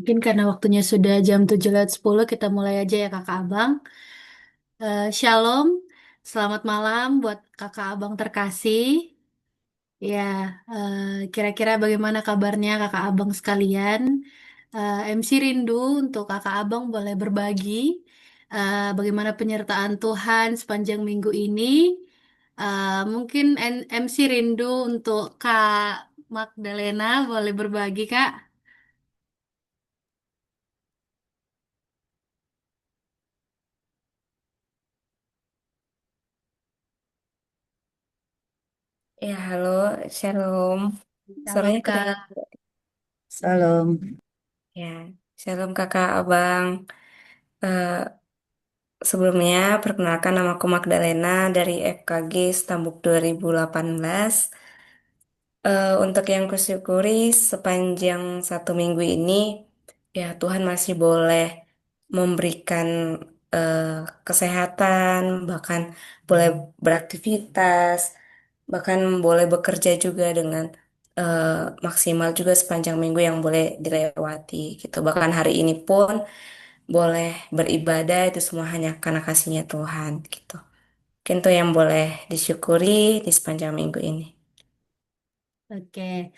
Mungkin karena waktunya sudah jam 7:10, kita mulai aja ya kakak abang. Shalom, selamat malam buat kakak abang terkasih. Ya, kira-kira bagaimana kabarnya kakak abang sekalian? MC Rindu untuk kakak abang boleh berbagi bagaimana penyertaan Tuhan sepanjang minggu ini. Mungkin MC Rindu untuk Kak Magdalena boleh berbagi Kak. Ya, halo, Shalom. Shalom Suaranya kedengaran? Kak. Salam. Ya, Shalom kakak, abang. Eh, Sebelumnya, perkenalkan namaku Magdalena dari FKG Stambuk 2018. Untuk yang kusyukuri sepanjang 1 minggu ini, ya Tuhan masih boleh memberikan eh, kesehatan, bahkan boleh beraktivitas, bahkan boleh bekerja juga dengan eh, maksimal juga sepanjang minggu yang boleh dilewati gitu. Bahkan hari ini pun boleh beribadah, itu semua hanya karena kasihnya Tuhan gitu. Mungkin itu yang boleh disyukuri di sepanjang minggu ini. Oke,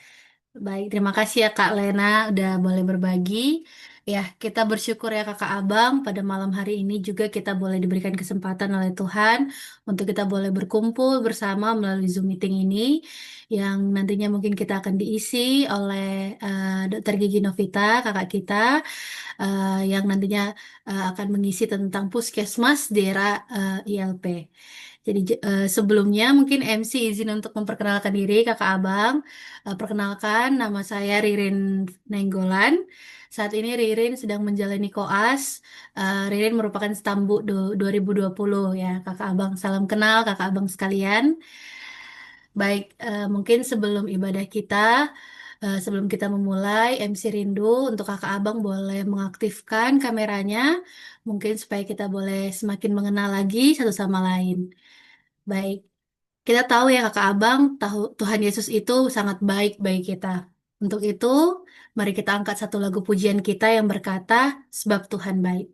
baik. Terima kasih ya Kak Lena udah boleh berbagi. Ya, kita bersyukur ya Kakak Abang pada malam hari ini juga kita boleh diberikan kesempatan oleh Tuhan untuk kita boleh berkumpul bersama melalui Zoom meeting ini yang nantinya mungkin kita akan diisi oleh Dr. Gigi Novita, kakak kita, yang nantinya akan mengisi tentang puskesmas di era ILP. Jadi sebelumnya mungkin MC izin untuk memperkenalkan diri Kakak Abang. Perkenalkan nama saya Ririn Nenggolan. Saat ini Ririn sedang menjalani koas. Ririn merupakan stambu 2020 ya Kakak Abang. Salam kenal Kakak Abang sekalian. Baik, mungkin sebelum ibadah kita, sebelum kita memulai, MC Rindu untuk Kakak Abang boleh mengaktifkan kameranya, mungkin supaya kita boleh semakin mengenal lagi satu sama lain. Baik, kita tahu ya Kakak Abang, tahu Tuhan Yesus itu sangat baik bagi kita. Untuk itu, mari kita angkat satu lagu pujian kita yang berkata, Sebab Tuhan baik.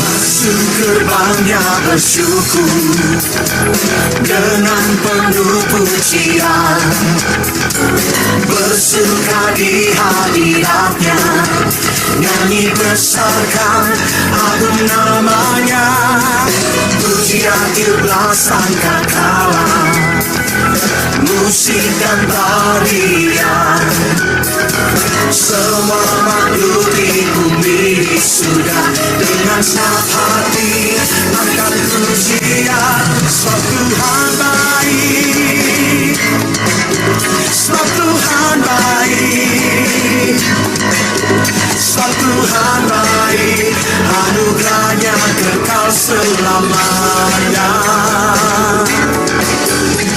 Masuk gerbangnya bersyukur dengan penuh pujian, bersuka di hadiratnya, nyanyi besarkan agung namanya, pujian ikhlas sangka kalah, musik dan tarian. Semua makhluk di bumi sudah dengan senang hati angkat pujian. Sebab Tuhan baik, sebab Tuhan baik, sebab Tuhan baik, anugerahnya kekal selamanya.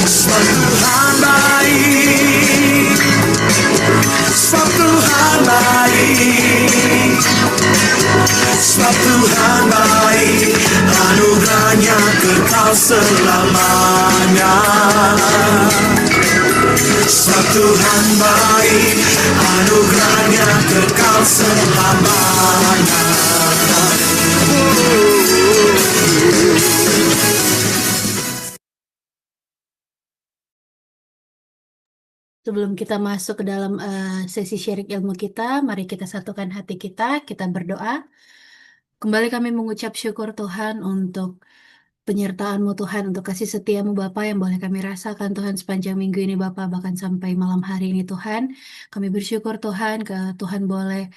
Sebab Tuhan baik, sebab Tuhan baik, sebab Tuhan baik, anugerahnya kekal selamanya. Sebab Tuhan baik, anugerahnya kekal selamanya. Sebelum kita masuk ke dalam sesi sharing ilmu kita, mari kita satukan hati kita berdoa. Kembali kami mengucap syukur Tuhan untuk penyertaan-Mu Tuhan, untuk kasih setiamu Bapa yang boleh kami rasakan Tuhan sepanjang minggu ini Bapa, bahkan sampai malam hari ini Tuhan. Kami bersyukur Tuhan, Tuhan boleh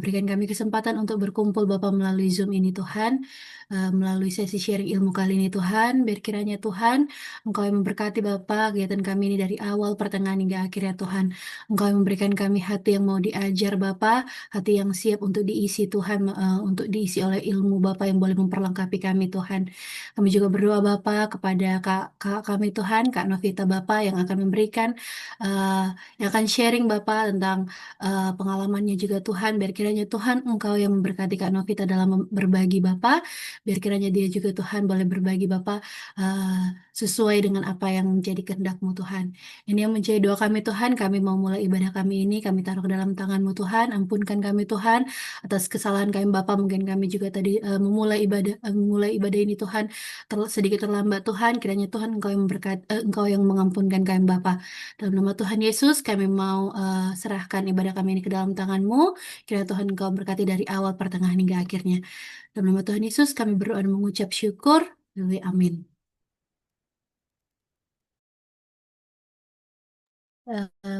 berikan kami kesempatan untuk berkumpul Bapa melalui Zoom ini Tuhan. Melalui sesi sharing ilmu kali ini Tuhan, biar kiranya Tuhan, Engkau yang memberkati Bapa kegiatan kami ini dari awal, pertengahan hingga akhirnya Tuhan. Engkau yang memberikan kami hati yang mau diajar Bapa, hati yang siap untuk diisi Tuhan, untuk diisi oleh ilmu Bapa yang boleh memperlengkapi kami Tuhan. Kami juga berdoa Bapa kepada kak kami Tuhan, Kak Novita Bapa yang akan memberikan, eh, yang akan sharing Bapa tentang pengalamannya juga Tuhan. Biar kiranya Tuhan Engkau yang memberkati Kak Novita dalam berbagi Bapa. Biar kiranya dia juga Tuhan boleh berbagi Bapa, eh, sesuai dengan apa yang menjadi kehendak-Mu Tuhan. Ini yang menjadi doa kami Tuhan, kami mau mulai ibadah kami ini, kami taruh ke dalam tangan-Mu Tuhan, ampunkan kami Tuhan atas kesalahan kami Bapa, mungkin kami juga tadi memulai ibadah ini Tuhan sedikit terlambat Tuhan, kiranya Tuhan Engkau yang Engkau yang mengampunkan kami Bapa. Dalam nama Tuhan Yesus, kami mau serahkan ibadah kami ini ke dalam tangan-Mu, kiranya Tuhan Engkau berkati dari awal, pertengahan hingga akhirnya. Dalam nama Tuhan Yesus, kami berdoa dan mengucap syukur. Haleluya, amin.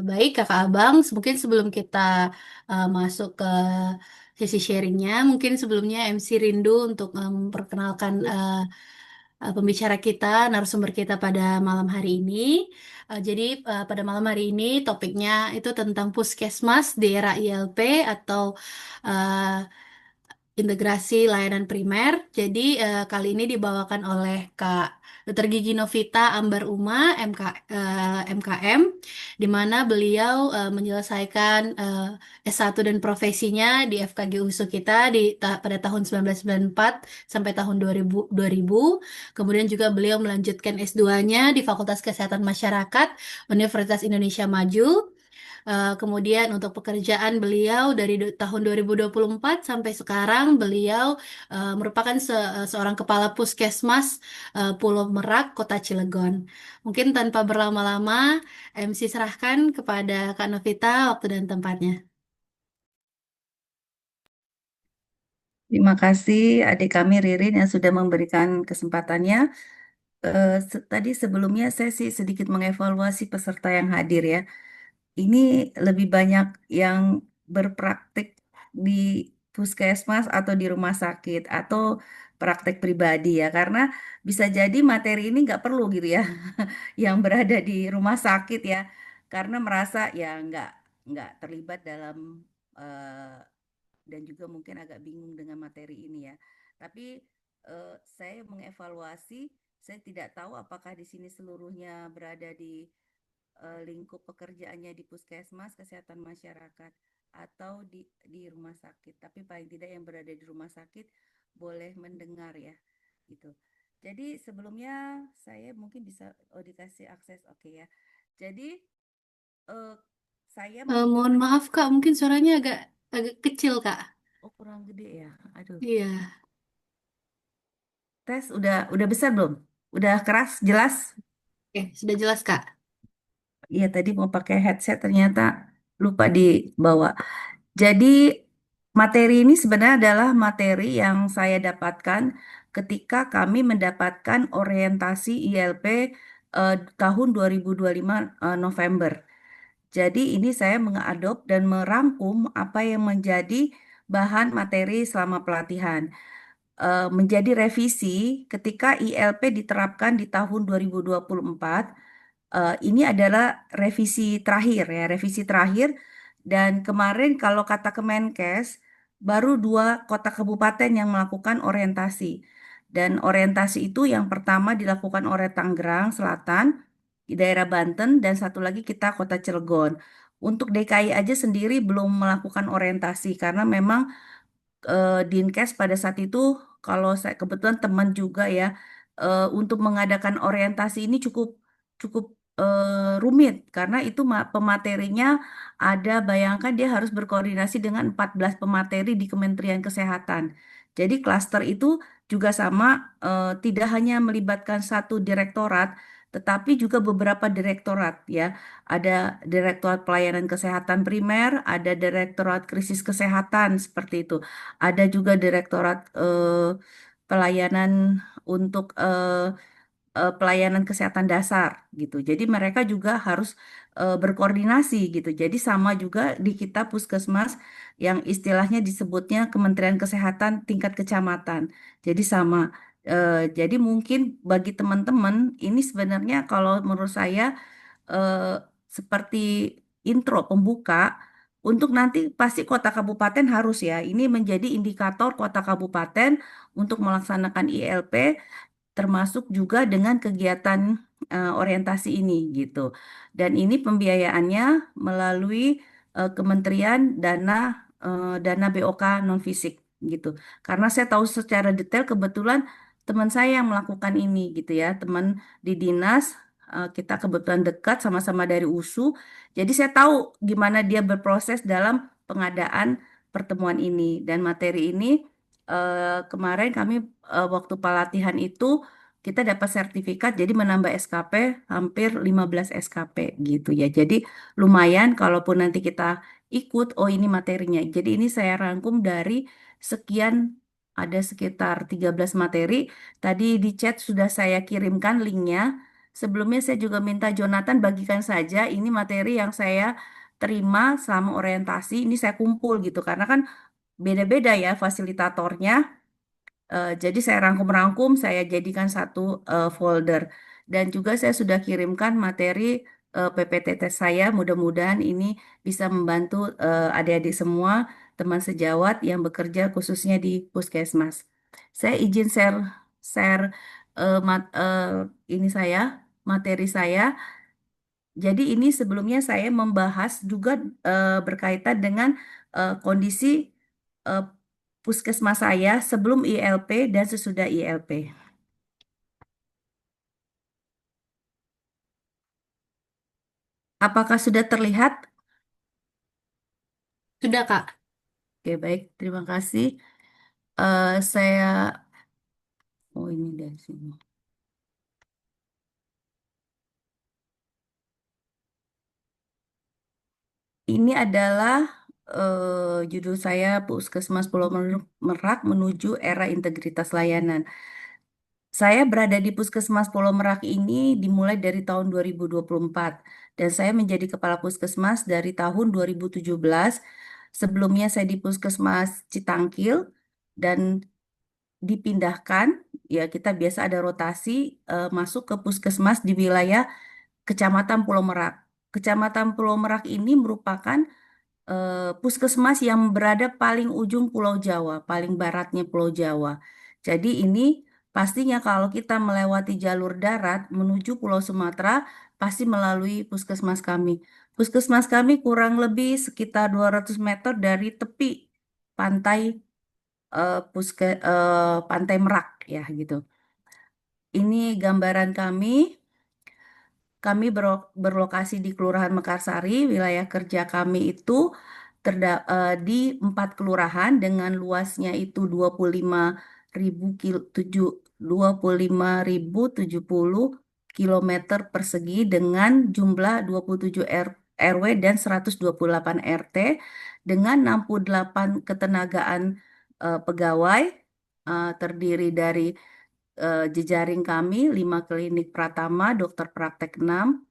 Baik, Kakak Abang, mungkin sebelum kita masuk ke sesi sharingnya, mungkin sebelumnya MC Rindu untuk memperkenalkan pembicara kita, narasumber kita pada malam hari ini. Jadi pada malam hari ini topiknya itu tentang Puskesmas di era ILP atau integrasi layanan primer. Jadi kali ini dibawakan oleh Kak Dr. Gigi Novita Ambar Uma, MKM, di mana beliau menyelesaikan S1 dan profesinya di FKG USU kita pada tahun 1994 sampai tahun 2000. Kemudian juga beliau melanjutkan S2-nya di Fakultas Kesehatan Masyarakat Universitas Indonesia Maju. Kemudian untuk pekerjaan beliau dari tahun 2024 sampai sekarang beliau merupakan seorang kepala puskesmas Pulau Merak, Kota Cilegon. Mungkin tanpa berlama-lama, MC serahkan kepada Kak Novita waktu dan tempatnya. Terima kasih adik kami Ririn yang sudah memberikan kesempatannya. Tadi sebelumnya saya sih sedikit mengevaluasi peserta yang hadir ya. Ini lebih banyak yang berpraktik di puskesmas atau di rumah sakit atau praktek pribadi ya. Karena bisa jadi materi ini nggak perlu gitu ya, yang berada di rumah sakit ya. Karena merasa ya nggak terlibat dalam eh, dan juga mungkin agak bingung dengan materi ini ya. Tapi saya mengevaluasi, saya tidak tahu apakah di sini seluruhnya berada di lingkup pekerjaannya di puskesmas, kesehatan masyarakat, atau di rumah sakit. Tapi paling tidak yang berada di rumah sakit boleh mendengar ya, gitu. Jadi sebelumnya saya mungkin bisa dikasih akses, oke ya. Jadi eh, saya Mohon maaf Kak, mungkin suaranya agak agak kecil Kak. kurang gede ya. Aduh. Iya, Tes udah besar belum? Udah keras, jelas? oke, sudah jelas Kak. Iya tadi mau pakai headset ternyata lupa dibawa. Jadi materi ini sebenarnya adalah materi yang saya dapatkan ketika kami mendapatkan orientasi ILP tahun 2025 November. Jadi ini saya mengadop dan merangkum apa yang menjadi bahan materi selama pelatihan. Menjadi revisi ketika ILP diterapkan di tahun 2024. Ini adalah revisi terakhir ya, revisi terakhir. Dan kemarin kalau kata Kemenkes, baru 2 kota kabupaten yang melakukan orientasi. Dan orientasi itu yang pertama dilakukan oleh Tangerang Selatan, di daerah Banten, dan satu lagi kita Kota Cilegon. Untuk DKI aja sendiri belum melakukan orientasi karena memang Dinkes pada saat itu kalau saya kebetulan teman juga ya untuk mengadakan orientasi ini cukup cukup rumit karena itu pematerinya ada bayangkan dia harus berkoordinasi dengan 14 pemateri di Kementerian Kesehatan. Jadi klaster itu juga sama tidak hanya melibatkan satu direktorat tetapi juga beberapa direktorat ya. Ada Direktorat Pelayanan Kesehatan Primer, ada Direktorat Krisis Kesehatan seperti itu. Ada juga direktorat pelayanan untuk pelayanan kesehatan dasar gitu. Jadi mereka juga harus berkoordinasi gitu. Jadi sama juga di kita Puskesmas yang istilahnya disebutnya Kementerian Kesehatan tingkat kecamatan. Jadi sama. Jadi mungkin bagi teman-teman ini sebenarnya kalau menurut saya eh, seperti intro pembuka untuk nanti pasti kota kabupaten harus ya. Ini menjadi indikator kota kabupaten untuk melaksanakan ILP termasuk juga dengan kegiatan orientasi ini gitu. Dan ini pembiayaannya melalui Kementerian Dana BOK non fisik gitu. Karena saya tahu secara detail kebetulan teman saya yang melakukan ini gitu ya, teman di dinas. Kita kebetulan dekat sama-sama dari USU. Jadi saya tahu gimana dia berproses dalam pengadaan pertemuan ini dan materi ini. Kemarin kami waktu pelatihan itu kita dapat sertifikat jadi menambah SKP hampir 15 SKP gitu ya. Jadi lumayan kalaupun nanti kita ikut, oh ini materinya. Jadi ini saya rangkum dari sekian, ada sekitar 13 materi. Tadi di chat sudah saya kirimkan linknya. Sebelumnya saya juga minta Jonathan bagikan saja ini materi yang saya terima selama orientasi. Ini saya kumpul gitu karena kan beda-beda ya fasilitatornya. Jadi saya rangkum-rangkum, saya jadikan satu folder. Dan juga saya sudah kirimkan materi PPTT saya. Mudah-mudahan ini bisa membantu adik-adik semua, teman sejawat yang bekerja khususnya di Puskesmas. Saya izin share share ini saya, materi saya. Jadi ini sebelumnya saya membahas juga berkaitan dengan kondisi eh, puskesmas saya sebelum ILP dan sesudah ILP. Apakah sudah terlihat? Sudah, Kak. Oke, baik. Terima kasih. Saya, oh ini dari sini. Ini adalah judul saya Puskesmas Pulau Merak menuju era integritas layanan. Saya berada di Puskesmas Pulau Merak ini dimulai dari tahun 2024 dan saya menjadi kepala Puskesmas dari tahun 2017. Sebelumnya saya di Puskesmas Citangkil dan dipindahkan, ya kita biasa ada rotasi masuk ke Puskesmas di wilayah Kecamatan Pulau Merak. Kecamatan Pulau Merak ini merupakan puskesmas yang berada paling ujung Pulau Jawa, paling baratnya Pulau Jawa. Jadi ini pastinya kalau kita melewati jalur darat menuju Pulau Sumatera, pasti melalui puskesmas kami. Puskesmas kami kurang lebih sekitar 200 meter dari tepi pantai Pantai Merak ya gitu. Ini gambaran kami. Kami berlokasi di Kelurahan Mekarsari. Wilayah kerja kami itu di 4 kelurahan dengan luasnya itu 25.070 kilometer persegi dengan jumlah 27 RW dan 128 RT dengan 68 ketenagaan pegawai, terdiri dari jejaring kami 5 klinik Pratama, dokter praktek 6,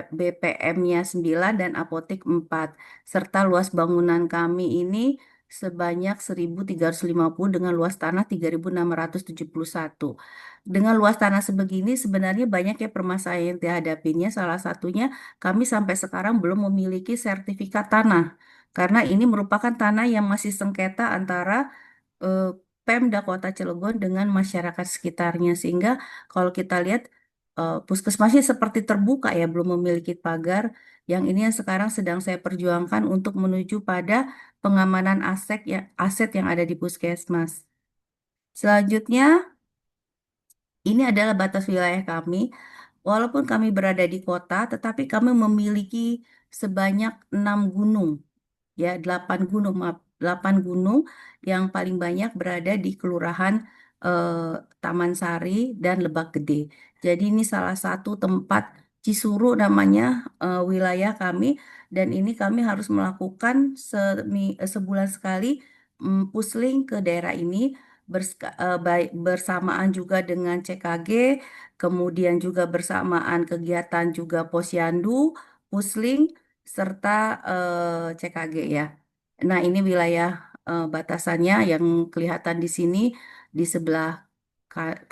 BPM-nya 9 dan apotek 4 serta luas bangunan kami ini sebanyak 1.350 dengan luas tanah 3.671. Dengan luas tanah sebegini sebenarnya banyak ya permasalahan yang dihadapinya. Salah satunya kami sampai sekarang belum memiliki sertifikat tanah karena ini merupakan tanah yang masih sengketa antara eh, Pemda Kota Cilegon dengan masyarakat sekitarnya sehingga kalau kita lihat puskesmasnya seperti terbuka ya belum memiliki pagar yang ini yang sekarang sedang saya perjuangkan untuk menuju pada pengamanan aset yang ada di puskesmas. Selanjutnya ini adalah batas wilayah kami. Walaupun kami berada di kota, tetapi kami memiliki sebanyak 6 gunung ya 8 gunung maaf 8 gunung yang paling banyak berada di Kelurahan eh, Taman Sari dan Lebak Gede. Jadi ini salah satu tempat Cisuru namanya wilayah kami dan ini kami harus melakukan sebulan sekali pusling ke daerah ini bersamaan juga dengan CKG, kemudian juga bersamaan kegiatan juga Posyandu, Pusling serta CKG ya. Nah, ini wilayah batasannya yang kelihatan di sini di sebelah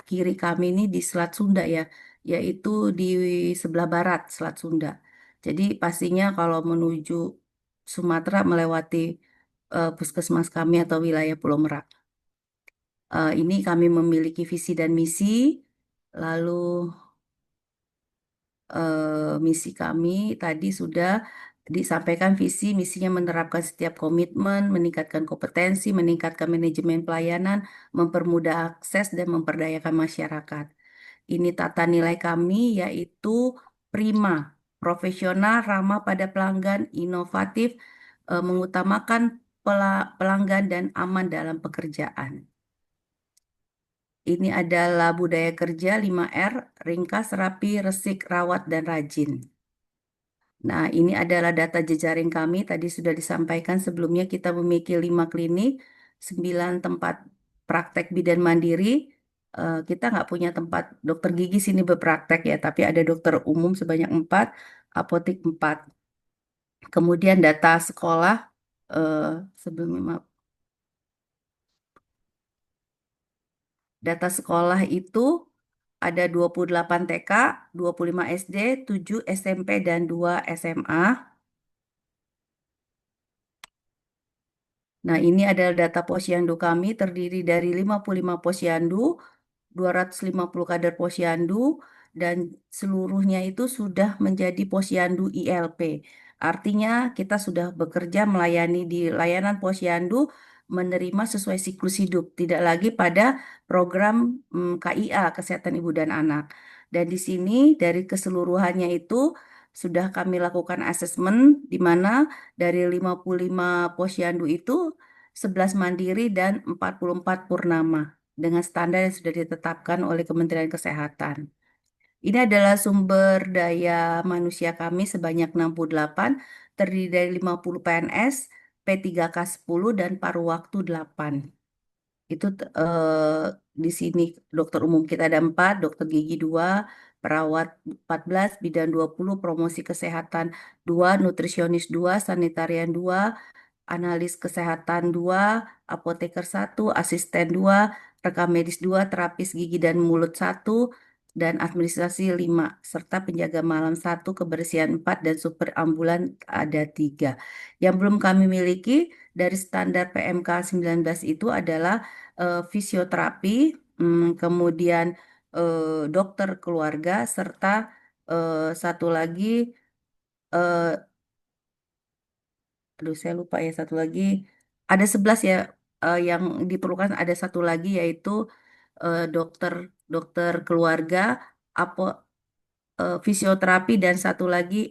kiri kami ini di Selat Sunda ya, yaitu di sebelah barat Selat Sunda. Jadi pastinya kalau menuju Sumatera melewati puskesmas kami atau wilayah Pulau Merak. Ini kami memiliki visi dan misi, lalu misi kami tadi sudah disampaikan visi misinya menerapkan setiap komitmen, meningkatkan kompetensi, meningkatkan manajemen pelayanan, mempermudah akses dan memperdayakan masyarakat. Ini tata nilai kami yaitu prima, profesional, ramah pada pelanggan, inovatif, mengutamakan pelanggan dan aman dalam pekerjaan. Ini adalah budaya kerja 5R, ringkas, rapi, resik, rawat, dan rajin. Nah, ini adalah data jejaring kami. Tadi sudah disampaikan sebelumnya kita memiliki 5 klinik, 9 tempat praktek bidan mandiri. Kita nggak punya tempat dokter gigi sini berpraktek ya, tapi ada dokter umum sebanyak 4, apotek 4. Kemudian data sekolah, eh, sebelumnya maaf. Data sekolah itu ada 28 TK, 25 SD, 7 SMP, dan 2 SMA. Nah, ini adalah data posyandu kami terdiri dari 55 posyandu, 250 kader posyandu, dan seluruhnya itu sudah menjadi posyandu ILP. Artinya kita sudah bekerja melayani di layanan posyandu menerima sesuai siklus hidup, tidak lagi pada program KIA, Kesehatan Ibu dan Anak. Dan di sini dari keseluruhannya itu sudah kami lakukan asesmen di mana dari 55 posyandu itu 11 mandiri dan 44 purnama dengan standar yang sudah ditetapkan oleh Kementerian Kesehatan. Ini adalah sumber daya manusia kami sebanyak 68, terdiri dari 50 PNS, P3K 10, dan paruh waktu 8. Itu di sini dokter umum kita ada 4, dokter gigi 2, perawat 14, bidan 20, promosi kesehatan 2, nutrisionis 2, sanitarian 2, analis kesehatan 2, apoteker 1, asisten 2, rekam medis 2, terapis gigi dan mulut 1, dan administrasi 5, serta penjaga malam 1, kebersihan 4, dan super ambulan ada 3. Yang belum kami miliki dari standar PMK 19 itu adalah fisioterapi, kemudian dokter keluarga, serta satu lagi, eh, aduh saya lupa ya satu lagi, ada 11 ya, yang diperlukan ada satu lagi yaitu dokter dokter keluarga, apo, fisioterapi dan satu lagi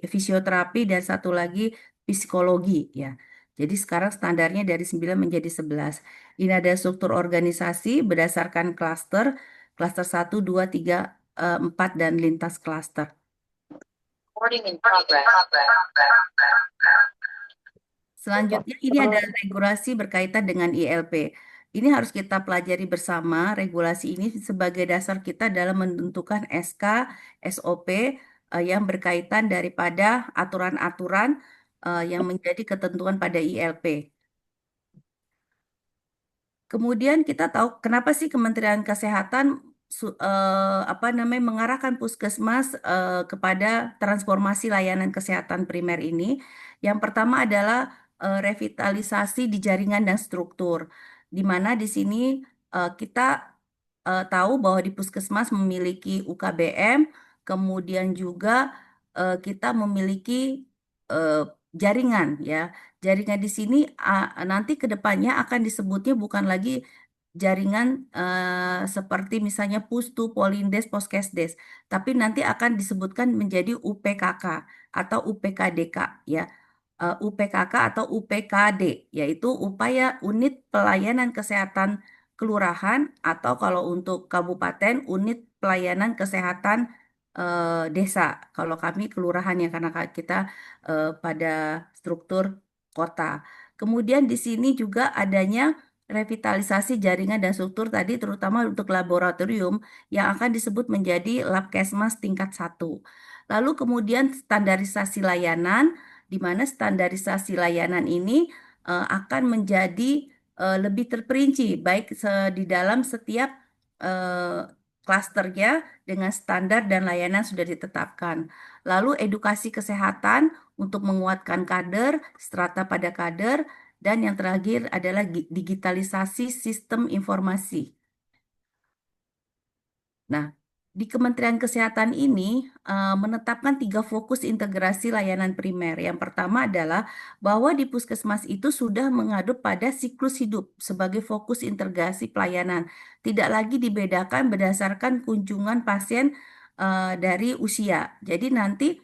psikologi ya. Jadi sekarang standarnya dari 9 menjadi 11. Ini ada struktur organisasi berdasarkan klaster, klaster 1, 2, 3, 4, dan lintas klaster. Selanjutnya, ini ada regulasi berkaitan dengan ILP. Ini harus kita pelajari bersama. Regulasi ini sebagai dasar kita dalam menentukan SK, SOP yang berkaitan daripada aturan-aturan yang menjadi ketentuan pada ILP. Kemudian kita tahu kenapa sih Kementerian Kesehatan mengarahkan puskesmas kepada transformasi layanan kesehatan primer ini. Yang pertama adalah revitalisasi di jaringan dan struktur, di mana di sini kita tahu bahwa di puskesmas memiliki UKBM, kemudian juga kita memiliki eh, jaringan ya. Jaringan di sini nanti ke depannya akan disebutnya bukan lagi jaringan seperti misalnya Pustu, Polindes, Poskesdes, tapi nanti akan disebutkan menjadi UPKK atau UPKDK ya. UPKK atau UPKD, yaitu Upaya Unit Pelayanan Kesehatan Kelurahan, atau kalau untuk kabupaten Unit Pelayanan Kesehatan Desa. Kalau kami kelurahan ya karena kita pada struktur kota. Kemudian di sini juga adanya revitalisasi jaringan dan struktur tadi terutama untuk laboratorium yang akan disebut menjadi Labkesmas tingkat 1. Lalu kemudian standarisasi layanan, di mana standarisasi layanan ini akan menjadi lebih terperinci baik di dalam setiap klasternya dengan standar dan layanan sudah ditetapkan. Lalu edukasi kesehatan untuk menguatkan kader, strata pada kader, dan yang terakhir adalah digitalisasi sistem informasi. Nah, di Kementerian Kesehatan ini menetapkan 3 fokus integrasi layanan primer. Yang pertama adalah bahwa di puskesmas itu sudah mengadop pada siklus hidup sebagai fokus integrasi pelayanan. Tidak lagi dibedakan berdasarkan kunjungan pasien dari usia. Jadi nanti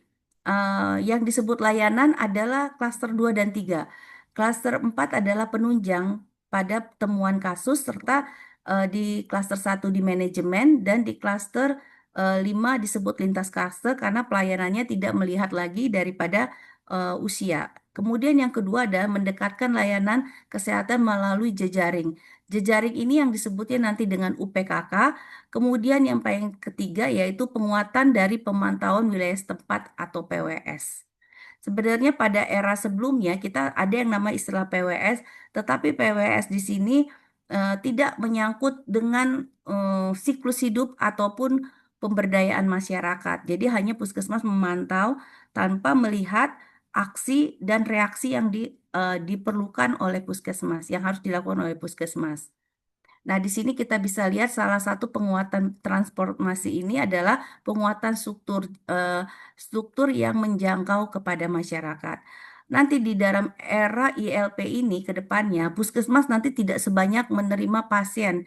yang disebut layanan adalah klaster 2 dan 3. Klaster 4 adalah penunjang pada temuan kasus serta di klaster 1 di manajemen dan di klaster 5 disebut lintas klaster karena pelayanannya tidak melihat lagi daripada usia. Kemudian yang kedua adalah mendekatkan layanan kesehatan melalui jejaring. Jejaring ini yang disebutnya nanti dengan UPKK. Kemudian yang paling ketiga yaitu penguatan dari pemantauan wilayah setempat atau PWS. Sebenarnya pada era sebelumnya kita ada yang nama istilah PWS, tetapi PWS di sini tidak menyangkut dengan siklus hidup ataupun pemberdayaan masyarakat. Jadi hanya puskesmas memantau tanpa melihat aksi dan reaksi yang diperlukan oleh puskesmas, yang harus dilakukan oleh puskesmas. Nah, di sini kita bisa lihat salah satu penguatan transformasi ini adalah penguatan struktur yang menjangkau kepada masyarakat. Nanti di dalam era ILP ini ke depannya, puskesmas nanti tidak sebanyak menerima pasien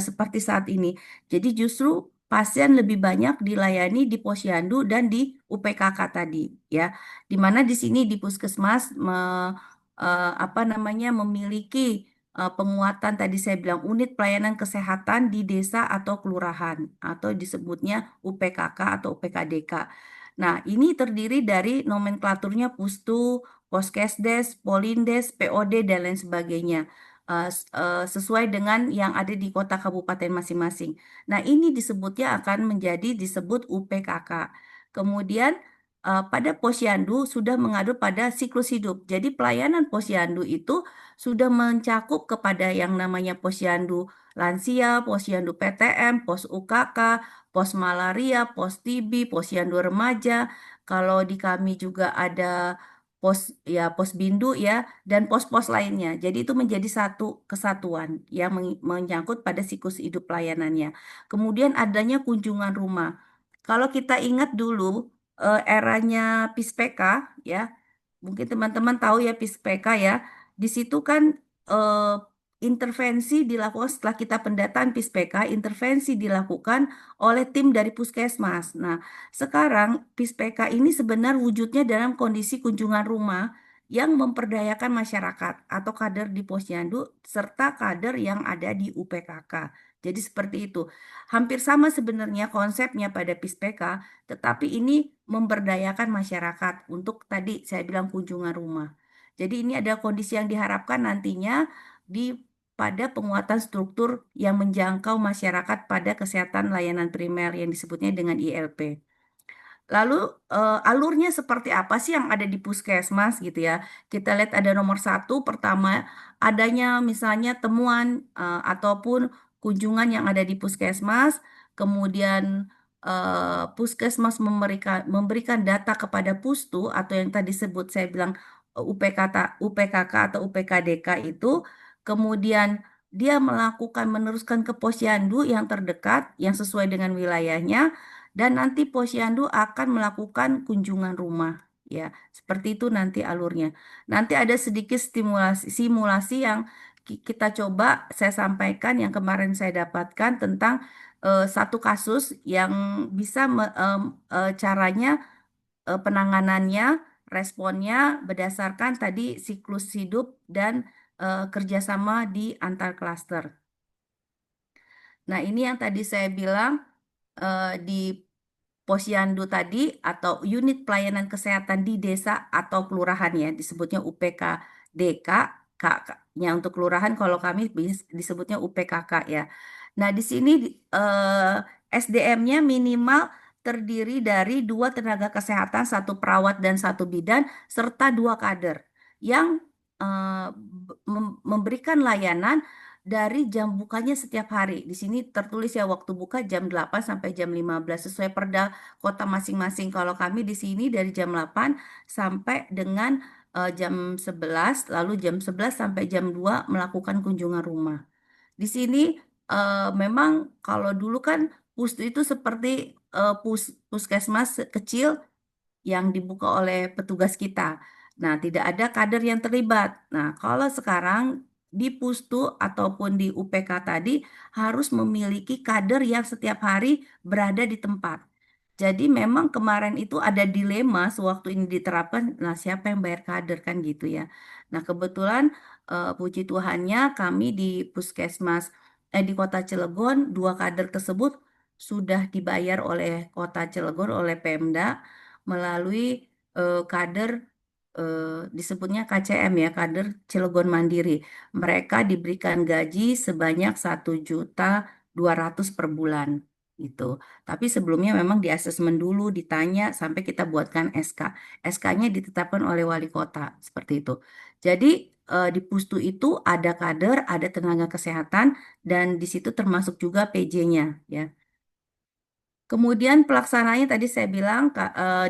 seperti saat ini. Jadi justru pasien lebih banyak dilayani di posyandu dan di UPKK tadi, ya. Di mana di sini di puskesmas apa namanya memiliki penguatan tadi saya bilang unit pelayanan kesehatan di desa atau kelurahan atau disebutnya UPKK atau UPKDK. Nah, ini terdiri dari nomenklaturnya Pustu, Poskesdes, Polindes, POD dan lain sebagainya. Sesuai dengan yang ada di kota kabupaten masing-masing. Nah, ini disebutnya akan menjadi disebut UPKK. Kemudian pada posyandu sudah mengadu pada siklus hidup. Jadi pelayanan posyandu itu sudah mencakup kepada yang namanya posyandu lansia, posyandu PTM, pos UKK, pos malaria, pos TB, posyandu remaja. Kalau di kami juga ada pos ya pos bindu ya dan pos-pos lainnya. Jadi itu menjadi satu kesatuan yang menyangkut pada siklus hidup pelayanannya. Kemudian adanya kunjungan rumah. Kalau kita ingat dulu eranya PISPK ya, mungkin teman-teman tahu ya PISPK ya. Di situ kan eh, intervensi dilakukan setelah kita pendataan PISPK, intervensi dilakukan oleh tim dari Puskesmas. Nah, sekarang PISPK ini sebenarnya wujudnya dalam kondisi kunjungan rumah yang memperdayakan masyarakat atau kader di posyandu serta kader yang ada di UPKK. Jadi seperti itu. Hampir sama sebenarnya konsepnya pada PISPK, tetapi ini memberdayakan masyarakat untuk tadi saya bilang kunjungan rumah. Jadi ini ada kondisi yang diharapkan nantinya di pada penguatan struktur yang menjangkau masyarakat pada kesehatan layanan primer yang disebutnya dengan ILP. Lalu alurnya seperti apa sih yang ada di puskesmas gitu ya? Kita lihat ada nomor satu pertama adanya misalnya temuan ataupun kunjungan yang ada di puskesmas, kemudian puskesmas memberikan data kepada pustu atau yang tadi sebut saya bilang UPKK atau UPKDK itu, kemudian dia meneruskan ke posyandu yang terdekat yang sesuai dengan wilayahnya dan nanti posyandu akan melakukan kunjungan rumah. Ya, seperti itu nanti alurnya. Nanti ada sedikit simulasi yang kita coba saya sampaikan yang kemarin saya dapatkan tentang satu kasus yang bisa caranya penanganannya, responnya berdasarkan tadi siklus hidup dan kerjasama di antar klaster. Nah, ini yang tadi saya bilang di Posyandu tadi atau unit pelayanan kesehatan di desa atau kelurahan ya disebutnya UPKDK nya untuk kelurahan kalau kami disebutnya UPKK ya. Nah di sini SDM-nya minimal terdiri dari 2 tenaga kesehatan, 1 perawat dan 1 bidan serta 2 kader yang memberikan layanan dari jam bukanya setiap hari. Di sini tertulis ya waktu buka jam 8 sampai jam 15 sesuai perda kota masing-masing. Kalau kami di sini dari jam 8 sampai dengan jam 11, lalu jam 11 sampai jam 2 melakukan kunjungan rumah. Di sini memang kalau dulu kan Pustu itu seperti puskesmas kecil yang dibuka oleh petugas kita. Nah, tidak ada kader yang terlibat. Nah, kalau sekarang di Pustu ataupun di UPK tadi harus memiliki kader yang setiap hari berada di tempat. Jadi memang kemarin itu ada dilema sewaktu ini diterapkan, nah siapa yang bayar kader kan gitu ya. Nah, kebetulan puji Tuhannya kami di Puskesmas di Kota Cilegon dua kader tersebut sudah dibayar oleh Kota Cilegon oleh Pemda melalui kader disebutnya KCM ya, kader Cilegon Mandiri. Mereka diberikan gaji sebanyak 1.200.000 per bulan gitu. Tapi sebelumnya memang di asesmen dulu, ditanya sampai kita buatkan SK. SK-nya ditetapkan oleh wali kota seperti itu. Jadi di Pustu itu ada kader, ada tenaga kesehatan, dan di situ termasuk juga PJ-nya ya. Kemudian pelaksanaannya tadi saya bilang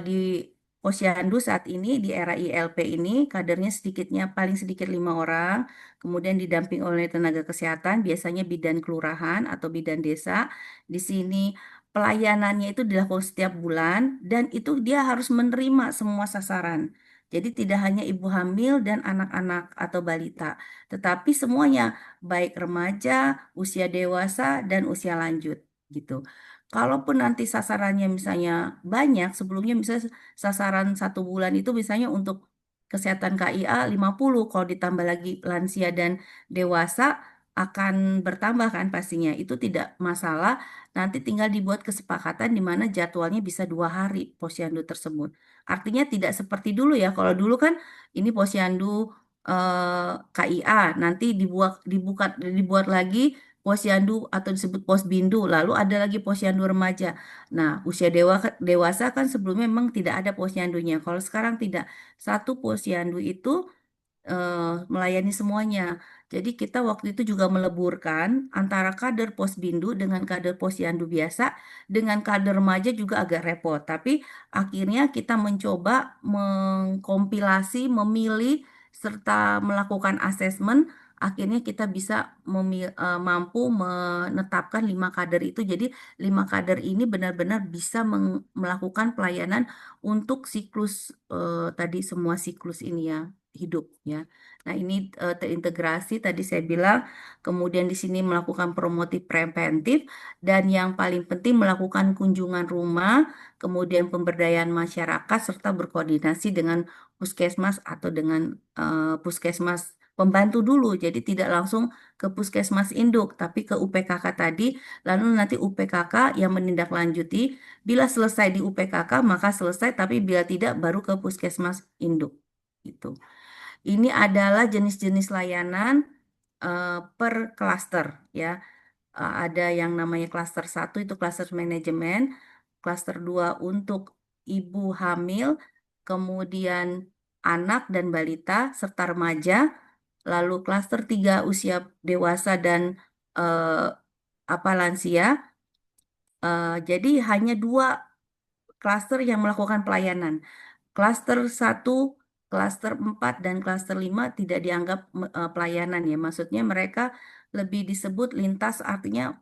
di Posyandu saat ini di era ILP ini kadernya sedikitnya paling sedikit 5 orang, kemudian didamping oleh tenaga kesehatan, biasanya bidan kelurahan atau bidan desa. Di sini pelayanannya itu dilakukan setiap bulan dan itu dia harus menerima semua sasaran. Jadi tidak hanya ibu hamil dan anak-anak atau balita, tetapi semuanya baik remaja, usia dewasa dan usia lanjut gitu. Kalaupun nanti sasarannya misalnya banyak, sebelumnya misalnya sasaran 1 bulan itu misalnya untuk kesehatan KIA 50, kalau ditambah lagi lansia dan dewasa akan bertambah kan pastinya. Itu tidak masalah, nanti tinggal dibuat kesepakatan di mana jadwalnya bisa 2 hari posyandu tersebut. Artinya tidak seperti dulu ya, kalau dulu kan ini posyandu KIA, nanti dibuat lagi posyandu atau disebut posbindu, lalu ada lagi posyandu remaja. Nah, dewasa kan sebelumnya memang tidak ada posyandunya. Kalau sekarang tidak, satu posyandu itu melayani semuanya. Jadi kita waktu itu juga meleburkan antara kader posbindu dengan kader posyandu biasa, dengan kader remaja juga agak repot. Tapi akhirnya kita mencoba mengkompilasi, memilih, serta melakukan asesmen. Akhirnya kita bisa mampu menetapkan 5 kader itu. Jadi 5 kader ini benar-benar bisa melakukan pelayanan untuk siklus tadi semua siklus ini ya hidup ya. Nah, ini terintegrasi tadi saya bilang, kemudian di sini melakukan promotif preventif dan yang paling penting melakukan kunjungan rumah, kemudian pemberdayaan masyarakat serta berkoordinasi dengan puskesmas atau dengan puskesmas pembantu dulu. Jadi tidak langsung ke puskesmas induk, tapi ke UPKK tadi, lalu nanti UPKK yang menindaklanjuti. Bila selesai di UPKK maka selesai, tapi bila tidak baru ke puskesmas induk. Gitu. Ini adalah jenis-jenis layanan per klaster ya. Ada yang namanya klaster 1 itu klaster manajemen, klaster 2 untuk ibu hamil, kemudian anak dan balita serta remaja, lalu klaster 3 usia dewasa dan eh, lansia. Jadi hanya 2 klaster yang melakukan pelayanan. Klaster 1, klaster 4, dan klaster 5 tidak dianggap pelayanan ya. Maksudnya mereka lebih disebut lintas artinya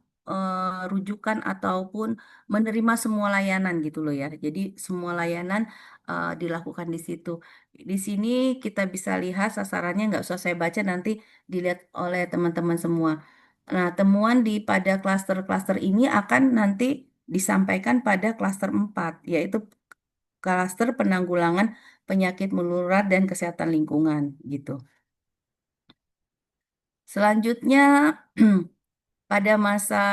rujukan ataupun menerima semua layanan gitu loh ya. Jadi semua layanan dilakukan di situ. Di sini kita bisa lihat sasarannya, nggak usah saya baca, nanti dilihat oleh teman-teman semua. Nah, temuan pada klaster-klaster ini akan nanti disampaikan pada klaster 4, yaitu klaster penanggulangan penyakit menular dan kesehatan lingkungan gitu. Selanjutnya pada masa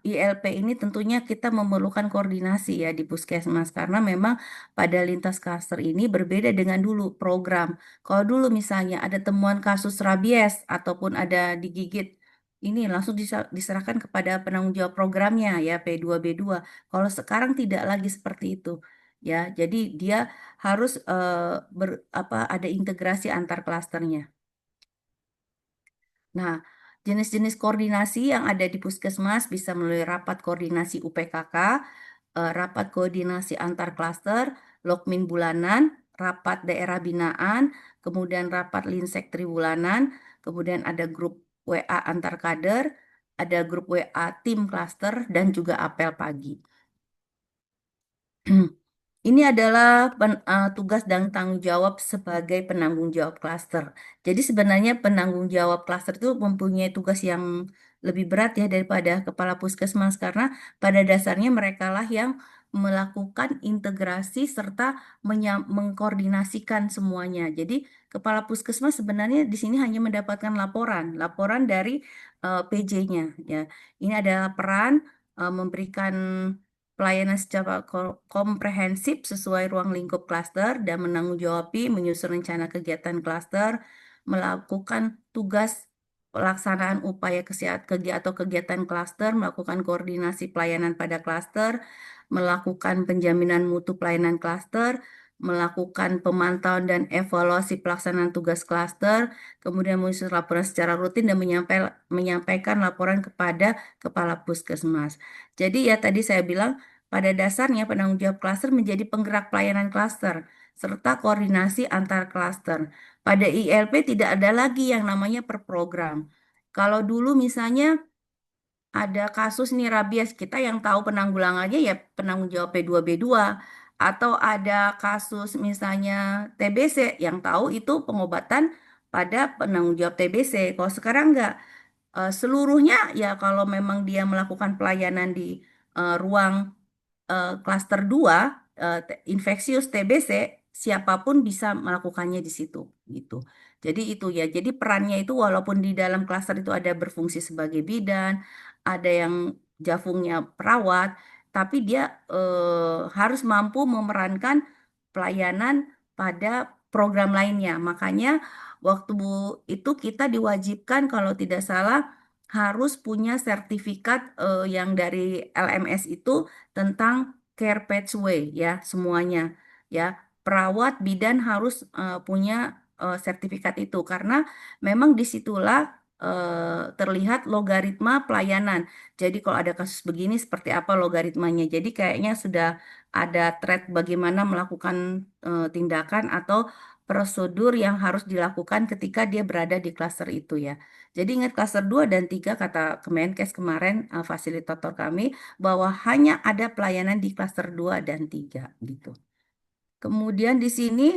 ILP ini tentunya kita memerlukan koordinasi ya di Puskesmas karena memang pada lintas klaster ini berbeda dengan dulu program. Kalau dulu misalnya ada temuan kasus rabies ataupun ada digigit, ini langsung diserahkan kepada penanggung jawab programnya ya P2B2. Kalau sekarang tidak lagi seperti itu ya. Jadi dia harus ada integrasi antar klasternya. Nah, jenis-jenis koordinasi yang ada di Puskesmas bisa melalui rapat koordinasi UPKK, rapat koordinasi antar klaster, Lokmin bulanan, rapat daerah binaan, kemudian rapat Linsek triwulanan, kemudian ada grup WA antar kader, ada grup WA tim klaster dan juga apel pagi. Ini adalah tugas dan tanggung jawab sebagai penanggung jawab klaster. Jadi sebenarnya penanggung jawab klaster itu mempunyai tugas yang lebih berat ya daripada kepala puskesmas karena pada dasarnya mereka lah yang melakukan integrasi serta mengkoordinasikan semuanya. Jadi kepala puskesmas sebenarnya di sini hanya mendapatkan laporan dari PJ-nya ya. Ini adalah peran memberikan pelayanan secara komprehensif sesuai ruang lingkup klaster dan menanggung-jawabi menyusun rencana kegiatan klaster, melakukan tugas pelaksanaan upaya kesehatan atau kegiatan klaster, melakukan koordinasi pelayanan pada klaster, melakukan penjaminan mutu pelayanan klaster, melakukan pemantauan dan evaluasi pelaksanaan tugas klaster, kemudian menyusun laporan secara rutin dan menyampaikan laporan kepada kepala puskesmas. Jadi ya tadi saya bilang pada dasarnya, penanggung jawab klaster menjadi penggerak pelayanan klaster serta koordinasi antar klaster. Pada ILP tidak ada lagi yang namanya per program. Kalau dulu misalnya ada kasus nih rabies, kita yang tahu penanggulangannya ya penanggung jawab P2B2. Atau ada kasus misalnya TBC, yang tahu itu pengobatan pada penanggung jawab TBC. Kalau sekarang enggak, seluruhnya ya kalau memang dia melakukan pelayanan di ruang klaster 2 infeksius TBC siapapun bisa melakukannya di situ gitu. Jadi itu ya. Jadi perannya itu walaupun di dalam klaster itu ada berfungsi sebagai bidan, ada yang jafungnya perawat, tapi dia harus mampu memerankan pelayanan pada program lainnya. Makanya waktu itu kita diwajibkan kalau tidak salah harus punya sertifikat yang dari LMS itu tentang care pathway ya semuanya ya perawat bidan harus punya sertifikat itu karena memang disitulah terlihat logaritma pelayanan. Jadi kalau ada kasus begini seperti apa logaritmanya. Jadi kayaknya sudah ada thread bagaimana melakukan tindakan atau prosedur yang harus dilakukan ketika dia berada di klaster itu ya. Jadi ingat klaster 2 dan 3 kata Kemenkes kemarin fasilitator kami bahwa hanya ada pelayanan di klaster 2 dan 3 gitu. Kemudian di sini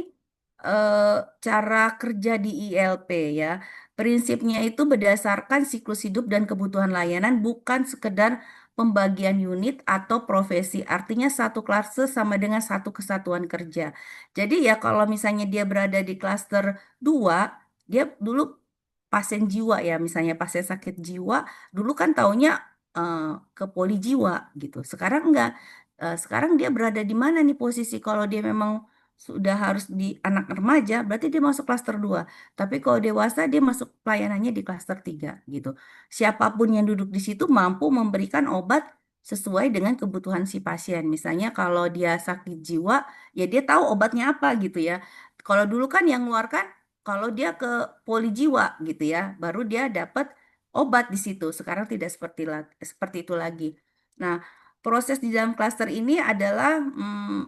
eh, cara kerja di ILP ya. Prinsipnya itu berdasarkan siklus hidup dan kebutuhan layanan bukan sekedar pembagian unit atau profesi. Artinya satu klaster sama dengan satu kesatuan kerja. Jadi ya kalau misalnya dia berada di klaster 2 dia dulu pasien jiwa ya, misalnya pasien sakit jiwa, dulu kan taunya eh, ke poli jiwa gitu. Sekarang enggak. Sekarang dia berada di mana nih posisi kalau dia memang sudah harus di anak remaja, berarti dia masuk klaster 2. Tapi kalau dewasa dia masuk pelayanannya di klaster 3 gitu. Siapapun yang duduk di situ mampu memberikan obat sesuai dengan kebutuhan si pasien. Misalnya kalau dia sakit jiwa, ya dia tahu obatnya apa gitu ya. Kalau dulu kan yang mengeluarkan kalau dia ke poli jiwa gitu ya, baru dia dapat obat di situ. Sekarang tidak seperti itu lagi. Nah, proses di dalam klaster ini adalah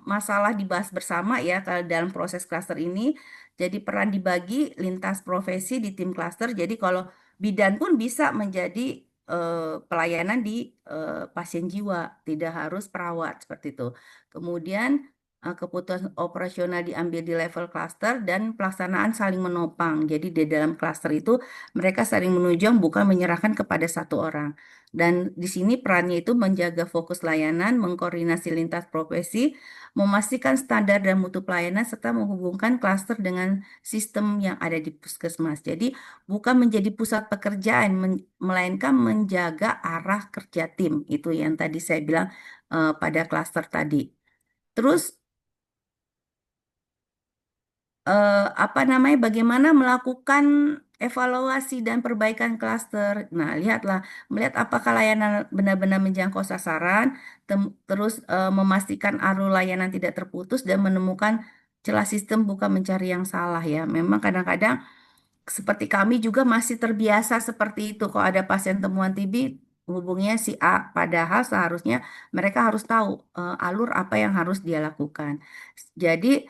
masalah dibahas bersama ya kalau dalam proses klaster ini. Jadi peran dibagi lintas profesi di tim klaster. Jadi kalau bidan pun bisa menjadi pelayanan di pasien jiwa, tidak harus perawat seperti itu. Kemudian keputusan operasional diambil di level klaster dan pelaksanaan saling menopang. Jadi di dalam klaster itu mereka saling menunjang bukan menyerahkan kepada satu orang. Dan di sini perannya itu menjaga fokus layanan, mengkoordinasi lintas profesi, memastikan standar dan mutu pelayanan, serta menghubungkan klaster dengan sistem yang ada di puskesmas. Jadi bukan menjadi pusat pekerjaan, melainkan menjaga arah kerja tim. Itu yang tadi saya bilang pada klaster tadi. Terus apa namanya bagaimana melakukan evaluasi dan perbaikan klaster. Nah, lihatlah melihat apakah layanan benar-benar menjangkau sasaran, terus memastikan alur layanan tidak terputus dan menemukan celah sistem bukan mencari yang salah ya. Memang kadang-kadang seperti kami juga masih terbiasa seperti itu. Kalau ada pasien temuan TB, hubungnya si A. Padahal seharusnya mereka harus tahu alur apa yang harus dia lakukan. Jadi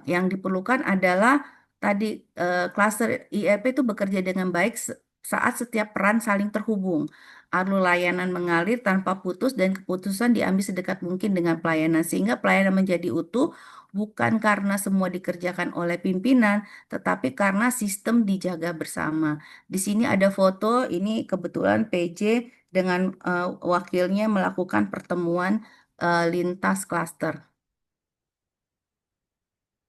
yang diperlukan adalah tadi klaster IEP itu bekerja dengan baik saat setiap peran saling terhubung. Alur layanan mengalir tanpa putus dan keputusan diambil sedekat mungkin dengan pelayanan sehingga pelayanan menjadi utuh bukan karena semua dikerjakan oleh pimpinan, tetapi karena sistem dijaga bersama. Di sini ada foto, ini kebetulan PJ dengan wakilnya melakukan pertemuan lintas klaster.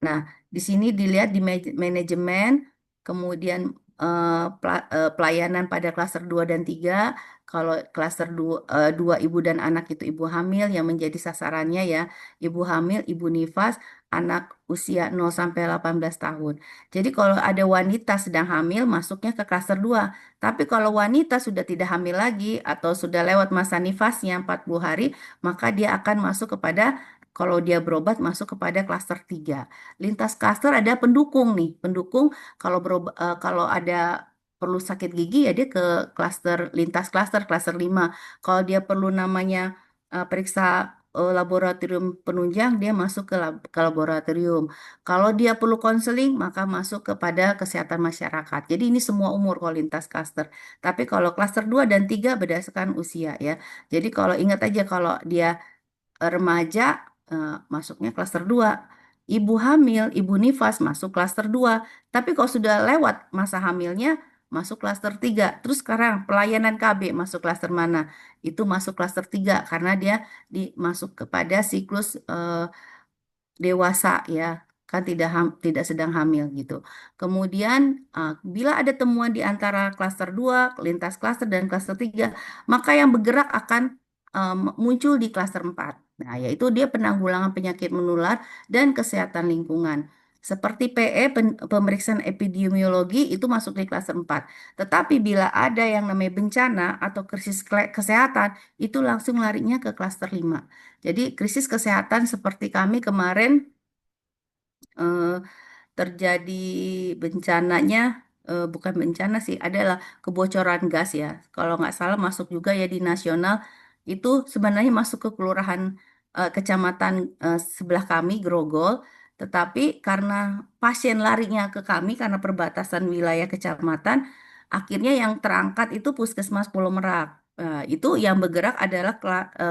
Nah, di sini dilihat di manajemen, kemudian pelayanan pada klaster 2 dan 3. Kalau klaster 2, ibu dan anak itu ibu hamil yang menjadi sasarannya ya, ibu hamil, ibu nifas, anak usia 0 sampai 18 tahun. Jadi kalau ada wanita sedang hamil masuknya ke klaster 2. Tapi kalau wanita sudah tidak hamil lagi atau sudah lewat masa nifasnya 40 hari, maka dia akan masuk kepada kalau dia berobat masuk kepada klaster 3. Lintas klaster ada pendukung nih. Pendukung kalau ada perlu sakit gigi ya dia ke klaster lintas klaster 5. Kalau dia perlu namanya periksa laboratorium penunjang dia masuk ke laboratorium. Kalau dia perlu konseling maka masuk kepada kesehatan masyarakat. Jadi ini semua umur kalau lintas klaster. Tapi kalau klaster 2 dan 3 berdasarkan usia ya. Jadi kalau ingat aja kalau dia remaja masuknya klaster 2. Ibu hamil, ibu nifas masuk klaster 2. Tapi kalau sudah lewat masa hamilnya masuk klaster 3. Terus sekarang pelayanan KB masuk klaster mana? Itu masuk klaster 3 karena dia masuk kepada siklus dewasa ya, kan tidak sedang hamil gitu. Kemudian bila ada temuan di antara klaster 2, lintas klaster dan klaster 3, maka yang bergerak akan muncul di klaster 4. Nah, yaitu dia penanggulangan penyakit menular dan kesehatan lingkungan. Seperti PE, pemeriksaan epidemiologi itu masuk di klaster 4. Tetapi bila ada yang namanya bencana atau krisis kesehatan, itu langsung larinya ke klaster 5. Jadi krisis kesehatan seperti kami kemarin eh, terjadi bencananya, bukan bencana sih, adalah kebocoran gas ya. Kalau nggak salah masuk juga ya di nasional, itu sebenarnya masuk ke kelurahan kecamatan sebelah kami, Grogol. Tetapi karena pasien larinya ke kami karena perbatasan wilayah kecamatan, akhirnya yang terangkat itu Puskesmas Pulau Merak. Itu yang bergerak adalah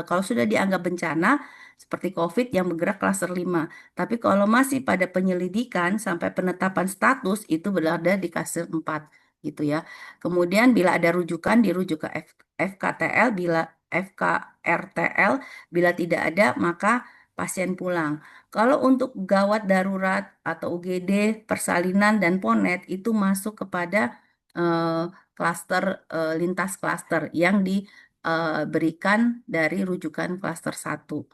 kalau sudah dianggap bencana seperti COVID yang bergerak klaster 5. Tapi kalau masih pada penyelidikan sampai penetapan status itu berada di klaster 4 gitu ya. Kemudian bila ada rujukan dirujuk ke FKTL, FKRTL, bila tidak ada maka pasien pulang. Kalau untuk gawat darurat atau UGD, persalinan dan ponet itu masuk kepada klaster lintas klaster yang diberikan dari rujukan klaster 1.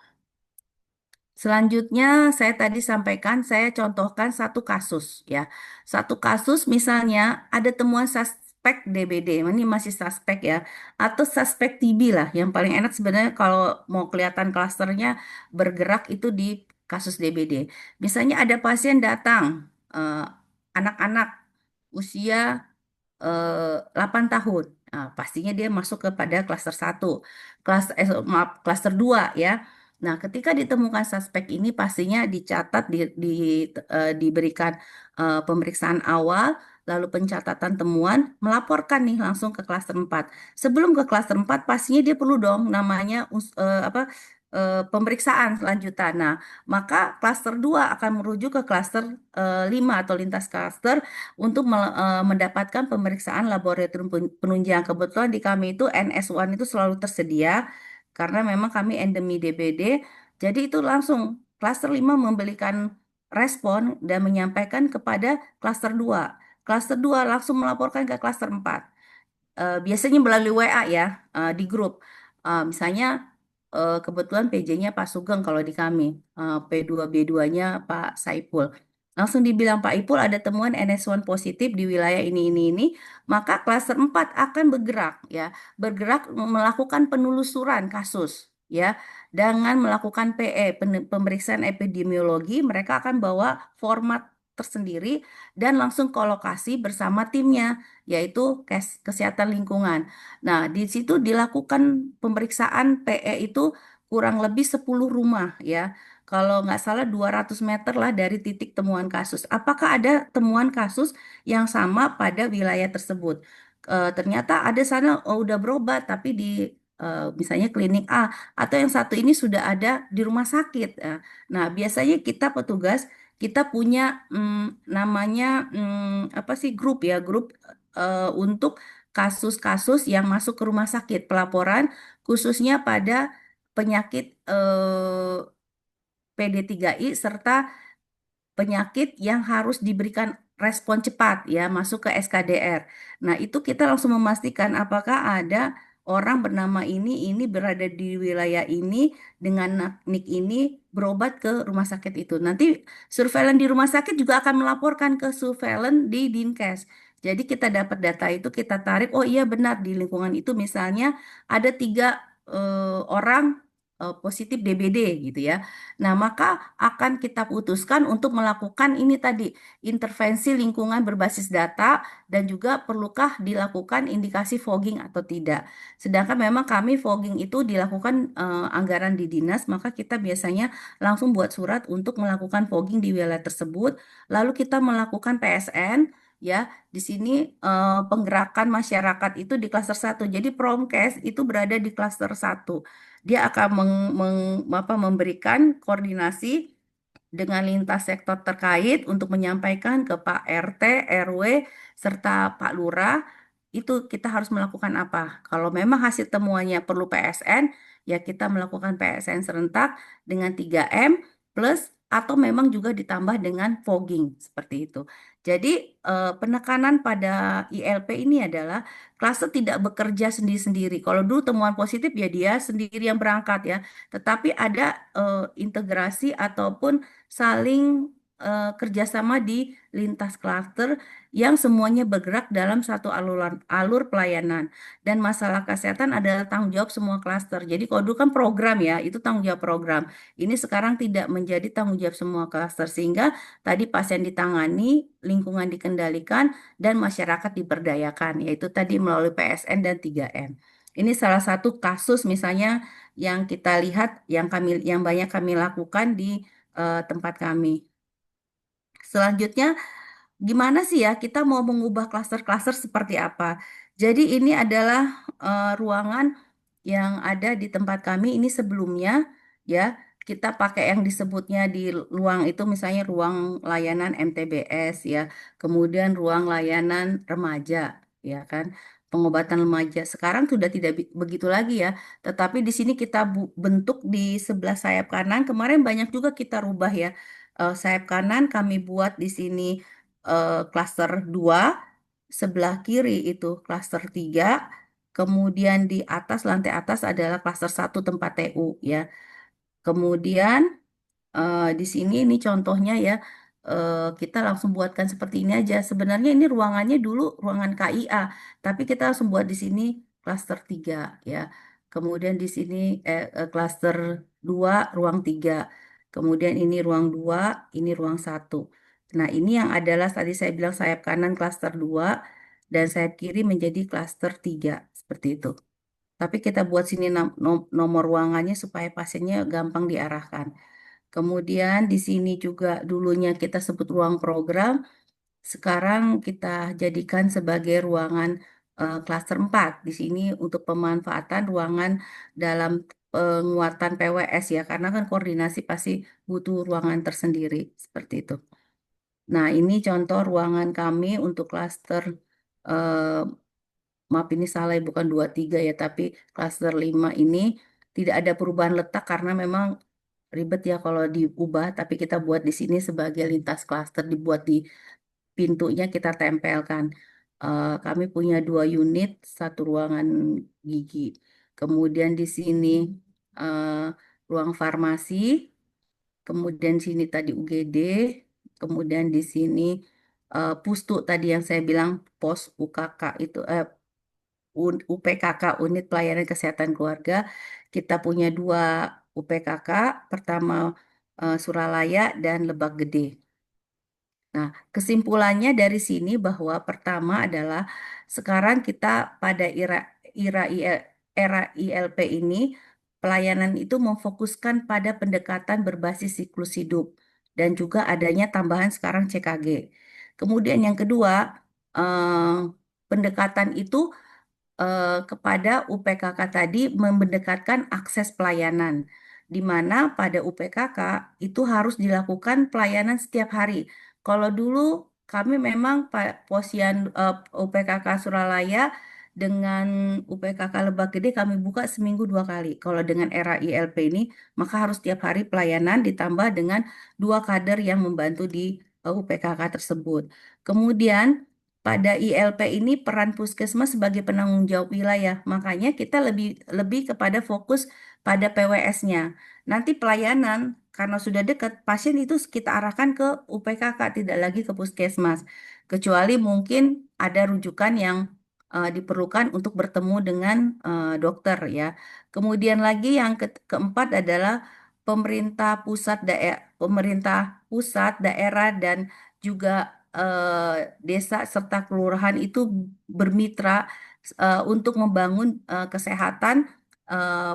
Selanjutnya, saya tadi sampaikan, saya contohkan satu kasus ya. Satu kasus misalnya ada temuan suspek DBD, ini masih suspek ya, atau suspek TB lah. Yang paling enak sebenarnya kalau mau kelihatan klasternya bergerak itu di kasus DBD. Misalnya ada pasien datang, eh, anak-anak usia 8 tahun. Nah, pastinya dia masuk kepada klaster 1. Maaf, klaster 2 ya. Nah, ketika ditemukan suspek ini pastinya dicatat diberikan pemeriksaan awal, lalu pencatatan temuan, melaporkan nih langsung ke klaster 4. Sebelum ke klaster 4 pastinya dia perlu dong namanya pemeriksaan lanjutan. Nah, maka klaster 2 akan merujuk ke klaster 5 atau lintas klaster untuk mendapatkan pemeriksaan laboratorium penunjang. Kebetulan di kami itu NS1 itu selalu tersedia karena memang kami endemi DBD. Jadi itu langsung klaster 5 memberikan respon dan menyampaikan kepada klaster 2. Klaster 2 langsung melaporkan ke klaster 4. Biasanya melalui WA ya, di grup. Misalnya kebetulan PJ-nya Pak Sugeng kalau di kami, P2B2-nya Pak Saipul. Langsung dibilang Pak Ipul ada temuan NS1 positif di wilayah ini, maka klaster 4 akan bergerak ya, bergerak melakukan penelusuran kasus ya, dengan melakukan PE, pemeriksaan epidemiologi, mereka akan bawa format tersendiri dan langsung ke lokasi bersama timnya, yaitu kesehatan lingkungan. Nah, di situ dilakukan pemeriksaan PE itu kurang lebih 10 rumah ya. Kalau nggak salah 200 meter lah dari titik temuan kasus. Apakah ada temuan kasus yang sama pada wilayah tersebut? ternyata ada sana udah berobat tapi di misalnya klinik A, atau yang satu ini sudah ada di rumah sakit. Nah, biasanya kita petugas kita punya namanya apa sih, grup ya, grup untuk kasus-kasus yang masuk ke rumah sakit, pelaporan khususnya pada penyakit PD3I serta penyakit yang harus diberikan respon cepat ya masuk ke SKDR. Nah, itu kita langsung memastikan apakah ada orang bernama ini berada di wilayah ini dengan nik ini berobat ke rumah sakit itu. Nanti surveillance di rumah sakit juga akan melaporkan ke surveillance di Dinkes. Jadi kita dapat data itu kita tarik, oh iya benar di lingkungan itu misalnya ada 3 orang positif DBD gitu ya. Nah, maka akan kita putuskan untuk melakukan ini tadi, intervensi lingkungan berbasis data dan juga perlukah dilakukan indikasi fogging atau tidak. Sedangkan memang kami fogging itu dilakukan anggaran di dinas, maka kita biasanya langsung buat surat untuk melakukan fogging di wilayah tersebut, lalu kita melakukan PSN. Ya, di sini penggerakan masyarakat itu di klaster 1. Jadi Promkes itu berada di klaster 1. Dia akan memberikan koordinasi dengan lintas sektor terkait untuk menyampaikan ke Pak RT, RW, serta Pak Lurah, itu kita harus melakukan apa. Kalau memang hasil temuannya perlu PSN, ya kita melakukan PSN serentak dengan 3M plus atau memang juga ditambah dengan fogging seperti itu. Jadi penekanan pada ILP ini adalah klaster tidak bekerja sendiri-sendiri. Kalau dulu temuan positif ya dia sendiri yang berangkat ya, tetapi ada integrasi ataupun saling kerjasama di lintas klaster yang semuanya bergerak dalam satu alur pelayanan. Dan masalah kesehatan adalah tanggung jawab semua klaster. Jadi kalau dulu kan program ya, itu tanggung jawab program. Ini sekarang tidak menjadi tanggung jawab semua klaster, sehingga tadi pasien ditangani, lingkungan dikendalikan, dan masyarakat diberdayakan, yaitu tadi melalui PSN dan 3M. Ini salah satu kasus misalnya yang kita lihat yang banyak kami lakukan di tempat kami. Selanjutnya, gimana sih ya kita mau mengubah klaster-klaster seperti apa? Jadi ini adalah ruangan yang ada di tempat kami ini sebelumnya ya. Kita pakai yang disebutnya di ruang itu misalnya ruang layanan MTBS ya. Kemudian ruang layanan remaja ya kan. Pengobatan remaja. Sekarang sudah tidak begitu lagi ya. Tetapi di sini kita bentuk di sebelah sayap kanan. Kemarin banyak juga kita rubah ya. Sayap kanan kami buat di sini klaster 2, sebelah kiri itu klaster 3, kemudian di atas, lantai atas adalah klaster 1 tempat TU ya. Kemudian di sini ini contohnya ya, kita langsung buatkan seperti ini aja. Sebenarnya ini ruangannya dulu ruangan KIA, tapi kita langsung buat di sini klaster 3 ya. Kemudian di sini klaster 2 ruang 3. Kemudian ini ruang 2, ini ruang 1. Nah, ini yang adalah tadi saya bilang sayap kanan klaster 2 dan sayap kiri menjadi klaster 3 seperti itu. Tapi kita buat sini nomor ruangannya supaya pasiennya gampang diarahkan. Kemudian di sini juga dulunya kita sebut ruang program, sekarang kita jadikan sebagai ruangan klaster 4. Di sini untuk pemanfaatan ruangan dalam penguatan PWS ya, karena kan koordinasi pasti butuh ruangan tersendiri seperti itu. Nah, ini contoh ruangan kami untuk klaster eh, maaf ini salah ya, bukan 23 ya, tapi klaster 5 ini tidak ada perubahan letak karena memang ribet ya kalau diubah, tapi kita buat di sini sebagai lintas klaster, dibuat di pintunya kita tempelkan. Kami punya 2 unit, satu ruangan gigi. Kemudian di sini eh, ruang farmasi, kemudian sini tadi UGD, kemudian di sini pustu tadi yang saya bilang pos UKK itu UPKK, Unit Pelayanan Kesehatan Keluarga. Kita punya 2 UPKK, pertama Suralaya dan Lebak Gede. Nah, kesimpulannya dari sini bahwa pertama adalah sekarang kita pada era ILP ini pelayanan itu memfokuskan pada pendekatan berbasis siklus hidup dan juga adanya tambahan sekarang CKG. Kemudian yang kedua, pendekatan itu kepada UPKK tadi mendekatkan akses pelayanan, di mana pada UPKK itu harus dilakukan pelayanan setiap hari. Kalau dulu kami memang UPKK Suralaya dengan UPKK Lebak Gede kami buka seminggu 2 kali. Kalau dengan era ILP ini, maka harus setiap hari pelayanan ditambah dengan 2 kader yang membantu di UPKK tersebut. Kemudian pada ILP ini peran puskesmas sebagai penanggung jawab wilayah, makanya kita lebih lebih kepada fokus pada PWS-nya. Nanti pelayanan karena sudah dekat pasien itu kita arahkan ke UPKK, tidak lagi ke puskesmas. Kecuali mungkin ada rujukan yang diperlukan untuk bertemu dengan dokter ya. Kemudian lagi yang keempat adalah pemerintah pusat, daerah dan juga desa serta kelurahan itu bermitra untuk membangun kesehatan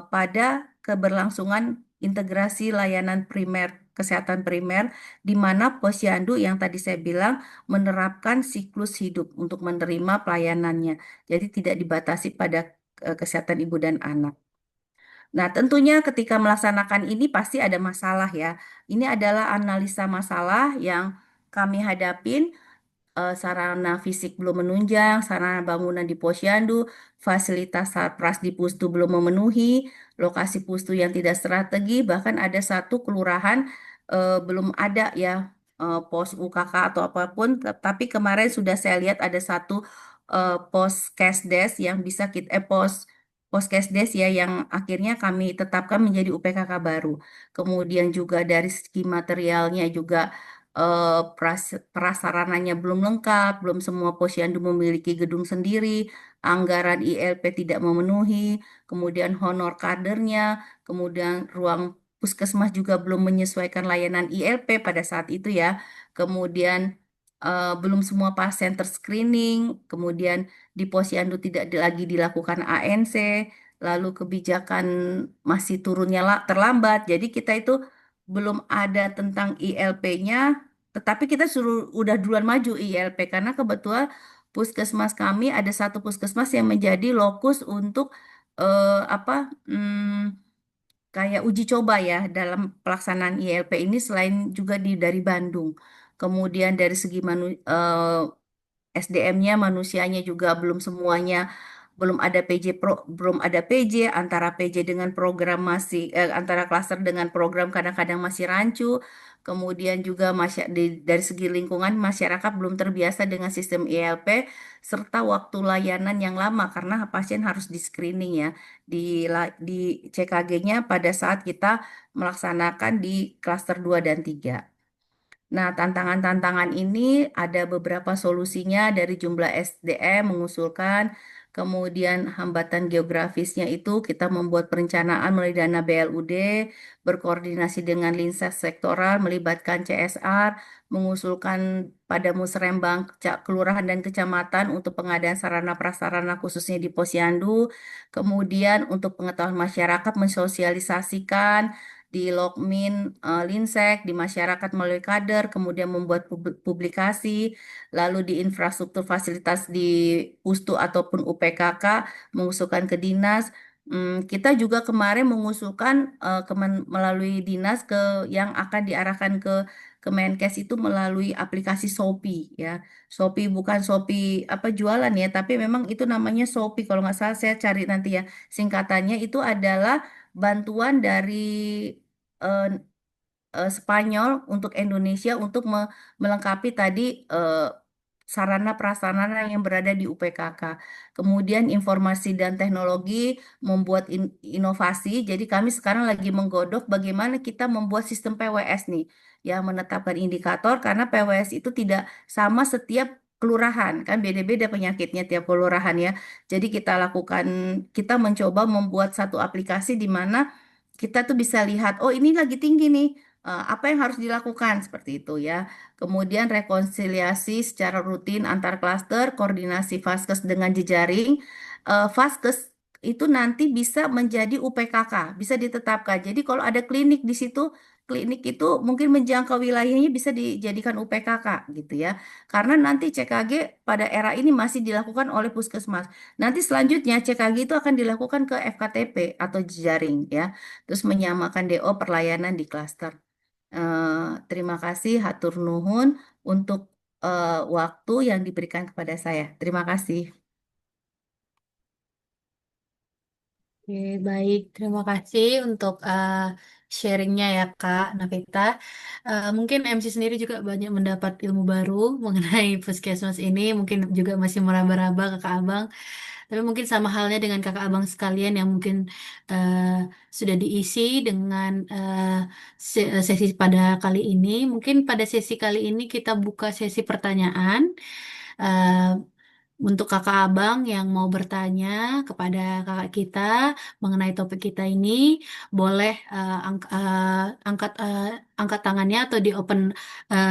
pada keberlangsungan integrasi layanan primer, kesehatan primer, di mana posyandu yang tadi saya bilang menerapkan siklus hidup untuk menerima pelayanannya. Jadi tidak dibatasi pada kesehatan ibu dan anak. Nah, tentunya ketika melaksanakan ini pasti ada masalah ya. Ini adalah analisa masalah yang kami hadapin, sarana fisik belum menunjang, sarana bangunan di posyandu, fasilitas sarpras di pustu belum memenuhi, lokasi pustu yang tidak strategi, bahkan ada satu kelurahan belum ada ya pos UKK atau apapun, tapi kemarin sudah saya lihat ada satu pos Kesdes yang bisa kita pos Kesdes ya yang akhirnya kami tetapkan menjadi UPKK baru. Kemudian juga dari segi materialnya juga prasarananya belum lengkap, belum semua posyandu memiliki gedung sendiri, anggaran ILP tidak memenuhi, kemudian honor kadernya, kemudian ruang puskesmas juga belum menyesuaikan layanan ILP pada saat itu ya, kemudian belum semua pasien terscreening, kemudian di posyandu tidak lagi dilakukan ANC, lalu kebijakan masih turunnya terlambat, jadi kita itu belum ada tentang ILP-nya, tetapi kita suruh udah duluan maju ILP karena kebetulan puskesmas kami ada satu puskesmas yang menjadi lokus untuk apa kayak uji coba ya dalam pelaksanaan ILP ini selain juga dari Bandung. Kemudian dari segi SDM-nya manusianya juga belum semuanya belum ada PJ belum ada PJ antara PJ dengan program masih antara klaster dengan program kadang-kadang masih rancu. Kemudian juga dari segi lingkungan masyarakat belum terbiasa dengan sistem ILP serta waktu layanan yang lama karena pasien harus di screening ya di CKG-nya pada saat kita melaksanakan di klaster 2 dan 3. Nah, tantangan-tantangan ini ada beberapa solusinya dari jumlah SDM mengusulkan, kemudian hambatan geografisnya itu kita membuat perencanaan melalui dana BLUD, berkoordinasi dengan lintas sektoral, melibatkan CSR, mengusulkan pada musrembang kelurahan dan kecamatan untuk pengadaan sarana prasarana khususnya di Posyandu, kemudian untuk pengetahuan masyarakat mensosialisasikan di Lokmin, Linsek, di masyarakat melalui kader, kemudian membuat publikasi, lalu di infrastruktur fasilitas di Pustu ataupun UPKK, mengusulkan ke dinas. Kita juga kemarin mengusulkan melalui dinas yang akan diarahkan ke Kemenkes itu melalui aplikasi Shopee ya. Shopee bukan Shopee apa jualan ya, tapi memang itu namanya Shopee kalau nggak salah saya cari nanti ya. Singkatannya itu adalah bantuan dari eh, Spanyol untuk Indonesia untuk melengkapi tadi sarana prasarana yang berada di UPKK. Kemudian informasi dan teknologi membuat inovasi. Jadi kami sekarang lagi menggodok bagaimana kita membuat sistem PWS nih, yang menetapkan indikator karena PWS itu tidak sama setiap kelurahan kan beda-beda penyakitnya tiap kelurahan ya. Jadi kita mencoba membuat satu aplikasi di mana kita tuh bisa lihat, oh ini lagi tinggi nih, apa yang harus dilakukan seperti itu ya. Kemudian rekonsiliasi secara rutin antar klaster, koordinasi Vaskes dengan jejaring. Vaskes itu nanti bisa menjadi UPKK, bisa ditetapkan. Jadi kalau ada klinik di situ, klinik itu mungkin menjangkau wilayahnya bisa dijadikan UPKK gitu ya. Karena nanti CKG pada era ini masih dilakukan oleh puskesmas. Nanti selanjutnya CKG itu akan dilakukan ke FKTP atau jejaring ya. Terus menyamakan DO perlayanan di klaster. Terima kasih hatur nuhun untuk waktu yang diberikan kepada saya. Terima kasih. Oke, baik. Terima kasih untuk sharingnya ya Kak Navita. Mungkin MC sendiri juga banyak mendapat ilmu baru mengenai puskesmas ini. Mungkin juga masih meraba-raba Kakak Abang. Tapi mungkin sama halnya dengan Kakak Abang sekalian yang mungkin eh, sudah diisi dengan sesi pada kali ini. Mungkin pada sesi kali ini kita buka sesi pertanyaan. Eh, untuk kakak abang yang mau bertanya kepada kakak kita mengenai topik kita ini, boleh angkat tangannya atau di open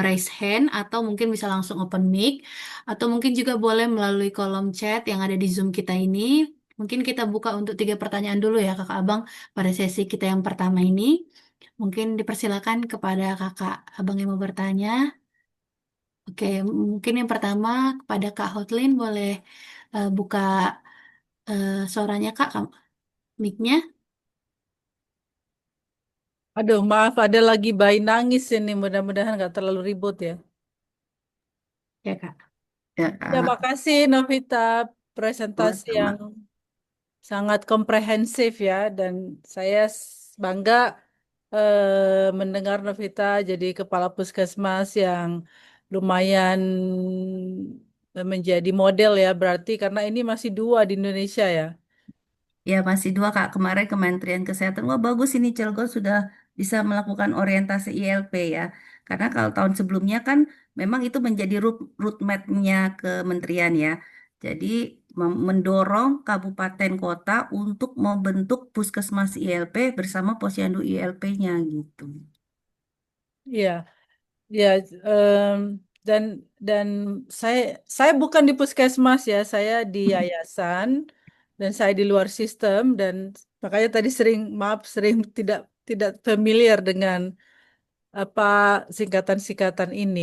raise hand atau mungkin bisa langsung open mic atau mungkin juga boleh melalui kolom chat yang ada di Zoom kita ini. Mungkin kita buka untuk 3 pertanyaan dulu ya kakak abang pada sesi kita yang pertama ini. Mungkin dipersilakan kepada kakak abang yang mau bertanya. Oke, mungkin yang pertama kepada Kak Hotlin boleh buka suaranya Kak, mic-nya. Aduh, maaf, ada lagi bayi nangis ini. Mudah-mudahan nggak terlalu ribut ya. Ya Kak. Ya, Ya, makasih Novita. Presentasi yang sama-sama. sangat komprehensif ya. Dan saya bangga mendengar Novita jadi kepala puskesmas yang lumayan menjadi model ya. Berarti karena ini masih 2 di Indonesia ya. Ya, masih 2 Kak. Kemarin Kementerian Kesehatan, wah bagus ini Cilegon sudah bisa melakukan orientasi ILP ya. Karena kalau tahun sebelumnya kan memang itu menjadi roadmap-nya kementerian ya. Jadi mendorong kabupaten kota untuk membentuk puskesmas ILP bersama posyandu ILP-nya gitu. Iya. Ya, em, dan dan saya saya bukan di puskesmas ya, saya di yayasan dan saya di luar sistem dan makanya tadi sering tidak tidak familiar dengan apa singkatan-singkatan ini.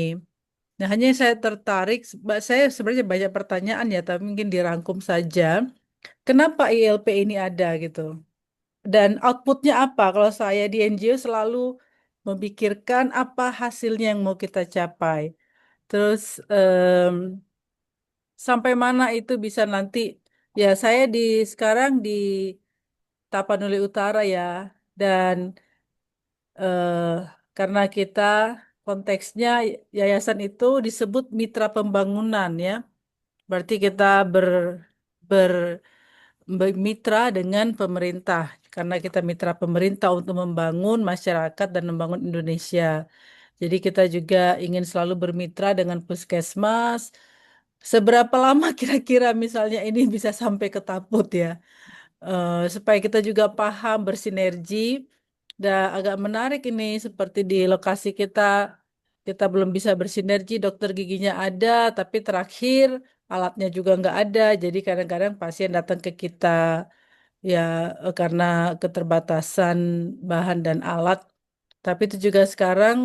Nah, hanya yang saya tertarik, saya sebenarnya banyak pertanyaan ya, tapi mungkin dirangkum saja. Kenapa ILP ini ada gitu? Dan outputnya apa? Kalau saya di NGO selalu memikirkan apa hasilnya yang mau kita capai. Terus sampai mana itu bisa nanti? Ya saya sekarang di Tapanuli Utara ya, dan eh, karena kita konteksnya yayasan itu disebut mitra pembangunan ya, berarti kita ber bermitra dengan pemerintah. Karena kita mitra pemerintah untuk membangun masyarakat dan membangun Indonesia. Jadi kita juga ingin selalu bermitra dengan puskesmas. Seberapa lama kira-kira misalnya ini bisa sampai ke Taput ya? Supaya kita juga paham bersinergi. Dan agak menarik ini seperti di lokasi kita, kita belum bisa bersinergi, dokter giginya ada, tapi terakhir alatnya juga nggak ada. Jadi kadang-kadang pasien datang ke kita ya karena keterbatasan bahan dan alat. Tapi itu juga sekarang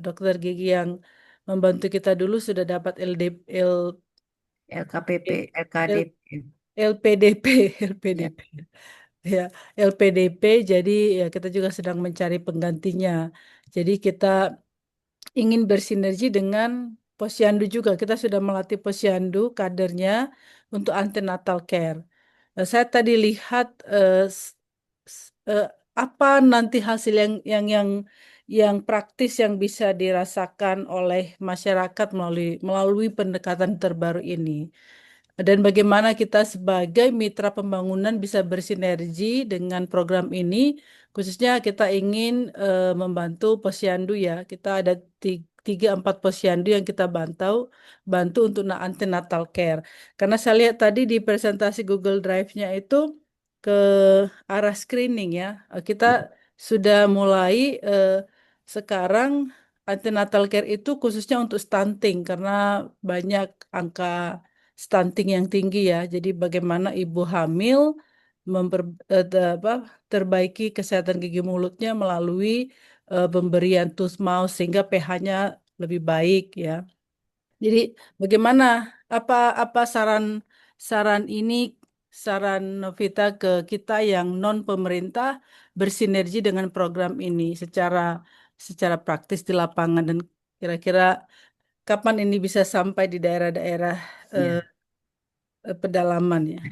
dokter gigi yang membantu kita dulu sudah dapat LKPP, L- LKDP. LPDP, Ya. LPDP. Ya, LPDP, jadi ya kita juga sedang mencari penggantinya. Jadi kita ingin bersinergi dengan posyandu juga. Kita sudah melatih posyandu kadernya untuk antenatal care. Saya tadi lihat apa nanti hasil yang praktis yang bisa dirasakan oleh masyarakat melalui pendekatan terbaru ini. Dan bagaimana kita sebagai mitra pembangunan bisa bersinergi dengan program ini, khususnya kita ingin membantu posyandu ya. Kita ada 3-4 posyandu yang kita bantu untuk antenatal care. Karena saya lihat tadi di presentasi Google Drive-nya itu ke arah screening ya. Kita sudah mulai sekarang antenatal care itu khususnya untuk stunting karena banyak angka stunting yang tinggi ya. Jadi bagaimana ibu hamil memper, apa, terbaiki kesehatan gigi mulutnya melalui pemberian tooth mouse sehingga pH-nya lebih baik ya. Jadi bagaimana apa apa saran saran ini saran Novita ke kita yang non pemerintah bersinergi dengan program ini secara praktis di lapangan dan kira-kira kapan ini bisa sampai di daerah-daerah eh, Ya. pedalaman ya.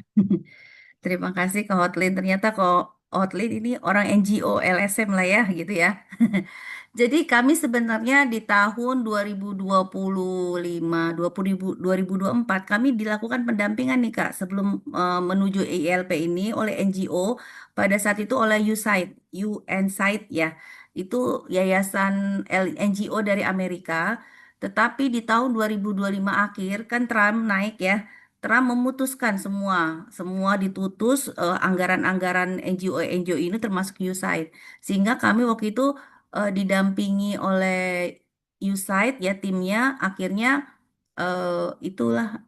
Terima kasih ke Hotlin. Ternyata kok Hotlin ini orang NGO LSM lah ya gitu ya. Jadi kami sebenarnya di tahun 2025, 2024 kami dilakukan pendampingan nih Kak sebelum menuju ILP ini oleh NGO pada saat itu oleh USAID, UNSAID ya. Itu yayasan NGO dari Amerika. Tetapi di tahun 2025 akhir kan Trump naik ya. Trump memutuskan semua ditutus anggaran-anggaran NGO ini termasuk USAID. Sehingga kami waktu itu didampingi oleh USAID ya timnya akhirnya itulah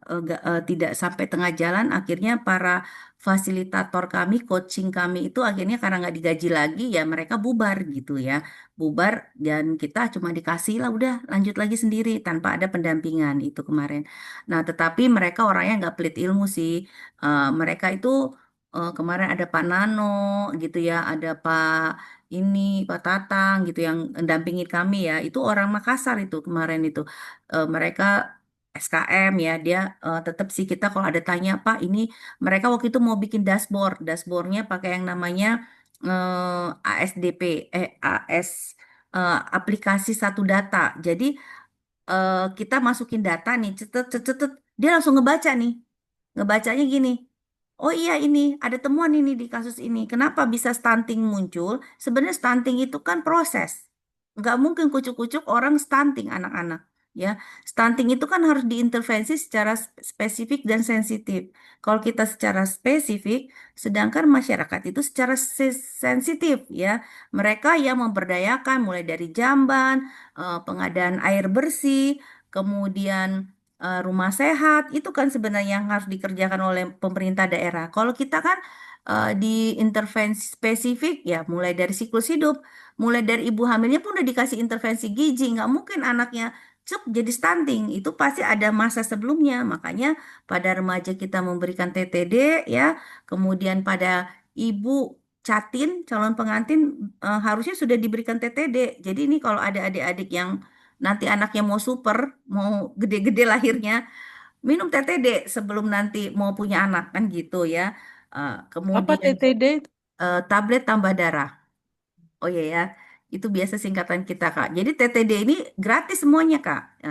tidak sampai tengah jalan akhirnya para fasilitator kami coaching kami itu akhirnya karena nggak digaji lagi ya mereka bubar gitu ya bubar dan kita cuma dikasih lah udah lanjut lagi sendiri tanpa ada pendampingan itu kemarin. Nah tetapi mereka orangnya nggak pelit ilmu sih. Mereka itu kemarin ada Pak Nano gitu ya ada ini Pak Tatang gitu yang mendampingi kami ya itu orang Makassar itu kemarin itu. Mereka SKM ya dia tetap sih kita kalau ada tanya Pak ini mereka waktu itu mau bikin dashboardnya pakai yang namanya ASDP AS aplikasi satu data jadi kita masukin data nih cetet cetet cetet, dia langsung ngebaca nih ngebacanya gini. Oh iya ini ada temuan ini di kasus ini. Kenapa bisa stunting muncul? Sebenarnya stunting itu kan proses. Nggak mungkin kucuk-kucuk orang stunting anak-anak. Ya, stunting itu kan harus diintervensi secara spesifik dan sensitif. Kalau kita secara spesifik, sedangkan masyarakat itu secara sensitif ya. Mereka yang memberdayakan mulai dari jamban, pengadaan air bersih, kemudian rumah sehat itu kan sebenarnya yang harus dikerjakan oleh pemerintah daerah. Kalau kita kan di intervensi spesifik ya mulai dari siklus hidup, mulai dari ibu hamilnya pun udah dikasih intervensi gizi, nggak mungkin anaknya cuk jadi stunting. Itu pasti ada masa sebelumnya. Makanya pada remaja kita memberikan TTD ya, kemudian pada ibu Catin, calon pengantin harusnya sudah diberikan TTD. Jadi ini kalau ada adik-adik yang nanti anaknya mau super, mau gede-gede lahirnya, minum TTD sebelum nanti mau punya anak kan gitu ya. Apa Kemudian TTD? tablet tambah darah. Oh iya ya, itu biasa singkatan kita Kak. Jadi TTD ini gratis semuanya Kak.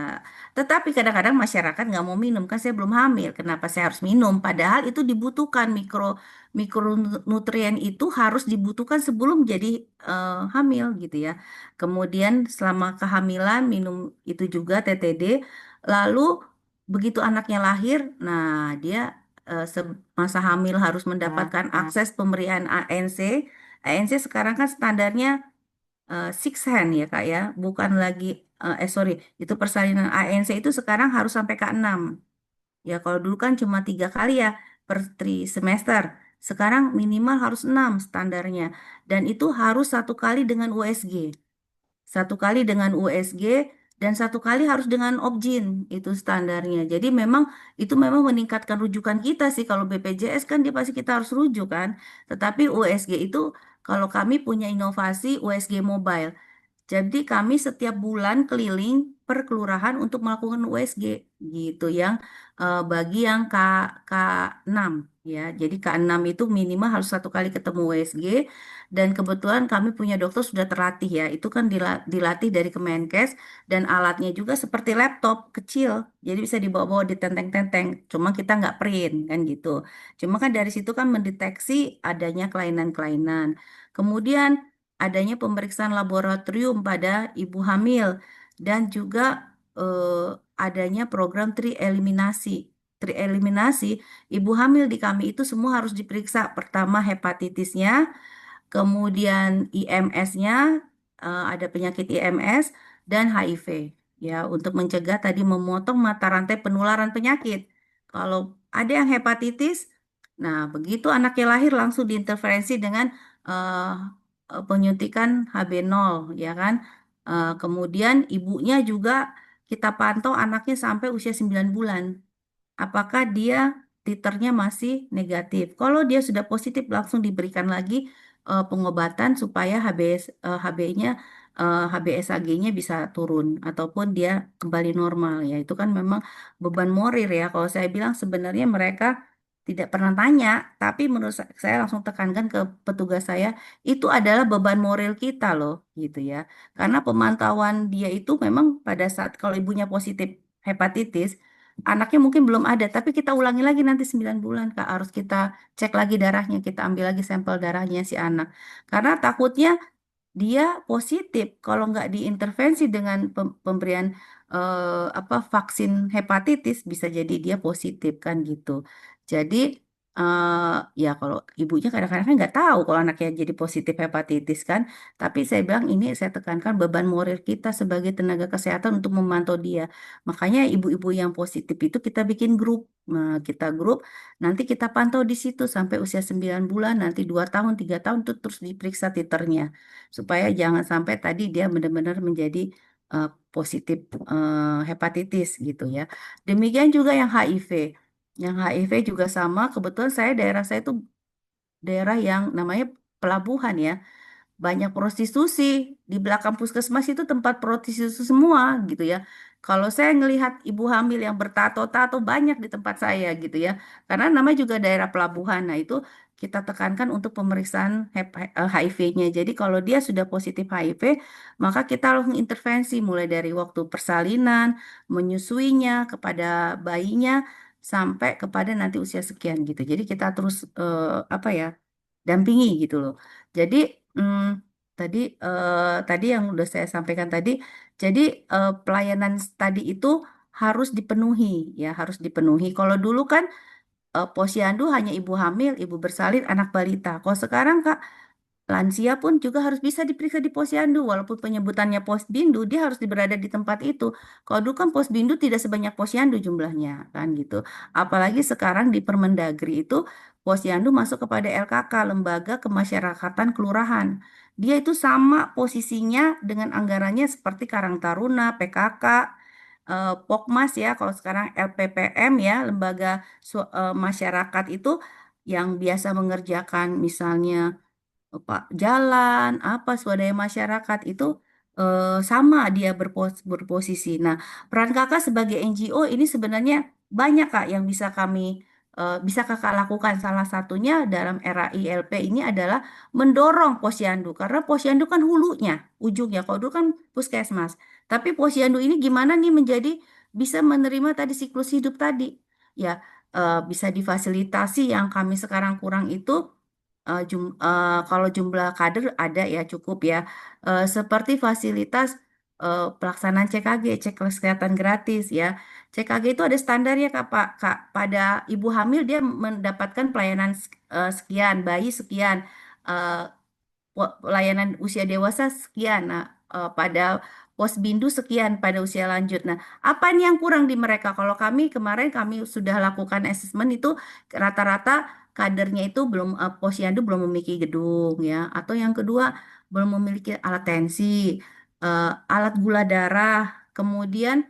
Tetapi kadang-kadang masyarakat nggak mau minum kan saya belum hamil. Kenapa saya harus minum? Padahal itu dibutuhkan mikronutrien itu harus dibutuhkan sebelum jadi hamil gitu ya. Kemudian selama kehamilan minum itu juga TTD. Lalu begitu anaknya lahir, nah dia masa hamil harus mendapatkan akses pemberian ANC. ANC sekarang kan standarnya six hand ya Kak ya, bukan lagi sorry, itu persalinan ANC itu sekarang harus sampai K6. Ya kalau dulu kan cuma 3 kali ya per semester. Sekarang minimal harus 6 standarnya. Dan itu harus 1 kali dengan USG. 1 kali dengan USG dan 1 kali harus dengan Objin itu standarnya. Jadi memang meningkatkan rujukan kita sih kalau BPJS kan dia pasti kita harus rujuk kan. Tetapi USG itu kalau kami punya inovasi USG mobile. Jadi kami setiap bulan keliling per kelurahan untuk melakukan USG gitu yang bagi yang K6 ya. Jadi K6 itu minimal harus 1 kali ketemu USG dan kebetulan kami punya dokter sudah terlatih ya. Itu kan dilatih dari Kemenkes dan alatnya juga seperti laptop kecil. Jadi bisa dibawa-bawa ditenteng-tenteng. Cuma kita nggak print kan gitu. Cuma kan dari situ kan mendeteksi adanya kelainan-kelainan. Kemudian adanya pemeriksaan laboratorium pada ibu hamil dan juga adanya program trieliminasi. Trieliminasi, ibu hamil di kami itu semua harus diperiksa. Pertama hepatitisnya, kemudian IMS-nya, ada penyakit IMS dan HIV. Ya, untuk mencegah tadi memotong mata rantai penularan penyakit. Kalau ada yang hepatitis, Nah, begitu anaknya lahir langsung diinterferensi dengan eh, penyuntikan HB0, ya kan? Kemudian ibunya juga kita pantau anaknya sampai usia 9 bulan. Apakah dia titernya masih negatif? Kalau dia sudah positif, langsung diberikan lagi pengobatan supaya HB-nya, HbSAg-nya bisa turun ataupun dia kembali normal. Ya, itu kan memang beban morir ya. Kalau saya bilang sebenarnya mereka tidak pernah tanya, tapi menurut saya langsung tekankan ke petugas saya, itu adalah beban moral kita loh, gitu ya. Karena pemantauan dia itu memang pada saat kalau ibunya positif hepatitis, anaknya mungkin belum ada, tapi kita ulangi lagi nanti 9 bulan, Kak. Harus kita cek lagi darahnya, kita ambil lagi sampel darahnya si anak. Karena takutnya dia positif kalau nggak diintervensi dengan pemberian vaksin hepatitis bisa jadi dia positif kan gitu. Jadi ya kalau ibunya kadang-kadang kan nggak tahu kalau anaknya jadi positif hepatitis kan. Tapi saya bilang ini saya tekankan beban moral kita sebagai tenaga kesehatan untuk memantau dia. Makanya ibu-ibu yang positif itu kita bikin grup. Nah, kita grup, nanti kita pantau di situ sampai usia 9 bulan, nanti 2 tahun, 3 tahun itu terus diperiksa titernya supaya jangan sampai tadi dia benar-benar menjadi positif hepatitis gitu ya. Demikian juga yang HIV. Yang HIV juga sama, kebetulan daerah saya itu daerah yang namanya pelabuhan ya, banyak prostitusi di belakang puskesmas itu tempat prostitusi semua gitu ya. Kalau saya ngelihat ibu hamil yang bertato-tato banyak di tempat saya gitu ya, karena namanya juga daerah pelabuhan. Nah itu kita tekankan untuk pemeriksaan HIV-nya. Jadi kalau dia sudah positif HIV, maka kita langsung intervensi mulai dari waktu persalinan, menyusuinya kepada bayinya sampai kepada nanti usia sekian gitu. Jadi kita terus apa ya? Dampingi gitu loh. Jadi mm, tadi tadi yang udah saya sampaikan tadi, jadi pelayanan tadi itu harus dipenuhi ya, harus dipenuhi. Kalau dulu kan posyandu hanya ibu hamil, ibu bersalin, anak balita. Kalau sekarang Kak, lansia pun juga harus bisa diperiksa di posyandu, walaupun penyebutannya posbindu, dia harus berada di tempat itu. Kalau dulu kan posbindu tidak sebanyak posyandu jumlahnya, kan gitu. Apalagi sekarang di Permendagri itu, posyandu masuk kepada LKK, Lembaga Kemasyarakatan Kelurahan. Dia itu sama posisinya dengan anggarannya seperti Karang Taruna, PKK, Pokmas ya, kalau sekarang LPPM ya, Masyarakat itu yang biasa mengerjakan misalnya Pak jalan apa swadaya masyarakat itu sama dia berposisi. Nah, peran kakak sebagai NGO ini sebenarnya banyak kak yang bisa kakak lakukan. Salah satunya dalam era ILP ini adalah mendorong posyandu karena posyandu kan hulunya, ujungnya. Kalau dulu kan puskesmas, tapi posyandu ini gimana nih menjadi bisa menerima tadi siklus hidup tadi, ya bisa difasilitasi yang kami sekarang kurang itu kalau jumlah kader ada ya cukup ya. Seperti fasilitas pelaksanaan CKG, cek kesehatan gratis ya. CKG itu ada standarnya Kak, Pak. Kak, pada ibu hamil dia mendapatkan pelayanan sekian, bayi sekian. Eh, Pelayanan usia dewasa sekian. Nah, pada posbindu sekian pada usia lanjut. Nah, apa nih yang kurang di mereka? Kalau kemarin kami sudah lakukan asesmen itu rata-rata kadernya itu belum posyandu belum memiliki gedung ya. Atau yang kedua belum memiliki alat tensi, alat gula darah, kemudian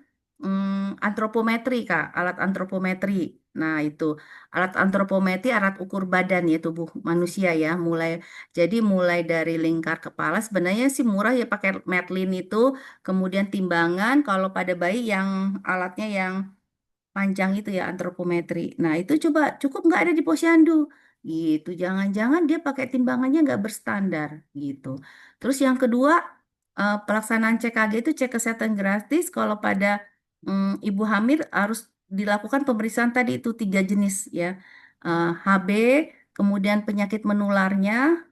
antropometri Kak, alat antropometri. Nah, itu alat antropometri, alat ukur badan ya tubuh manusia ya, mulai dari lingkar kepala sebenarnya sih murah ya pakai Medlin itu, kemudian timbangan kalau pada bayi yang alatnya yang panjang itu ya antropometri. Nah itu coba cukup nggak ada di posyandu gitu. Jangan-jangan dia pakai timbangannya nggak berstandar gitu. Terus yang kedua pelaksanaan CKG itu cek kesehatan gratis. Kalau pada ibu hamil harus dilakukan pemeriksaan tadi itu 3 jenis ya. HB, kemudian penyakit menularnya,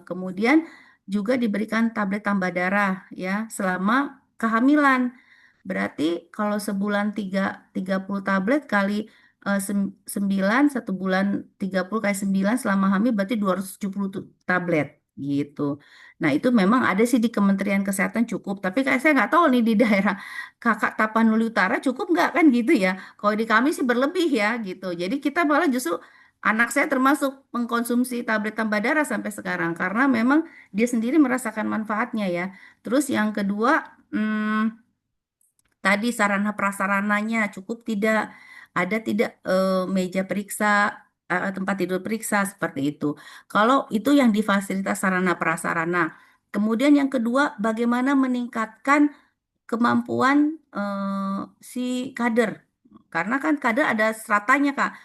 kemudian juga diberikan tablet tambah darah ya selama kehamilan. Berarti kalau sebulan 30 tablet kali 9, 1 bulan 30 kali 9 selama hamil berarti 270 tablet gitu. Nah itu memang ada sih di Kementerian Kesehatan cukup, tapi kayak saya nggak tahu nih di daerah Kakak Tapanuli Utara cukup nggak kan gitu ya. Kalau di kami sih berlebih ya gitu. Jadi kita malah justru Anak saya termasuk mengkonsumsi tablet tambah darah sampai sekarang karena memang dia sendiri merasakan manfaatnya ya. Terus yang kedua, tadi sarana prasarananya cukup tidak, ada tidak meja periksa, tempat tidur periksa seperti itu. Kalau itu yang di fasilitas sarana prasarana. Kemudian yang kedua, bagaimana meningkatkan kemampuan si kader. Karena kan kader ada stratanya Kak.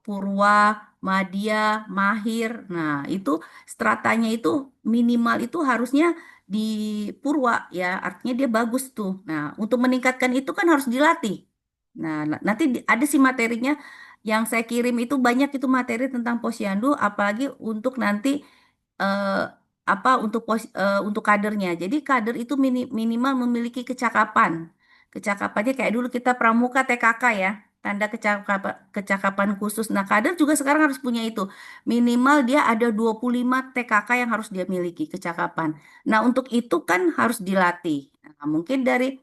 Purwa, madya, mahir. Nah, itu stratanya itu minimal itu harusnya di purwa ya. Artinya dia bagus tuh. Nah, untuk meningkatkan itu kan harus dilatih. Nah, nanti ada sih materinya yang saya kirim itu banyak itu materi tentang posyandu apalagi untuk nanti eh, untuk kadernya. Jadi kader itu minimal memiliki kecakapan. Kecakapannya kayak dulu kita pramuka TKK ya, tanda kecakapan khusus. Nah, kader juga sekarang harus punya itu. Minimal dia ada 25 TKK yang harus dia miliki kecakapan. Nah, untuk itu kan harus dilatih. Nah, mungkin dari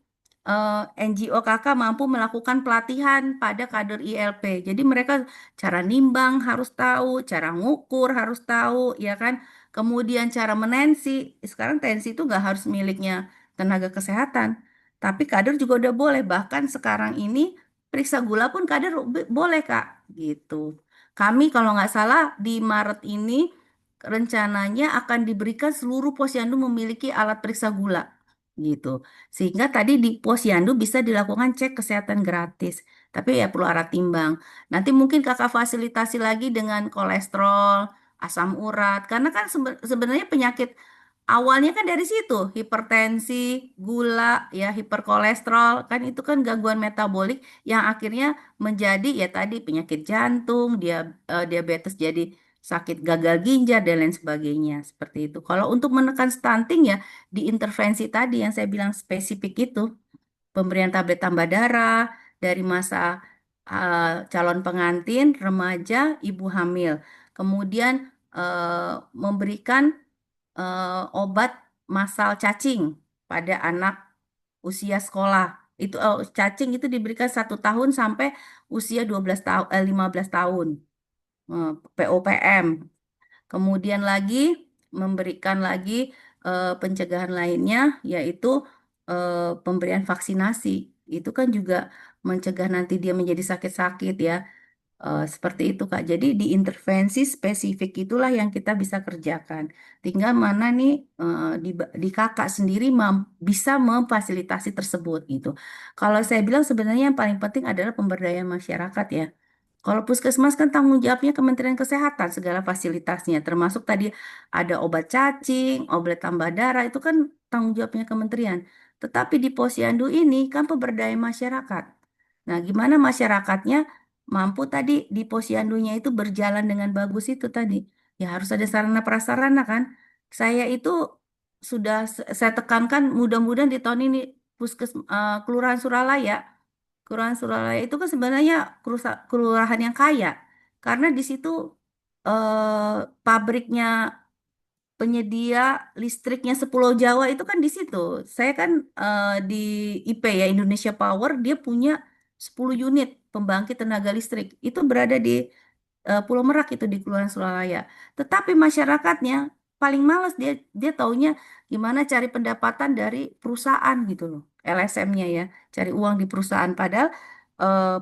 NGO kakak mampu melakukan pelatihan pada kader ILP. Jadi mereka cara nimbang harus tahu, cara ngukur harus tahu, ya kan? Kemudian cara menensi, sekarang tensi itu nggak harus miliknya tenaga kesehatan, tapi kader juga udah boleh. Bahkan sekarang ini periksa gula pun kader boleh Kak, gitu. Kami kalau nggak salah di Maret ini rencananya akan diberikan seluruh posyandu memiliki alat periksa gula, gitu. Sehingga tadi di posyandu bisa dilakukan cek kesehatan gratis, tapi ya perlu alat timbang. Nanti mungkin kakak fasilitasi lagi dengan kolesterol, asam urat karena kan sebenarnya penyakit awalnya kan dari situ hipertensi, gula, ya hiperkolesterol kan itu kan gangguan metabolik yang akhirnya menjadi ya tadi penyakit jantung, diabetes jadi sakit gagal ginjal dan lain sebagainya seperti itu. Kalau untuk menekan stunting ya diintervensi tadi yang saya bilang spesifik itu pemberian tablet tambah darah dari masa calon pengantin, remaja, ibu hamil. Kemudian memberikan obat masal cacing pada anak usia sekolah. Itu cacing itu diberikan 1 tahun sampai usia 12 tahun, 15 tahun. POPM. Kemudian lagi memberikan lagi pencegahan lainnya yaitu pemberian vaksinasi. Itu kan juga mencegah nanti dia menjadi sakit-sakit ya. Seperti itu Kak. Jadi di intervensi spesifik itulah yang kita bisa kerjakan. Tinggal mana nih di kakak sendiri bisa memfasilitasi tersebut gitu. Kalau saya bilang sebenarnya yang paling penting adalah pemberdayaan masyarakat ya. Kalau puskesmas kan tanggung jawabnya Kementerian Kesehatan segala fasilitasnya, termasuk tadi ada obat cacing, obat tambah darah itu kan tanggung jawabnya kementerian. Tetapi di posyandu ini kan pemberdayaan masyarakat. Nah, gimana masyarakatnya mampu tadi di posyandunya itu berjalan dengan bagus itu tadi? Ya harus ada sarana prasarana kan. Saya itu sudah saya tekankan mudah-mudahan di tahun ini Kelurahan Suralaya Kelurahan Suralaya itu kan sebenarnya kelurahan yang kaya karena di situ pabriknya penyedia listriknya Sepulau Jawa itu kan di situ. Saya kan di IP ya Indonesia Power dia punya 10 unit pembangkit tenaga listrik. Itu berada di Pulau Merak itu di Kelurahan Suralaya. Tetapi masyarakatnya paling males dia dia taunya gimana cari pendapatan dari perusahaan gitu loh. LSM-nya ya, cari uang di perusahaan. Padahal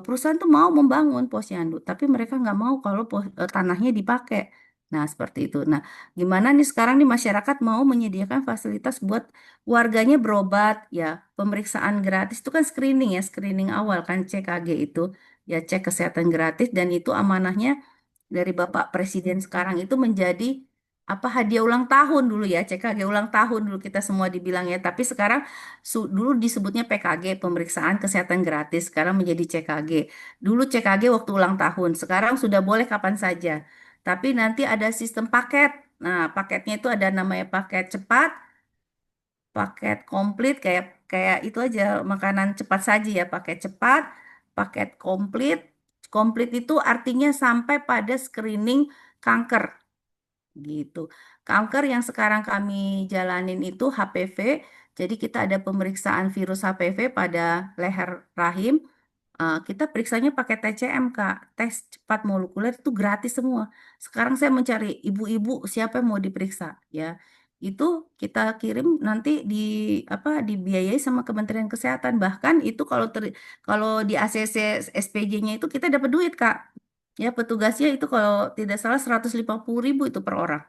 perusahaan tuh mau membangun posyandu, tapi mereka nggak mau kalau tanahnya dipakai. Nah, seperti itu. Nah, gimana nih sekarang nih masyarakat mau menyediakan fasilitas buat warganya berobat ya, pemeriksaan gratis itu kan screening ya, screening awal kan CKG itu ya cek kesehatan gratis dan itu amanahnya dari Bapak Presiden sekarang itu menjadi apa hadiah ulang tahun dulu ya CKG ulang tahun dulu kita semua dibilang ya tapi sekarang dulu disebutnya PKG pemeriksaan kesehatan gratis sekarang menjadi CKG dulu CKG waktu ulang tahun sekarang sudah boleh kapan saja tapi nanti ada sistem paket. Nah paketnya itu ada namanya paket cepat, paket komplit kayak kayak itu aja makanan cepat saji ya paket cepat, paket komplit. Komplit itu artinya sampai pada screening kanker gitu. Kanker yang sekarang kami jalanin itu HPV. Jadi kita ada pemeriksaan virus HPV pada leher rahim, kita periksanya pakai TCM, Kak. Tes cepat molekuler itu gratis semua. Sekarang saya mencari ibu-ibu siapa yang mau diperiksa, ya. Itu kita kirim nanti dibiayai sama Kementerian Kesehatan. Bahkan itu kalau di ACC SPJ-nya itu kita dapat duit, Kak. Ya, petugasnya itu kalau tidak salah 150.000 itu per orang,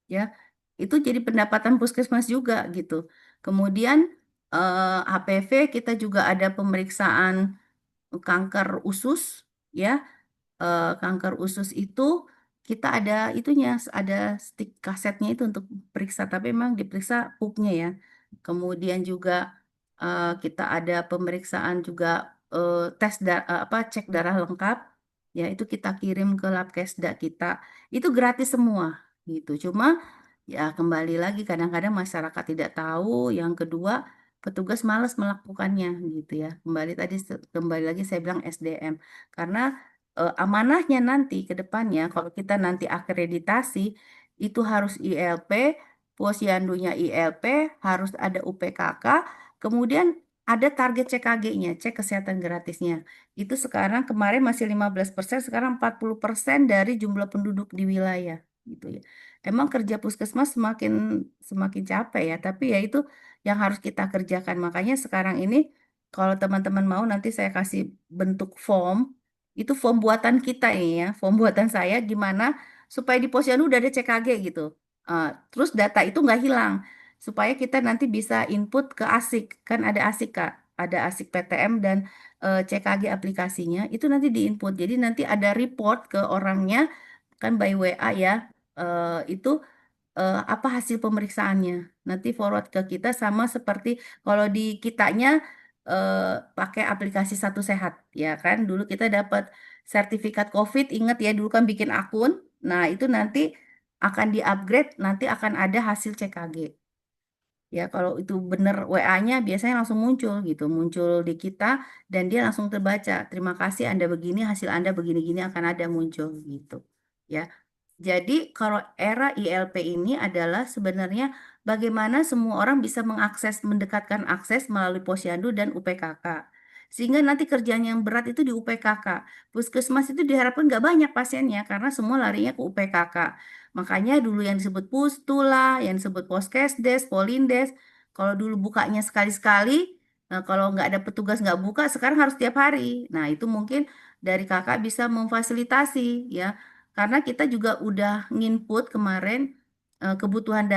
ya. Itu jadi pendapatan puskesmas juga gitu. Kemudian HPV kita juga ada pemeriksaan kanker usus, ya. Kanker usus itu kita ada itunya, ada stick kasetnya itu untuk periksa, tapi memang diperiksa pupnya, ya. Kemudian juga kita ada pemeriksaan juga, cek darah lengkap, ya. Itu kita kirim ke Labkesda kita, itu gratis semua gitu. Cuma ya kembali lagi kadang-kadang masyarakat tidak tahu. Yang kedua, petugas malas melakukannya gitu, ya. Kembali lagi saya bilang SDM, karena amanahnya nanti ke depannya kalau kita nanti akreditasi itu harus ILP, posyandunya ILP, harus ada UPKK, kemudian ada target CKG-nya, cek kesehatan gratisnya. Itu sekarang kemarin masih 15%, sekarang 40% dari jumlah penduduk di wilayah gitu, ya. Emang kerja puskesmas semakin semakin capek, ya, tapi ya itu yang harus kita kerjakan. Makanya sekarang ini kalau teman-teman mau nanti saya kasih bentuk form, itu form buatan kita ini, ya, form buatan saya gimana supaya di posyandu udah ada CKG gitu. Terus data itu nggak hilang, supaya kita nanti bisa input ke ASIK, kan ada ASIK, Kak, ada ASIK PTM dan CKG aplikasinya itu nanti diinput. Jadi nanti ada report ke orangnya kan by WA, ya. Itu apa hasil pemeriksaannya. Nanti forward ke kita sama seperti kalau di kitanya eh, pakai aplikasi Satu Sehat, ya kan. Dulu kita dapat sertifikat COVID, ingat ya dulu kan bikin akun. Nah, itu nanti akan di-upgrade, nanti akan ada hasil CKG. Ya, kalau itu benar WA-nya biasanya langsung muncul gitu, muncul di kita dan dia langsung terbaca. Terima kasih Anda begini, hasil Anda begini-gini akan ada muncul gitu. Ya. Jadi kalau era ILP ini adalah sebenarnya bagaimana semua orang bisa mengakses, mendekatkan akses melalui posyandu dan UPKK. Sehingga nanti kerjaan yang berat itu di UPKK. Puskesmas itu diharapkan nggak banyak pasiennya karena semua larinya ke UPKK. Makanya dulu yang disebut Pustula, yang disebut Poskesdes, Polindes, kalau dulu bukanya sekali-sekali, nah kalau nggak ada petugas nggak buka, sekarang harus tiap hari. Nah itu mungkin dari kakak bisa memfasilitasi, ya, karena kita juga udah nginput kemarin kebutuhan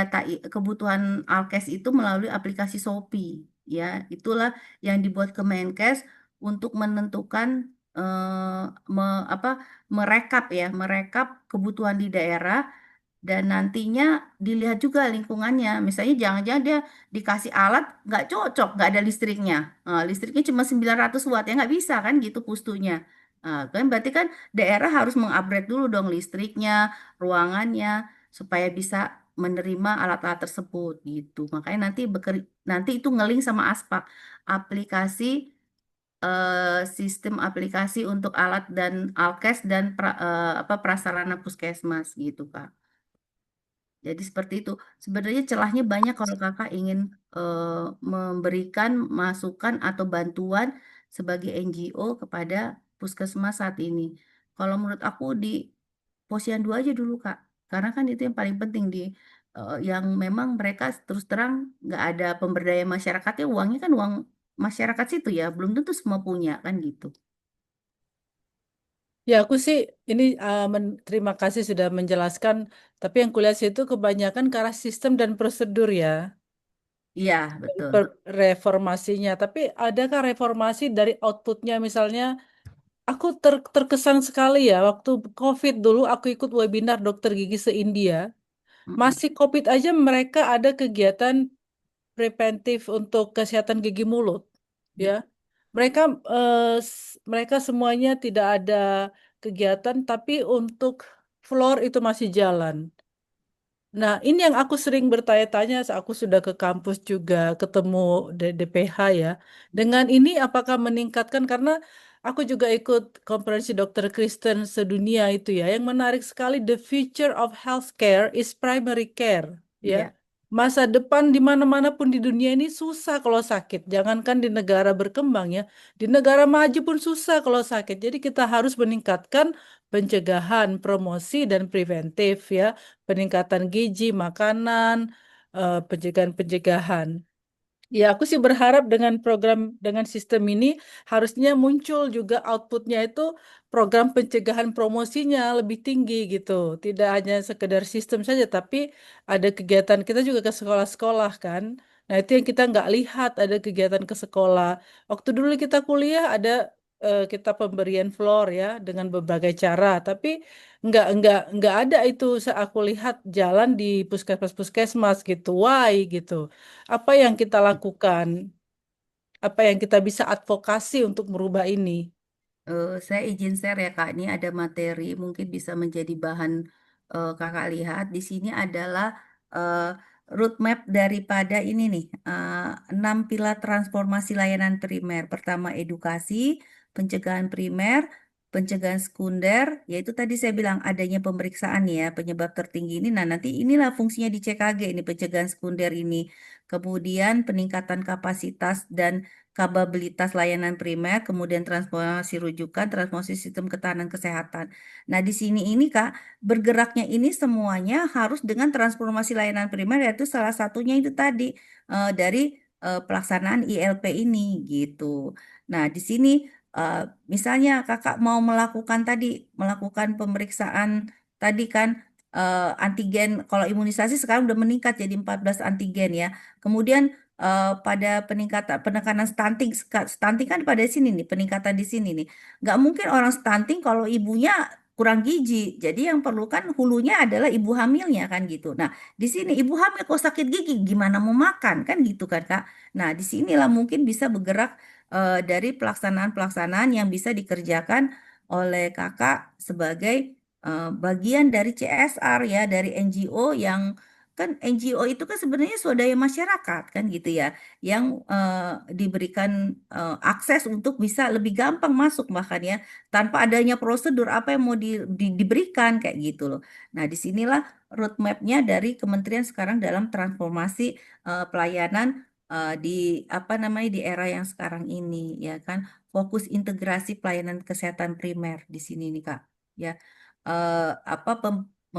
kebutuhan Alkes itu melalui aplikasi Shopee, ya. Itulah yang dibuat Kemenkes untuk menentukan merekap, ya, merekap kebutuhan di daerah dan nantinya dilihat juga lingkungannya. Misalnya jangan-jangan dia dikasih alat nggak cocok, nggak ada listriknya. Listriknya cuma 900 watt, ya nggak bisa kan gitu pustunya. Kan berarti kan daerah harus mengupgrade dulu dong listriknya, ruangannya, supaya bisa menerima alat-alat tersebut gitu. Makanya nanti itu ngeling sama Aspak, aplikasi sistem aplikasi untuk alat dan alkes dan prasarana puskesmas gitu, Kak. Jadi seperti itu. Sebenarnya celahnya banyak kalau kakak ingin memberikan masukan atau bantuan sebagai NGO kepada puskesmas saat ini. Kalau menurut aku di posyandu aja dulu, Kak. Karena kan itu yang paling penting yang memang mereka terus terang nggak ada pemberdayaan masyarakatnya, uangnya kan uang masyarakat situ, ya. Belum tentu semua punya kan gitu. Ya, aku sih ini terima kasih sudah menjelaskan. Tapi yang kulihat itu kebanyakan ke arah sistem dan prosedur ya, Iya, dari betul. reformasinya. Tapi adakah reformasi dari outputnya? Misalnya, aku terkesan sekali ya waktu COVID dulu aku ikut webinar dokter gigi se-India. Mm-mm. Masih COVID aja mereka ada kegiatan preventif untuk kesehatan gigi mulut, ya. Mereka mereka semuanya tidak ada kegiatan, tapi untuk floor itu masih jalan. Nah, ini yang aku sering bertanya-tanya saat aku sudah ke kampus juga ketemu DPH ya. Dengan ini apakah meningkatkan karena aku juga ikut konferensi dokter Kristen sedunia itu ya. Yang menarik sekali the future of healthcare is primary care ya. Iya. Masa depan di mana-mana pun di dunia ini susah kalau sakit. Jangankan di negara berkembang ya, di negara maju pun susah kalau sakit. Jadi kita harus meningkatkan pencegahan, promosi dan preventif ya, peningkatan gizi, makanan, pencegahan-pencegahan. Ya, aku sih berharap dengan program, dengan sistem ini harusnya muncul juga outputnya itu program pencegahan promosinya lebih tinggi gitu. Tidak hanya sekedar sistem saja, tapi ada kegiatan kita juga ke sekolah-sekolah kan. Nah, itu yang kita nggak lihat ada kegiatan ke sekolah. Waktu dulu kita kuliah ada kita pemberian floor ya dengan berbagai cara, tapi nggak ada itu aku lihat jalan di puskesmas-puskesmas gitu. Why gitu? Apa yang kita lakukan? Apa yang kita bisa advokasi untuk merubah ini? Saya izin share ya Kak, ini ada materi mungkin bisa menjadi bahan Kakak lihat. Di sini adalah eh, roadmap daripada ini nih, 6 pilar transformasi layanan primer. Pertama edukasi, pencegahan primer, pencegahan sekunder, yaitu tadi saya bilang adanya pemeriksaan ya, penyebab tertinggi ini. Nah nanti inilah fungsinya di CKG, ini pencegahan sekunder ini. Kemudian peningkatan kapasitas dan kapabilitas layanan primer, kemudian transformasi rujukan, transformasi sistem ketahanan kesehatan. Nah, di sini ini Kak, bergeraknya ini semuanya harus dengan transformasi layanan primer, yaitu salah satunya itu tadi dari pelaksanaan ILP ini gitu. Nah, di sini eh, misalnya Kakak mau melakukan tadi, melakukan pemeriksaan tadi kan antigen, kalau imunisasi sekarang udah meningkat jadi 14 antigen ya. Kemudian pada peningkatan penekanan stunting stunting kan pada sini nih peningkatan di sini nih nggak mungkin orang stunting kalau ibunya kurang gizi jadi yang perlu kan hulunya adalah ibu hamilnya kan gitu nah di sini ibu hamil kok sakit gigi gimana mau makan kan gitu kan Kak nah disinilah mungkin bisa bergerak dari pelaksanaan-pelaksanaan yang bisa dikerjakan oleh Kakak sebagai bagian dari CSR ya dari NGO yang kan NGO itu kan sebenarnya swadaya masyarakat kan gitu ya yang diberikan akses untuk bisa lebih gampang masuk bahkan ya tanpa adanya prosedur apa yang mau diberikan kayak gitu loh. Nah, disinilah roadmapnya dari kementerian sekarang dalam transformasi pelayanan di apa namanya di era yang sekarang ini ya kan fokus integrasi pelayanan kesehatan primer di sini nih Kak ya. Apa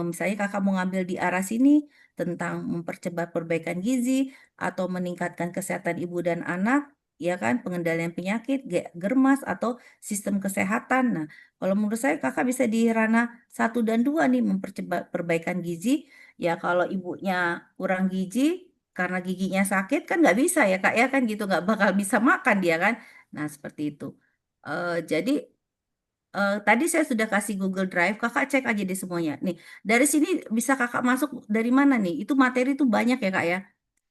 misalnya Kakak mau ngambil di arah sini tentang mempercepat perbaikan gizi atau meningkatkan kesehatan ibu dan anak, ya kan, pengendalian penyakit, germas atau sistem kesehatan. Nah, kalau menurut saya kakak bisa di ranah 1 dan 2 nih mempercepat perbaikan gizi. Ya kalau ibunya kurang gizi karena giginya sakit kan nggak bisa ya kak ya kan gitu nggak bakal bisa makan dia kan. Nah seperti itu. Jadi tadi saya sudah kasih Google Drive, kakak cek aja deh semuanya. Nih, dari sini bisa kakak masuk dari mana nih? Itu materi itu banyak ya kak ya.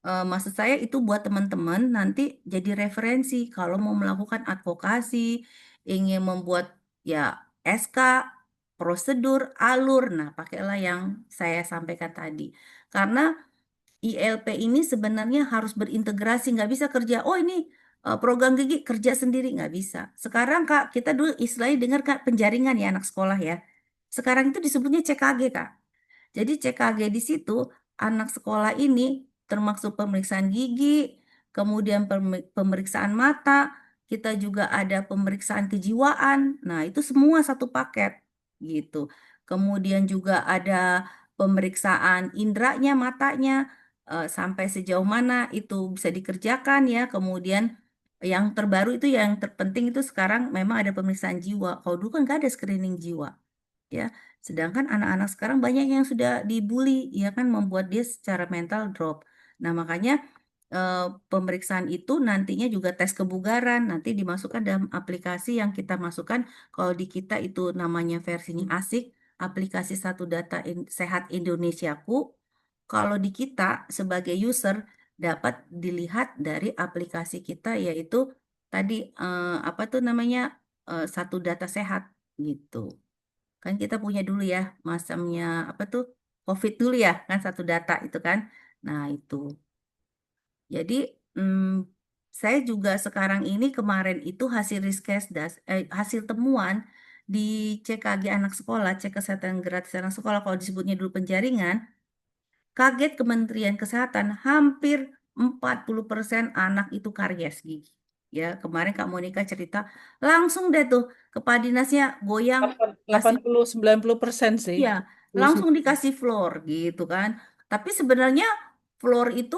Maksud saya itu buat teman-teman nanti jadi referensi kalau mau melakukan advokasi, ingin membuat ya SK, prosedur, alur. Nah, pakailah yang saya sampaikan tadi. Karena ILP ini sebenarnya harus berintegrasi, nggak bisa kerja. Oh ini program gigi kerja sendiri nggak bisa. Sekarang Kak, kita dulu istilahnya dengar Kak penjaringan ya anak sekolah ya. Sekarang itu disebutnya CKG Kak. Jadi CKG di situ anak sekolah ini termasuk pemeriksaan gigi, kemudian pemeriksaan mata, kita juga ada pemeriksaan kejiwaan. Nah, itu semua satu paket gitu. Kemudian juga ada pemeriksaan indranya, matanya, sampai sejauh mana itu bisa dikerjakan ya. Kemudian yang terbaru itu yang terpenting itu sekarang memang ada pemeriksaan jiwa. Kalau dulu kan nggak ada screening jiwa ya. Sedangkan anak-anak sekarang banyak yang sudah dibully, ya kan membuat dia secara mental drop. Nah, makanya eh, pemeriksaan itu nantinya juga tes kebugaran, nanti dimasukkan dalam aplikasi yang kita masukkan. Kalau di kita itu namanya versinya asik, aplikasi Satu Data Sehat Indonesiaku. Kalau di kita sebagai user dapat dilihat dari aplikasi kita yaitu tadi apa tuh namanya Satu Data Sehat gitu. Kan kita punya dulu ya, masamnya apa tuh, COVID dulu ya, kan Satu Data itu kan. Nah, itu. Jadi, saya juga sekarang ini kemarin itu hasil Riskesdas, hasil temuan di CKG anak sekolah, cek kesehatan gratis anak sekolah, kalau disebutnya dulu penjaringan, Kaget Kementerian Kesehatan, hampir 40% anak itu karies gigi. Ya, kemarin Kak Monica cerita, langsung deh tuh kepala dinasnya goyang, ngasih 80-90% sih. ya, langsung dikasih floor gitu kan. Tapi sebenarnya floor itu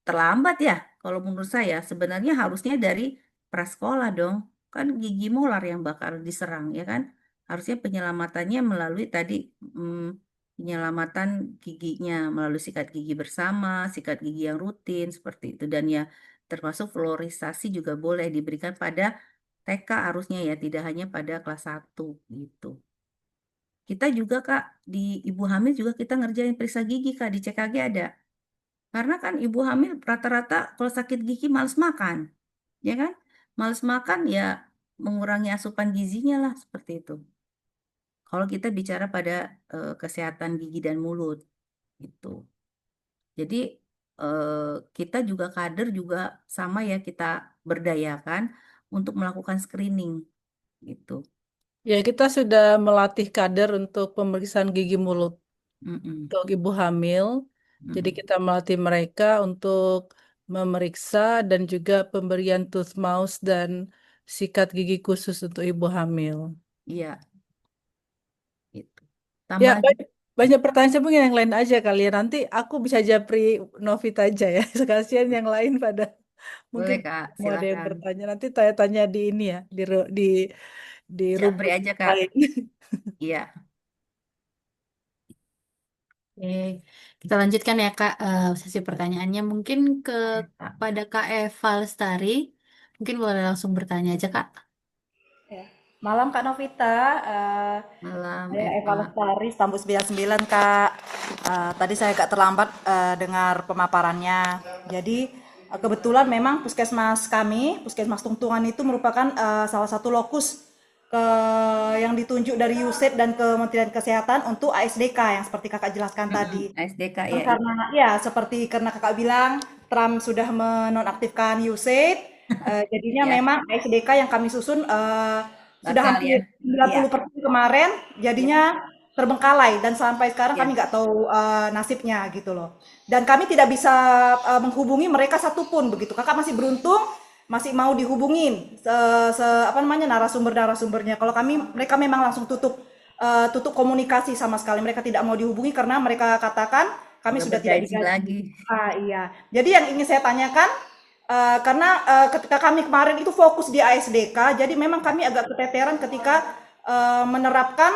terlambat ya. Kalau menurut saya sebenarnya harusnya dari prasekolah dong. Kan gigi molar yang bakal diserang ya kan. Harusnya penyelamatannya melalui tadi penyelamatan giginya melalui sikat gigi bersama, sikat gigi yang rutin seperti itu. Dan ya termasuk fluorisasi juga boleh diberikan pada TK harusnya ya, tidak hanya pada kelas 1 gitu. Kita juga Kak, di ibu hamil juga kita ngerjain periksa gigi Kak, di CKG ada. Karena kan ibu hamil rata-rata kalau sakit gigi males makan, ya kan? Males makan ya mengurangi asupan gizinya lah seperti itu. Kalau kita bicara pada kesehatan gigi dan mulut, itu. Jadi kita juga kader juga sama ya kita berdayakan untuk melakukan screening, gitu. Ya, kita sudah melatih kader untuk pemeriksaan gigi mulut Mm-mm, untuk ibu hamil. Jadi mm-mm. kita melatih mereka untuk memeriksa dan juga pemberian tooth mouse dan sikat gigi khusus untuk ibu hamil. Iya, gitu. Ya, Tambah banyak pertanyaan saya mungkin yang lain aja kali ya. Nanti aku bisa japri Novita aja ya. Sekalian yang lain pada mungkin boleh Kak, mau ada yang silakan. bertanya. Nanti tanya-tanya di ini ya, di Japri rubrik aja Kak. lain. Iya, Oke, kita lanjutkan ya Kak sesi pertanyaannya. Mungkin boleh, Kak. pada Kak Eva Lestari, mungkin boleh langsung bertanya aja Kak. Ya. Malam Kak Novita, Malam saya Eva Eva. Lestari, Stambus 99 Kak. Tadi saya agak terlambat dengar pemaparannya. Jadi kebetulan memang puskesmas kami, Puskesmas Tungtungan itu merupakan salah satu lokus yang ditunjuk dari USAID dan Kementerian Kesehatan untuk ASDK yang seperti Kakak jelaskan Mm-mm, tadi. SDK Cuman ya iya. karena ya seperti karena Kakak bilang Trump sudah menonaktifkan USAID, jadinya Ya, memang ASDK yang kami susun sudah bakal ya. hampir Iya, 90% kemarin, iya, jadinya terbengkalai dan sampai sekarang kami iya. nggak tahu nasibnya gitu loh. Dan kami tidak bisa menghubungi mereka satupun begitu. Kakak masih beruntung masih mau dihubungin apa namanya narasumbernya. Kalau kami mereka memang langsung tutup komunikasi sama sekali. Mereka tidak mau dihubungi karena mereka katakan kami Nggak sudah tidak bergaji digaji. lagi. Ah iya. Jadi yang ingin saya tanyakan karena ketika kami kemarin itu fokus di ASDK, jadi memang kami agak keteteran ketika menerapkan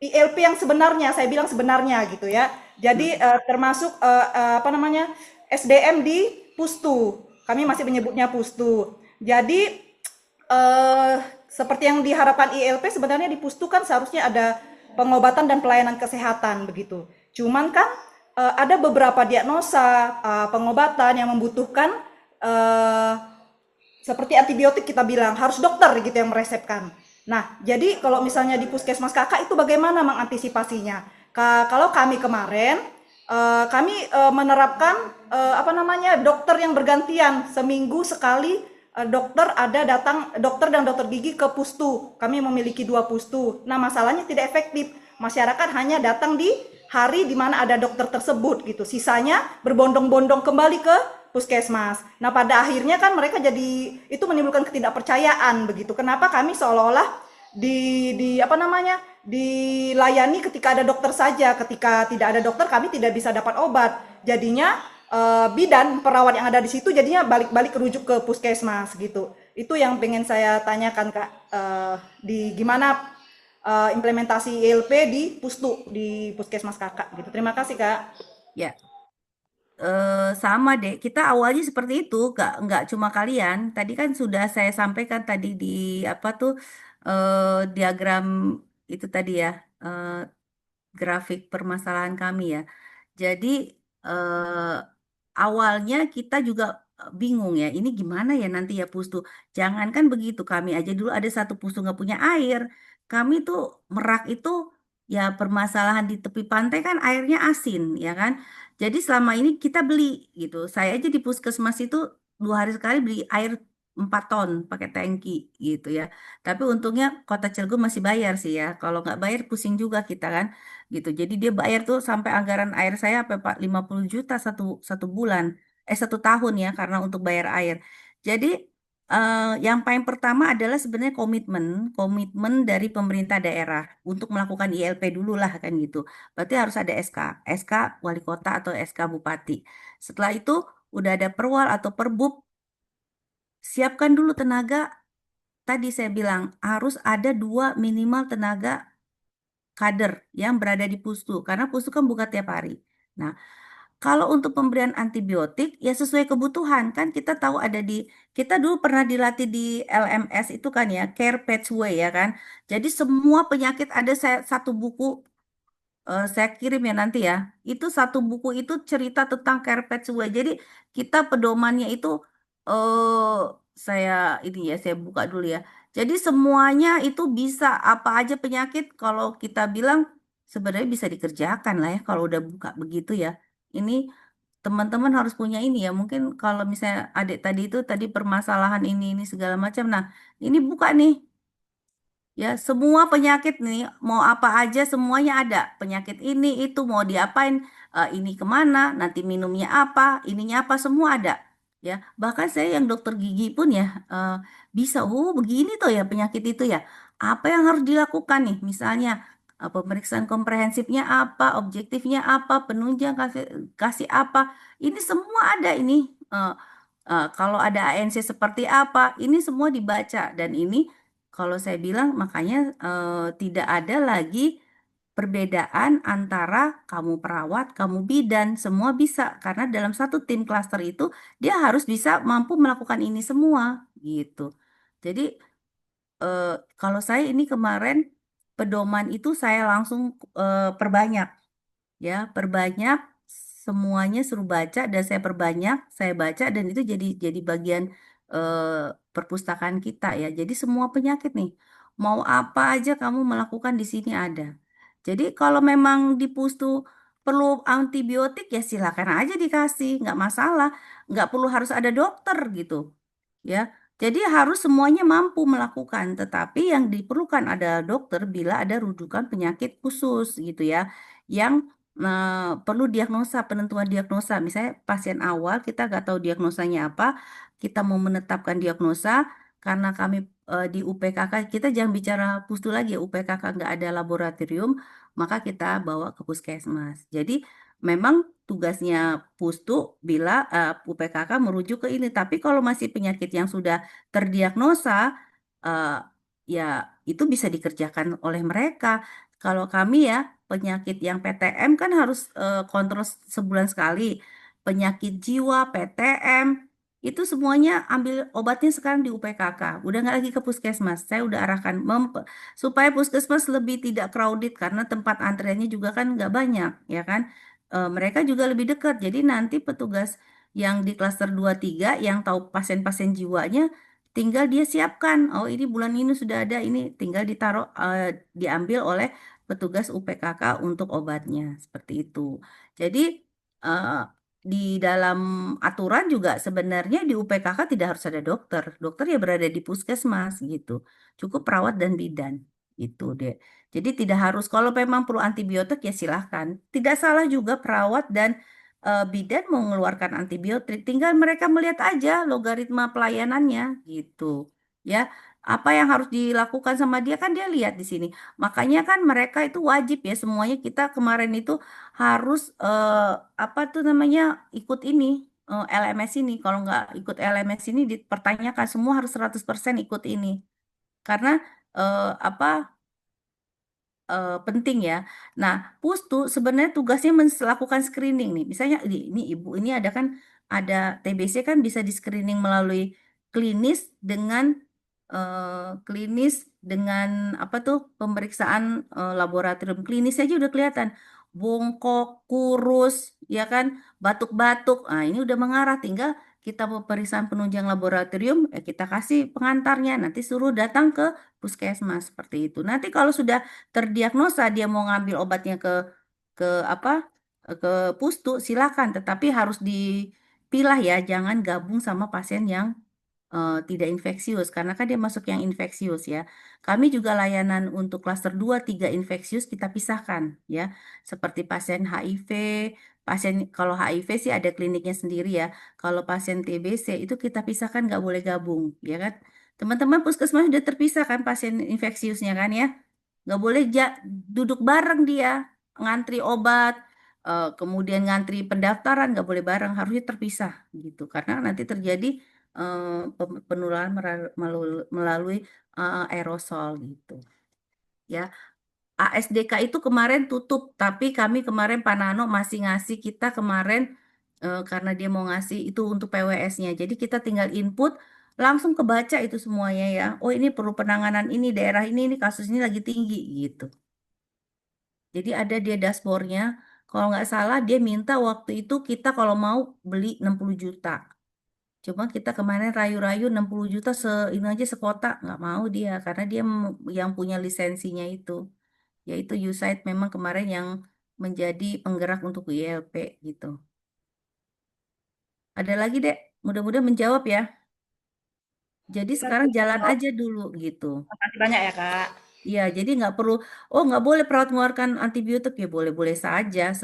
ILP yang sebenarnya. Saya bilang sebenarnya gitu ya. Jadi Mm, termasuk apa namanya SDM di Pustu. Kami masih menyebutnya Pustu. Jadi eh, seperti yang diharapkan ILP sebenarnya di Pustu kan seharusnya ada pengobatan dan pelayanan kesehatan begitu. Cuman kan ada beberapa diagnosa pengobatan yang membutuhkan eh, seperti antibiotik kita bilang harus dokter gitu yang meresepkan. Nah, jadi kalau misalnya di puskesmas kakak itu bagaimana mengantisipasinya? Kalau kami kemarin kami menerapkan apa namanya dokter yang bergantian seminggu sekali dokter dan dokter gigi ke pustu. Kami memiliki 2 pustu. Nah, masalahnya tidak efektif. Masyarakat hanya datang di hari di mana ada dokter tersebut gitu. Sisanya berbondong-bondong kembali ke puskesmas. Nah, pada akhirnya kan mereka jadi itu menimbulkan ketidakpercayaan begitu. Kenapa kami seolah-olah di apa namanya? Dilayani ketika ada dokter saja. Ketika tidak ada dokter kami tidak bisa dapat obat. Jadinya bidan perawat yang ada di situ jadinya balik-balik rujuk ke puskesmas gitu. Itu yang pengen saya tanyakan Kak. Di gimana implementasi ILP di di puskesmas Kakak gitu. Terima kasih Kak. ya, sama deh. Kita awalnya seperti itu, nggak cuma kalian. Tadi kan sudah saya sampaikan tadi di apa tuh diagram itu tadi ya, eh, grafik permasalahan kami ya. Jadi eh, awalnya kita juga bingung ya, ini gimana ya nanti ya Pustu. Jangankan begitu, kami aja dulu ada satu Pustu nggak punya air. Kami tuh Merak itu ya permasalahan di tepi pantai kan airnya asin ya kan. Jadi selama ini kita beli gitu. Saya aja di puskesmas itu 2 hari sekali beli air 4 ton pakai tangki gitu ya. Tapi untungnya Kota Cilegon masih bayar sih ya. Kalau nggak bayar pusing juga kita kan gitu. Jadi dia bayar tuh sampai anggaran air saya sampai 50 juta satu bulan, 1 tahun ya karena untuk bayar air. Jadi yang paling pertama adalah sebenarnya komitmen, komitmen dari pemerintah daerah untuk melakukan ILP dulu lah kan gitu. Berarti harus ada SK wali kota atau SK bupati. Setelah itu udah ada perwal atau perbub, siapkan dulu tenaga. Tadi saya bilang harus ada 2 minimal tenaga kader yang berada di pustu karena pustu kan buka tiap hari. Nah, kalau untuk pemberian antibiotik ya sesuai kebutuhan kan kita tahu ada di kita dulu pernah dilatih di LMS itu kan ya Care Pathway ya kan. Jadi semua penyakit ada saya satu buku, saya kirim ya nanti ya. Itu satu buku itu cerita tentang Care Pathway. Jadi kita pedomannya itu eh saya ini ya saya buka dulu ya. Jadi semuanya itu bisa apa aja penyakit kalau kita bilang sebenarnya bisa dikerjakan lah ya kalau udah buka begitu ya. Ini teman-teman harus punya ini ya. Mungkin kalau misalnya adik tadi itu tadi permasalahan ini segala macam. Nah, ini buka nih. Ya, semua penyakit nih, mau apa aja semuanya ada. Penyakit ini, itu mau diapain, ini kemana, nanti minumnya apa, ininya apa, semua ada. Ya, bahkan saya yang dokter gigi pun ya bisa, begini tuh ya penyakit itu ya. Apa yang harus dilakukan nih? Misalnya pemeriksaan komprehensifnya apa, objektifnya apa, penunjang kasih apa, ini semua ada ini. Eh, kalau ada ANC seperti apa, ini semua dibaca dan ini kalau saya bilang makanya tidak ada lagi perbedaan antara kamu perawat, kamu bidan, semua bisa karena dalam satu tim klaster itu dia harus bisa mampu melakukan ini semua gitu. Jadi eh, kalau saya ini kemarin pedoman itu saya langsung perbanyak. Ya, perbanyak semuanya suruh baca dan saya perbanyak, saya baca dan itu jadi bagian perpustakaan kita ya. Jadi semua penyakit nih, mau apa aja kamu melakukan di sini ada. Jadi kalau memang di pustu perlu antibiotik ya silakan aja dikasih, nggak masalah, nggak perlu harus ada dokter gitu ya. Jadi harus semuanya mampu melakukan, tetapi yang diperlukan adalah dokter bila ada rujukan penyakit khusus gitu ya, yang perlu diagnosa, penentuan diagnosa. Misalnya pasien awal kita nggak tahu diagnosanya apa, kita mau menetapkan diagnosa karena kami di UPKK kita jangan bicara pustu lagi ya, UPKK nggak ada laboratorium, maka kita bawa ke puskesmas. Jadi memang tugasnya pustu bila UPKK merujuk ke ini. Tapi kalau masih penyakit yang sudah terdiagnosa, eh, ya itu bisa dikerjakan oleh mereka. Kalau kami ya penyakit yang PTM kan harus kontrol sebulan sekali. Penyakit jiwa, PTM, itu semuanya ambil obatnya sekarang di UPKK. Udah nggak lagi ke puskesmas. Saya udah arahkan supaya puskesmas lebih tidak crowded karena tempat antriannya juga kan nggak banyak, ya kan? Mereka juga lebih dekat. Jadi nanti petugas yang di klaster 2 3 yang tahu pasien-pasien jiwanya tinggal dia siapkan. Oh, ini bulan ini sudah ada, ini tinggal ditaruh diambil oleh petugas UPKK untuk obatnya. Seperti itu. Jadi eh, di dalam aturan juga sebenarnya di UPKK tidak harus ada dokter. Dokter ya berada di puskesmas gitu. Cukup perawat dan bidan. Itu deh. Jadi tidak harus kalau memang perlu antibiotik ya silahkan. Tidak salah juga perawat dan bidan mau mengeluarkan antibiotik. Tinggal mereka melihat aja logaritma pelayanannya gitu. Ya, apa yang harus dilakukan sama dia kan dia lihat di sini. Makanya kan mereka itu wajib ya semuanya kita kemarin itu harus apa tuh namanya ikut ini LMS ini. Kalau nggak ikut LMS ini dipertanyakan semua harus 100% ikut ini. Karena apa penting ya. Nah, Pustu sebenarnya tugasnya melakukan screening nih. Misalnya ini ibu ini ada kan ada TBC kan bisa di screening melalui klinis dengan klinis dengan apa tuh pemeriksaan laboratorium klinis aja udah kelihatan bongkok, kurus, ya kan, batuk-batuk. Nah, ini udah mengarah tinggal kita mau pemeriksaan penunjang laboratorium, kita kasih pengantarnya, nanti suruh datang ke puskesmas seperti itu. Nanti kalau sudah terdiagnosa dia mau ngambil obatnya ke apa ke pustu silakan tetapi harus dipilah ya jangan gabung sama pasien yang tidak infeksius karena kan dia masuk yang infeksius ya. Kami juga layanan untuk klaster 2, 3 infeksius kita pisahkan ya. Seperti pasien HIV, pasien kalau HIV sih ada kliniknya sendiri ya. Kalau pasien TBC itu kita pisahkan nggak boleh gabung ya kan. Teman-teman puskesmas sudah terpisah kan pasien infeksiusnya kan ya. Nggak boleh duduk bareng dia ngantri obat, kemudian ngantri pendaftaran nggak boleh bareng, harusnya terpisah gitu karena nanti terjadi penularan melalui aerosol gitu ya. ASDK itu kemarin tutup, tapi kami kemarin Pak Nano masih ngasih kita kemarin karena dia mau ngasih itu untuk PWS-nya. Jadi kita tinggal input, langsung kebaca itu semuanya ya. Oh ini perlu penanganan ini, daerah ini kasus ini lagi tinggi gitu. Jadi ada dia dashboardnya. Kalau nggak salah dia minta waktu itu kita kalau mau beli 60 juta. Cuma kita kemarin rayu-rayu 60 juta ini aja sekota. Nggak mau dia karena dia yang punya lisensinya itu. Yaitu USAID memang kemarin yang menjadi penggerak untuk ILP gitu. Ada lagi dek, mudah-mudahan menjawab ya. Jadi Bisa sekarang jalan dijawab. aja dulu gitu. Makasih banyak ya Kak. Iya, jadi nggak perlu, oh nggak boleh perawat mengeluarkan antibiotik ya boleh-boleh saja,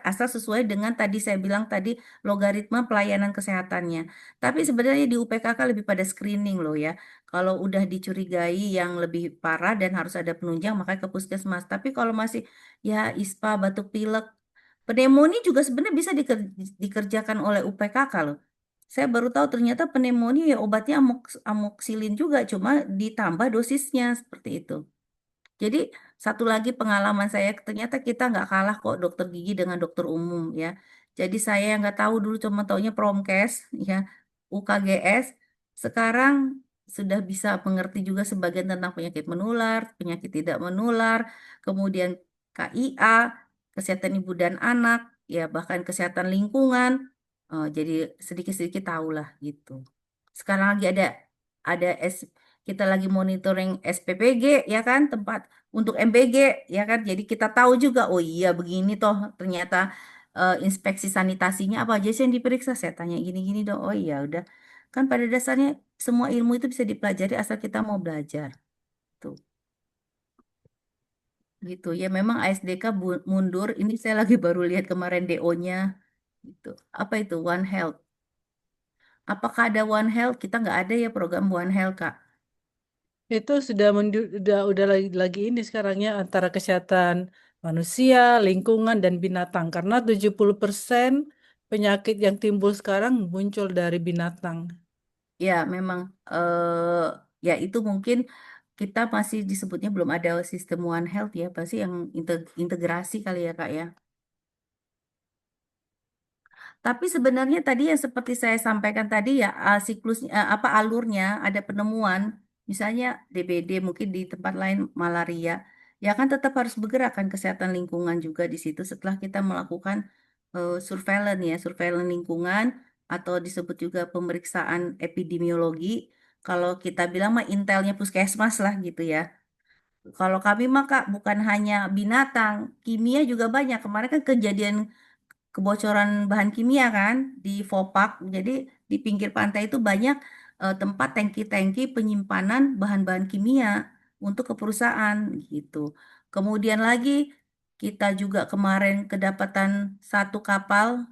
asal sesuai dengan tadi saya bilang tadi logaritma pelayanan kesehatannya. Tapi sebenarnya di UPKK lebih pada screening loh ya. Kalau udah dicurigai yang lebih parah dan harus ada penunjang, maka ke puskesmas. Tapi kalau masih ya ISPA, batuk pilek, pneumonia juga sebenarnya bisa dikerjakan oleh UPKK loh. Saya baru tahu ternyata pneumonia ya obatnya amoksilin juga, cuma ditambah dosisnya seperti itu. Jadi satu lagi pengalaman saya ternyata kita nggak kalah kok dokter gigi dengan dokter umum ya. Jadi saya yang nggak tahu dulu cuma taunya Promkes ya, UKGS. Sekarang sudah bisa mengerti juga sebagian tentang penyakit menular, penyakit tidak menular, kemudian KIA, kesehatan ibu dan anak, ya bahkan kesehatan lingkungan. Jadi sedikit-sedikit tahulah gitu. Sekarang lagi ada kita lagi monitoring SPPG ya kan tempat untuk MBG ya kan. Jadi kita tahu juga oh iya begini toh ternyata inspeksi sanitasinya apa aja sih yang diperiksa. Saya tanya gini-gini dong. Oh iya udah. Kan pada dasarnya semua ilmu itu bisa dipelajari asal kita mau belajar. Tuh. Gitu. Ya memang ASDK mundur. Ini saya lagi baru lihat kemarin DO-nya gitu. Apa itu One Health? Apakah ada One Health? Kita nggak ada ya program One Health, Kak. Itu sudah udah lagi ini sekarangnya antara kesehatan manusia, lingkungan dan binatang karena 70% penyakit yang timbul sekarang muncul dari binatang. Ya, memang ya itu mungkin kita masih disebutnya belum ada sistem One Health ya, pasti yang integrasi kali ya Kak ya. Tapi sebenarnya tadi yang seperti saya sampaikan tadi ya siklusnya apa alurnya ada penemuan misalnya DBD mungkin di tempat lain malaria ya kan tetap harus bergerak kan kesehatan lingkungan juga di situ setelah kita melakukan surveillance ya surveillance lingkungan atau disebut juga pemeriksaan epidemiologi kalau kita bilang mah intelnya puskesmas lah gitu ya. Kalau kami mah Kak bukan hanya binatang, kimia juga banyak. Kemarin kan kejadian kebocoran bahan kimia kan di Vopak. Jadi di pinggir pantai itu banyak tempat tangki-tangki penyimpanan bahan-bahan kimia untuk ke perusahaan gitu. Kemudian lagi kita juga kemarin kedapatan satu kapal,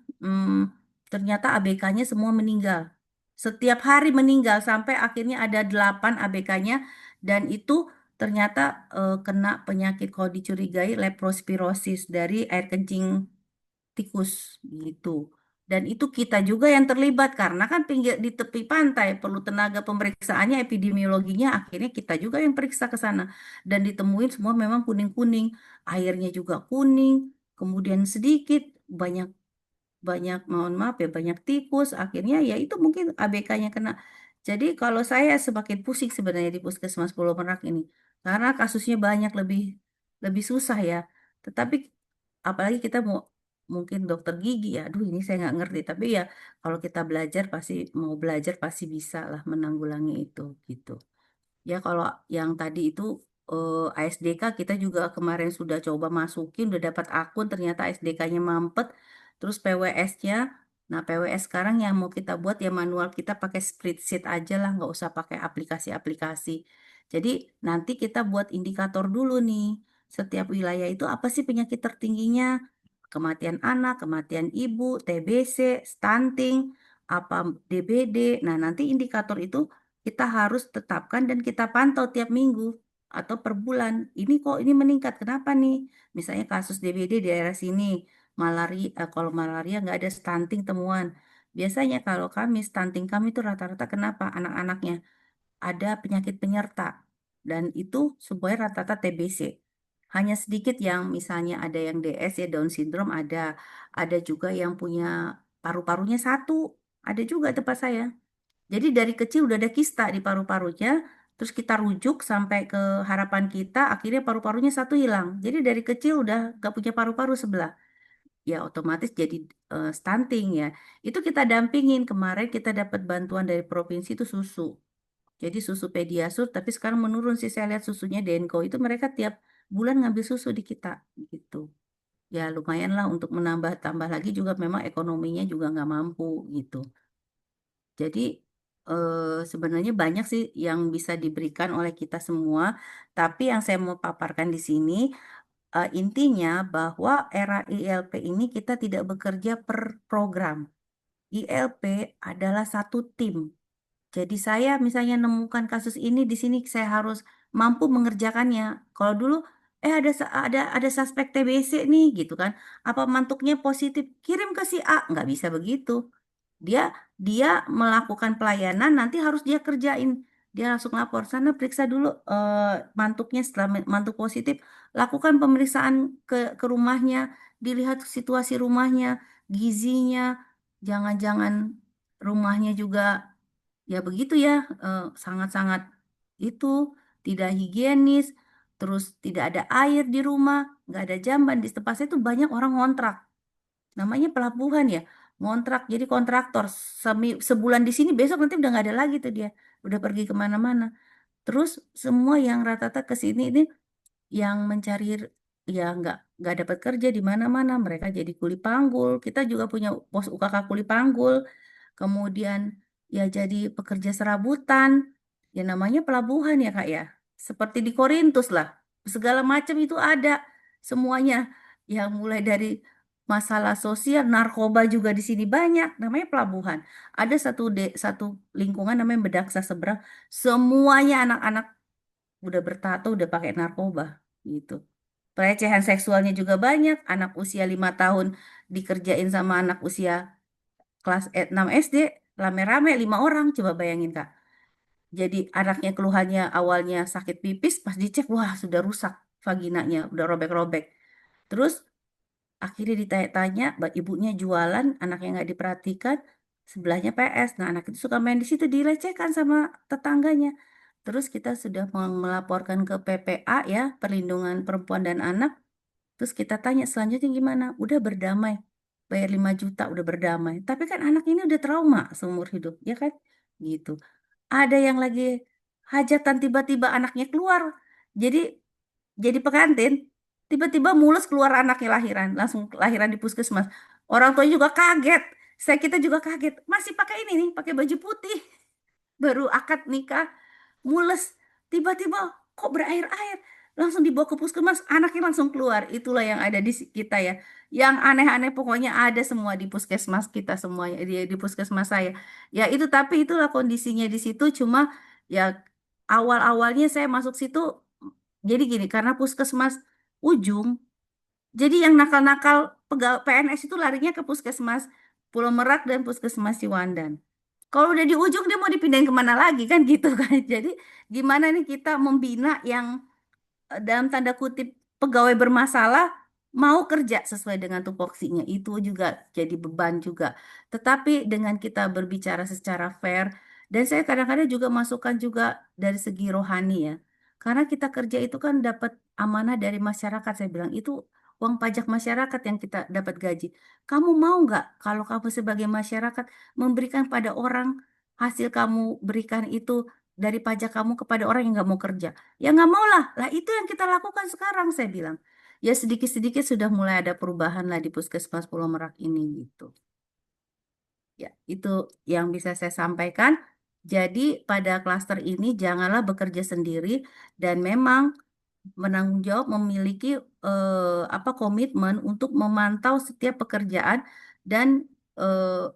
ternyata ABK-nya semua meninggal. Setiap hari meninggal sampai akhirnya ada 8 ABK-nya dan itu ternyata kena penyakit kalau dicurigai leptospirosis dari air kencing tikus gitu. Dan itu kita juga yang terlibat karena kan pinggir di tepi pantai perlu tenaga pemeriksaannya epidemiologinya akhirnya kita juga yang periksa ke sana dan ditemuin semua memang kuning-kuning, airnya juga kuning, kemudian sedikit banyak banyak mohon maaf ya banyak tikus akhirnya ya itu mungkin ABK-nya kena. Jadi kalau saya semakin pusing sebenarnya di Puskesmas Pulau Merak ini karena kasusnya banyak lebih lebih susah ya. Tetapi apalagi kita mau mungkin dokter gigi ya, aduh ini saya nggak ngerti. Tapi ya kalau kita belajar pasti mau belajar pasti bisa lah menanggulangi itu gitu. Ya kalau yang tadi itu ASDK kita juga kemarin sudah coba masukin, udah dapat akun ternyata ASDK-nya mampet, terus PWS-nya Nah, PWS sekarang yang mau kita buat ya manual, kita pakai spreadsheet aja lah, nggak usah pakai aplikasi-aplikasi. Jadi nanti kita buat indikator dulu nih. Setiap wilayah itu apa sih penyakit tertingginya? Kematian anak, kematian ibu, TBC, stunting, apa DBD. Nah, nanti indikator itu kita harus tetapkan dan kita pantau tiap minggu atau per bulan. Ini kok ini meningkat, kenapa nih? Misalnya kasus DBD di daerah sini malaria, kalau malaria nggak ada stunting temuan. Biasanya kalau kami stunting kami itu rata-rata kenapa anak-anaknya ada penyakit penyerta dan itu semuanya rata-rata TBC. Hanya sedikit yang misalnya ada yang DS ya Down syndrome ada juga yang punya paru-parunya satu, ada juga tempat saya. Jadi dari kecil udah ada kista di paru-parunya, terus kita rujuk sampai ke harapan kita, akhirnya paru-parunya satu hilang. Jadi dari kecil udah gak punya paru-paru sebelah, ya otomatis jadi stunting ya. Itu kita dampingin. Kemarin kita dapat bantuan dari provinsi itu susu. Jadi susu Pediasur, tapi sekarang menurun sih saya lihat susunya Denko. Itu mereka tiap bulan ngambil susu di kita gitu. Ya lumayan lah untuk menambah-tambah lagi juga memang ekonominya juga nggak mampu gitu. Jadi sebenarnya banyak sih yang bisa diberikan oleh kita semua. Tapi yang saya mau paparkan di sini intinya bahwa era ILP ini kita tidak bekerja per program. ILP adalah satu tim. Jadi saya misalnya nemukan kasus ini di sini saya harus mampu mengerjakannya. Kalau dulu ada suspek TBC nih gitu kan. Apa mantuknya positif? Kirim ke si A, nggak bisa begitu. Dia dia melakukan pelayanan nanti harus dia kerjain. Dia langsung lapor sana periksa dulu mantuknya setelah mantuk positif, lakukan pemeriksaan ke rumahnya, dilihat situasi rumahnya, gizinya, jangan-jangan rumahnya juga ya begitu ya sangat-sangat itu tidak higienis, terus tidak ada air di rumah, nggak ada jamban di tempat saya itu banyak orang ngontrak. Namanya pelabuhan ya, ngontrak jadi kontraktor sebulan di sini besok nanti udah nggak ada lagi tuh dia, udah pergi kemana-mana. Terus semua yang rata-rata ke sini ini yang mencari ya nggak dapat kerja di mana-mana, mereka jadi kuli panggul. Kita juga punya pos UKK kuli panggul, kemudian ya jadi pekerja serabutan, ya namanya pelabuhan ya Kak ya, seperti di Korintus lah, segala macam itu ada semuanya, yang mulai dari masalah sosial, narkoba juga di sini banyak, namanya pelabuhan. Ada satu lingkungan namanya Bedaksa seberang, semuanya anak-anak udah bertato, udah pakai narkoba gitu. Pelecehan seksualnya juga banyak, anak usia 5 tahun dikerjain sama anak usia kelas 6 SD, rame-rame 5 orang, coba bayangin Kak. Jadi anaknya keluhannya awalnya sakit pipis, pas dicek, wah sudah rusak vaginanya, udah robek-robek. Terus akhirnya ditanya-tanya, ibunya jualan, anaknya nggak diperhatikan, sebelahnya PS. Nah anak itu suka main di situ, dilecehkan sama tetangganya. Terus kita sudah melaporkan ke PPA ya, Perlindungan Perempuan dan Anak. Terus kita tanya selanjutnya gimana? Udah berdamai. Bayar 5 juta udah berdamai. Tapi kan anak ini udah trauma seumur hidup, ya kan? Gitu. Ada yang lagi hajatan tiba-tiba anaknya keluar. Jadi jadi pengantin, tiba-tiba mulus keluar anaknya lahiran, langsung lahiran di puskesmas. Orang tuanya juga kaget. Kita juga kaget. Masih pakai ini nih, pakai baju putih. Baru akad nikah, mules, tiba-tiba kok berair-air, langsung dibawa ke puskesmas, anaknya langsung keluar. Itulah yang ada di kita ya, yang aneh-aneh pokoknya ada semua di puskesmas kita semuanya, di puskesmas saya ya. Itu tapi itulah kondisinya di situ. Cuma ya awal-awalnya saya masuk situ jadi gini, karena puskesmas ujung, jadi yang nakal-nakal pegawai PNS itu larinya ke puskesmas Pulau Merak dan puskesmas Ciwandan. Kalau udah di ujung dia mau dipindahin kemana lagi kan gitu kan. Jadi gimana nih kita membina yang dalam tanda kutip pegawai bermasalah mau kerja sesuai dengan tupoksinya, itu juga jadi beban juga. Tetapi dengan kita berbicara secara fair, dan saya kadang-kadang juga masukkan juga dari segi rohani ya, karena kita kerja itu kan dapat amanah dari masyarakat. Saya bilang itu uang pajak masyarakat yang kita dapat gaji. Kamu mau nggak kalau kamu sebagai masyarakat memberikan pada orang, hasil kamu berikan itu dari pajak kamu kepada orang yang nggak mau kerja? Ya nggak mau lah. Lah itu yang kita lakukan sekarang, saya bilang. Ya sedikit-sedikit sudah mulai ada perubahan lah di Puskesmas Pulau Merak ini gitu. Ya, itu yang bisa saya sampaikan. Jadi pada klaster ini janganlah bekerja sendiri dan memang menanggung jawab memiliki komitmen untuk memantau setiap pekerjaan dan eh,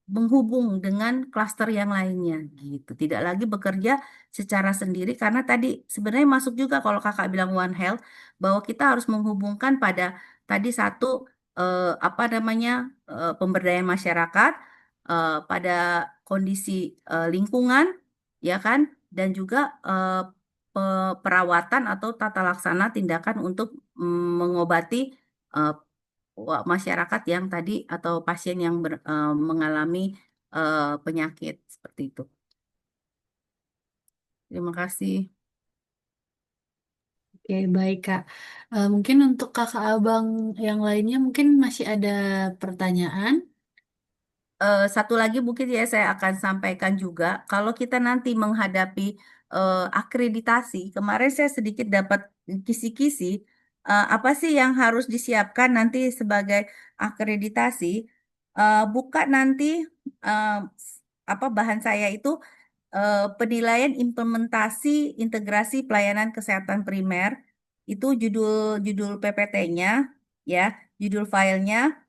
menghubung dengan klaster yang lainnya gitu. Tidak lagi bekerja secara sendiri karena tadi sebenarnya masuk juga kalau kakak bilang One Health bahwa kita harus menghubungkan pada tadi satu pemberdayaan masyarakat pada kondisi lingkungan ya kan dan juga perawatan atau tata laksana tindakan untuk mengobati eh, masyarakat yang tadi atau pasien yang mengalami penyakit seperti itu. Terima kasih. Oke, baik Kak. Mungkin untuk kakak abang yang lainnya mungkin masih ada pertanyaan. Satu lagi mungkin ya saya akan sampaikan juga kalau kita nanti menghadapi akreditasi, kemarin saya sedikit dapat kisi-kisi apa sih yang harus disiapkan nanti sebagai akreditasi. Buka nanti eh, bahan saya itu penilaian implementasi integrasi pelayanan kesehatan primer itu judul PPT-nya ya, judul filenya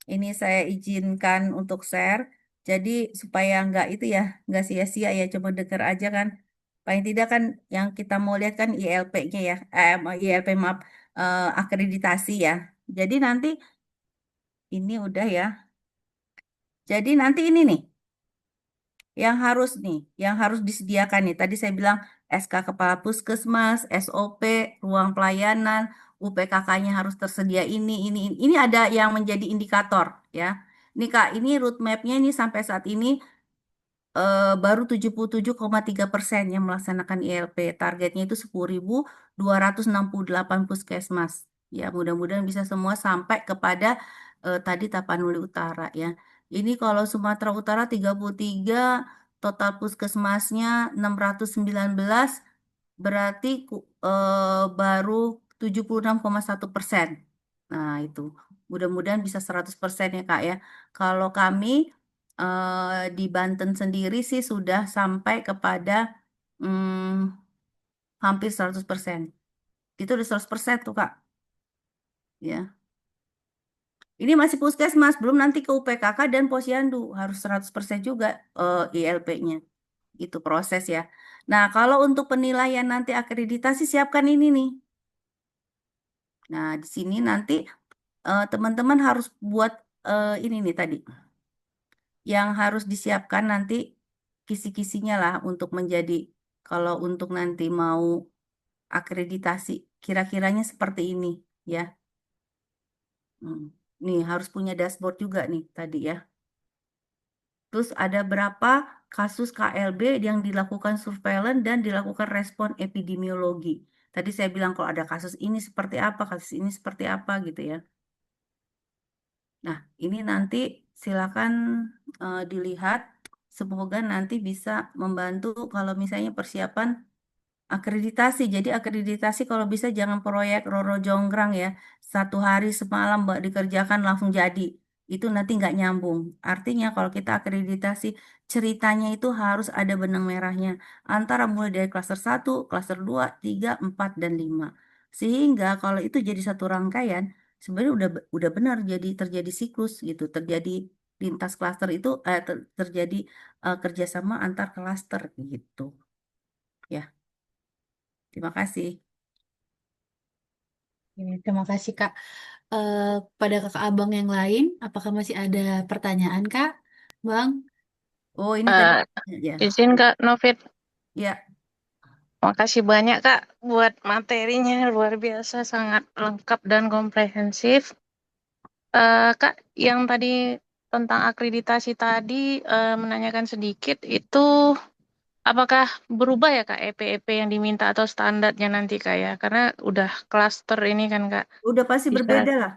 ini saya izinkan untuk share. Jadi supaya nggak itu ya, nggak sia-sia ya, coba denger aja kan. Paling tidak kan yang kita mau lihat kan ILP-nya ya, ILP maaf, akreditasi ya. Jadi nanti ini udah ya. Jadi nanti ini nih, yang harus disediakan nih. Tadi saya bilang SK Kepala Puskesmas, SOP, ruang pelayanan, UPKK-nya harus tersedia ini ada yang menjadi indikator ya. Ini Kak, ini roadmap-nya ini sampai saat ini baru 77,3% yang melaksanakan ILP. Targetnya itu 10.268 puskesmas. Ya, mudah-mudahan bisa semua sampai kepada tadi Tapanuli Utara ya. Ini kalau Sumatera Utara 33, total puskesmasnya 619, berarti baru 76,1%. Nah, itu. Mudah-mudahan bisa 100% ya, Kak ya. Kalau kami di Banten sendiri sih sudah sampai kepada hampir 100%. Itu udah 100% tuh, Kak. Ya. Ini masih puskesmas, belum nanti ke UPKK dan Posyandu. Harus 100% juga ILP-nya. Itu proses ya. Nah, kalau untuk penilaian nanti akreditasi, siapkan ini nih. Nah, di sini nanti teman-teman harus buat ini nih tadi. Yang harus disiapkan nanti kisi-kisinya lah untuk menjadi kalau untuk nanti mau akreditasi kira-kiranya seperti ini ya. Hmm. Nih harus punya dashboard juga nih tadi ya. Terus ada berapa kasus KLB yang dilakukan surveillance dan dilakukan respon epidemiologi. Tadi saya bilang kalau ada kasus ini seperti apa, kasus ini seperti apa gitu ya. Nah, ini nanti silakan dilihat. Semoga nanti bisa membantu kalau misalnya persiapan akreditasi. Jadi akreditasi kalau bisa jangan proyek Roro Jonggrang ya. Satu hari semalam Mbak dikerjakan langsung jadi. Itu nanti nggak nyambung. Artinya kalau kita akreditasi ceritanya itu harus ada benang merahnya. Antara mulai dari klaster 1, klaster 2, 3, 4, dan 5. Sehingga kalau itu jadi satu rangkaian, sebenarnya udah benar jadi terjadi siklus gitu. Terjadi lintas klaster itu terjadi kerjasama antar klaster gitu. Ya. Terima kasih. Oke, terima kasih Kak. Eh, pada kakak abang yang lain, apakah masih ada pertanyaan Kak? Bang? Oh, ini tadi Eh, ya. izin Kak Novit, Ya, makasih banyak Kak buat materinya luar biasa, sangat lengkap dan komprehensif. Kak, yang tadi tentang akreditasi tadi menanyakan sedikit itu apakah berubah ya Kak EP-EP yang diminta atau standarnya nanti Kak ya? Karena udah klaster ini kan Kak, udah pasti bisa berbeda lah.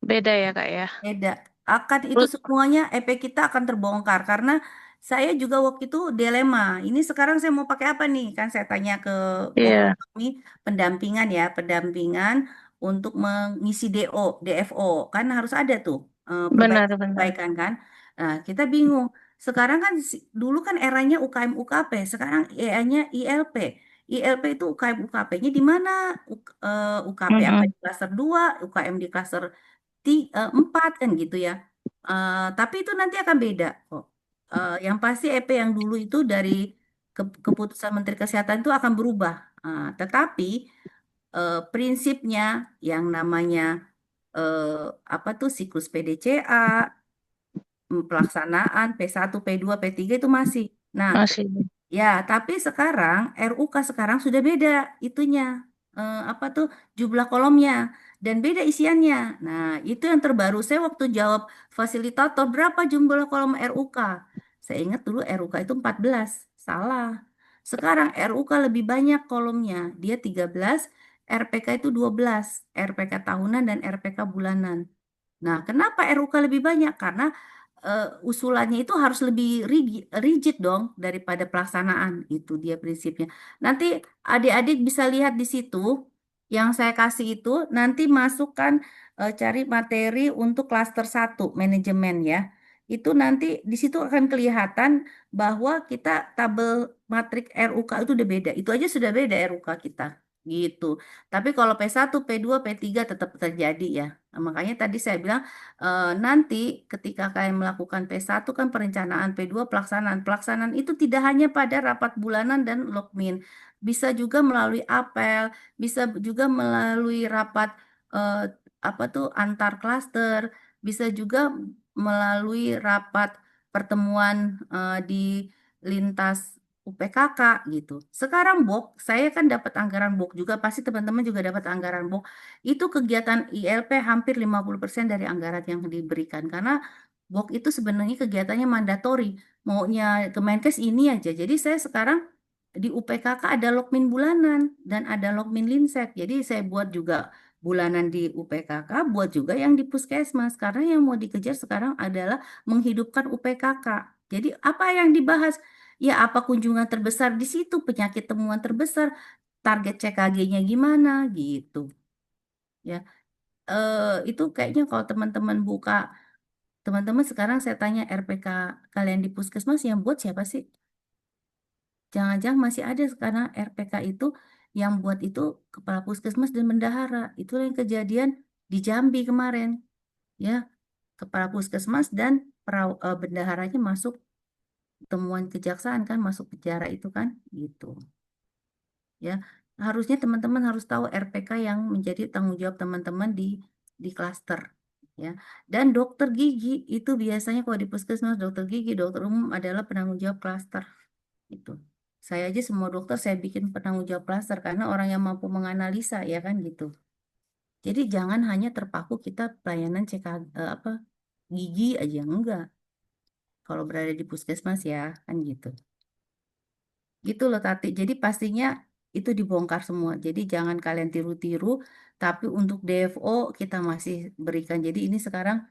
beda ya Kak ya. Beda. Akan itu Terus, semuanya EP kita akan terbongkar karena saya juga waktu itu dilema. Ini sekarang saya mau pakai apa nih? Kan saya tanya ke waktu iya kami pendampingan ya, pendampingan untuk mengisi DO, DFO. Kan harus ada tuh perbaikan benar-benar. perbaikan kan. Nah, kita bingung. Sekarang kan dulu kan eranya UKM UKP, sekarang EA-nya ILP. ILP itu UKM UKP-nya di mana? UKP apa Mm-mm. di klaster 2, UKM di klaster 4 kan gitu ya. Tapi itu nanti akan beda kok. Yang pasti EP yang dulu itu dari keputusan Menteri Kesehatan itu akan berubah. Tetapi prinsipnya yang namanya eh, apa tuh siklus PDCA, pelaksanaan P1, P2, P3 itu masih. Nah, Masih. ya, tapi sekarang RUK sekarang sudah beda itunya. Apa tuh jumlah kolomnya dan beda isiannya. Nah, itu yang terbaru. Saya waktu jawab fasilitator berapa jumlah kolom RUK? Saya ingat dulu RUK itu 14. Salah. Sekarang RUK lebih banyak kolomnya. Dia 13, RPK itu 12. RPK tahunan dan RPK bulanan. Nah, kenapa RUK lebih banyak? Karena usulannya itu harus lebih rigid dong daripada pelaksanaan. Itu dia prinsipnya. Nanti adik-adik bisa lihat di situ yang saya kasih itu nanti masukkan cari materi untuk klaster 1 manajemen ya. Itu nanti di situ akan kelihatan bahwa kita tabel matrik RUK itu udah beda. Itu aja sudah beda RUK kita. Gitu. Tapi kalau P1, P2, P3 tetap terjadi ya. Nah, makanya tadi saya bilang nanti ketika kalian melakukan P1 kan perencanaan, P2 pelaksanaan. Pelaksanaan itu tidak hanya pada rapat bulanan dan lokmin. Bisa juga melalui apel, bisa juga melalui rapat eh, apa tuh antar klaster, bisa juga melalui rapat pertemuan di lintas UPKK gitu. Sekarang BOK, saya kan dapat anggaran BOK juga, pasti teman-teman juga dapat anggaran BOK. Itu kegiatan ILP hampir 50% dari anggaran yang diberikan. Karena BOK itu sebenarnya kegiatannya mandatori. Maunya Kemenkes ini aja. Jadi saya sekarang di UPKK ada Lokmin bulanan dan ada Lokmin Linsek. Jadi saya buat juga bulanan di UPKK, buat juga yang di Puskesmas. Karena yang mau dikejar sekarang adalah menghidupkan UPKK. Jadi apa yang dibahas? Ya apa kunjungan terbesar di situ, penyakit temuan terbesar, target CKG-nya gimana gitu. Ya, itu kayaknya kalau teman-teman buka, teman-teman sekarang saya tanya RPK kalian di puskesmas yang buat siapa sih? Jangan-jangan masih ada sekarang RPK itu yang buat itu kepala puskesmas dan bendahara. Itu yang kejadian di Jambi kemarin, ya. Kepala puskesmas dan bendaharanya masuk temuan kejaksaan kan, masuk penjara itu kan, gitu. Ya, harusnya teman-teman harus tahu RPK yang menjadi tanggung jawab teman-teman di klaster ya. Dan dokter gigi itu biasanya kalau di puskesmas dokter gigi, dokter umum adalah penanggung jawab klaster itu. Saya aja semua dokter saya bikin penanggung jawab klaster karena orang yang mampu menganalisa ya kan gitu. Jadi jangan hanya terpaku kita pelayanan apa gigi aja enggak. Kalau berada di puskesmas ya kan gitu. Gitu loh Tati. Jadi pastinya itu dibongkar semua. Jadi jangan kalian tiru-tiru, tapi untuk DFO kita masih berikan. Jadi ini sekarang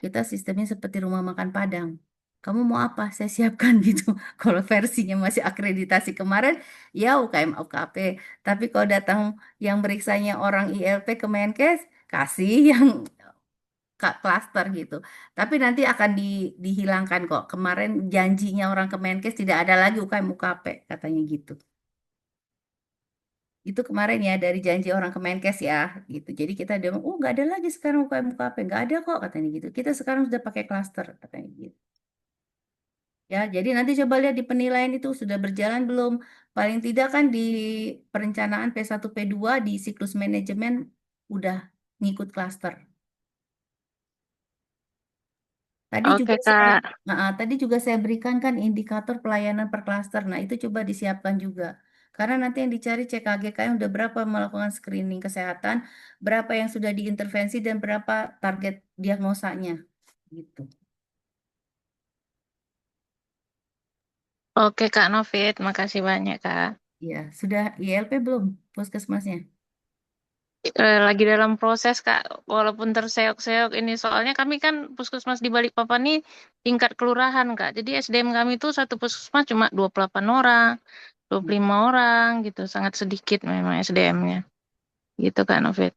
kita sistemnya seperti rumah makan Padang. Kamu mau apa? Saya siapkan gitu. Kalau versinya masih akreditasi kemarin, ya UKM UKP. Tapi kalau datang yang meriksanya orang ILP ke Menkes, kasih yang klaster gitu. Tapi nanti akan dihilangkan kok. Kemarin janjinya orang ke Menkes tidak ada lagi UKM UKP katanya gitu. Itu kemarin ya dari janji orang Kemenkes ya gitu. Jadi kita udah, oh nggak ada lagi sekarang UKM UKP, nggak ada kok katanya gitu. Kita sekarang sudah pakai klaster katanya gitu. Ya, jadi nanti coba lihat di penilaian itu sudah berjalan belum. Paling tidak kan di perencanaan P1 P2 di siklus manajemen udah ngikut klaster. Tadi juga Oke, saya, Kak. tadi juga saya berikan kan indikator pelayanan per klaster. Nah, itu coba disiapkan juga. Karena nanti yang dicari CKGK yang udah berapa melakukan screening kesehatan, berapa yang sudah diintervensi dan berapa target diagnosanya. Gitu. Oke, Kak Novid. Makasih banyak, Kak. Ya, sudah ILP belum puskesmasnya? Lagi dalam proses, Kak. Walaupun terseok-seok ini. Soalnya kami kan puskesmas di Balikpapan ini tingkat kelurahan, Kak. Jadi SDM kami itu satu puskesmas cuma 28 orang, 25 orang gitu. Sangat sedikit memang SDM-nya. Gitu, Kak Novid.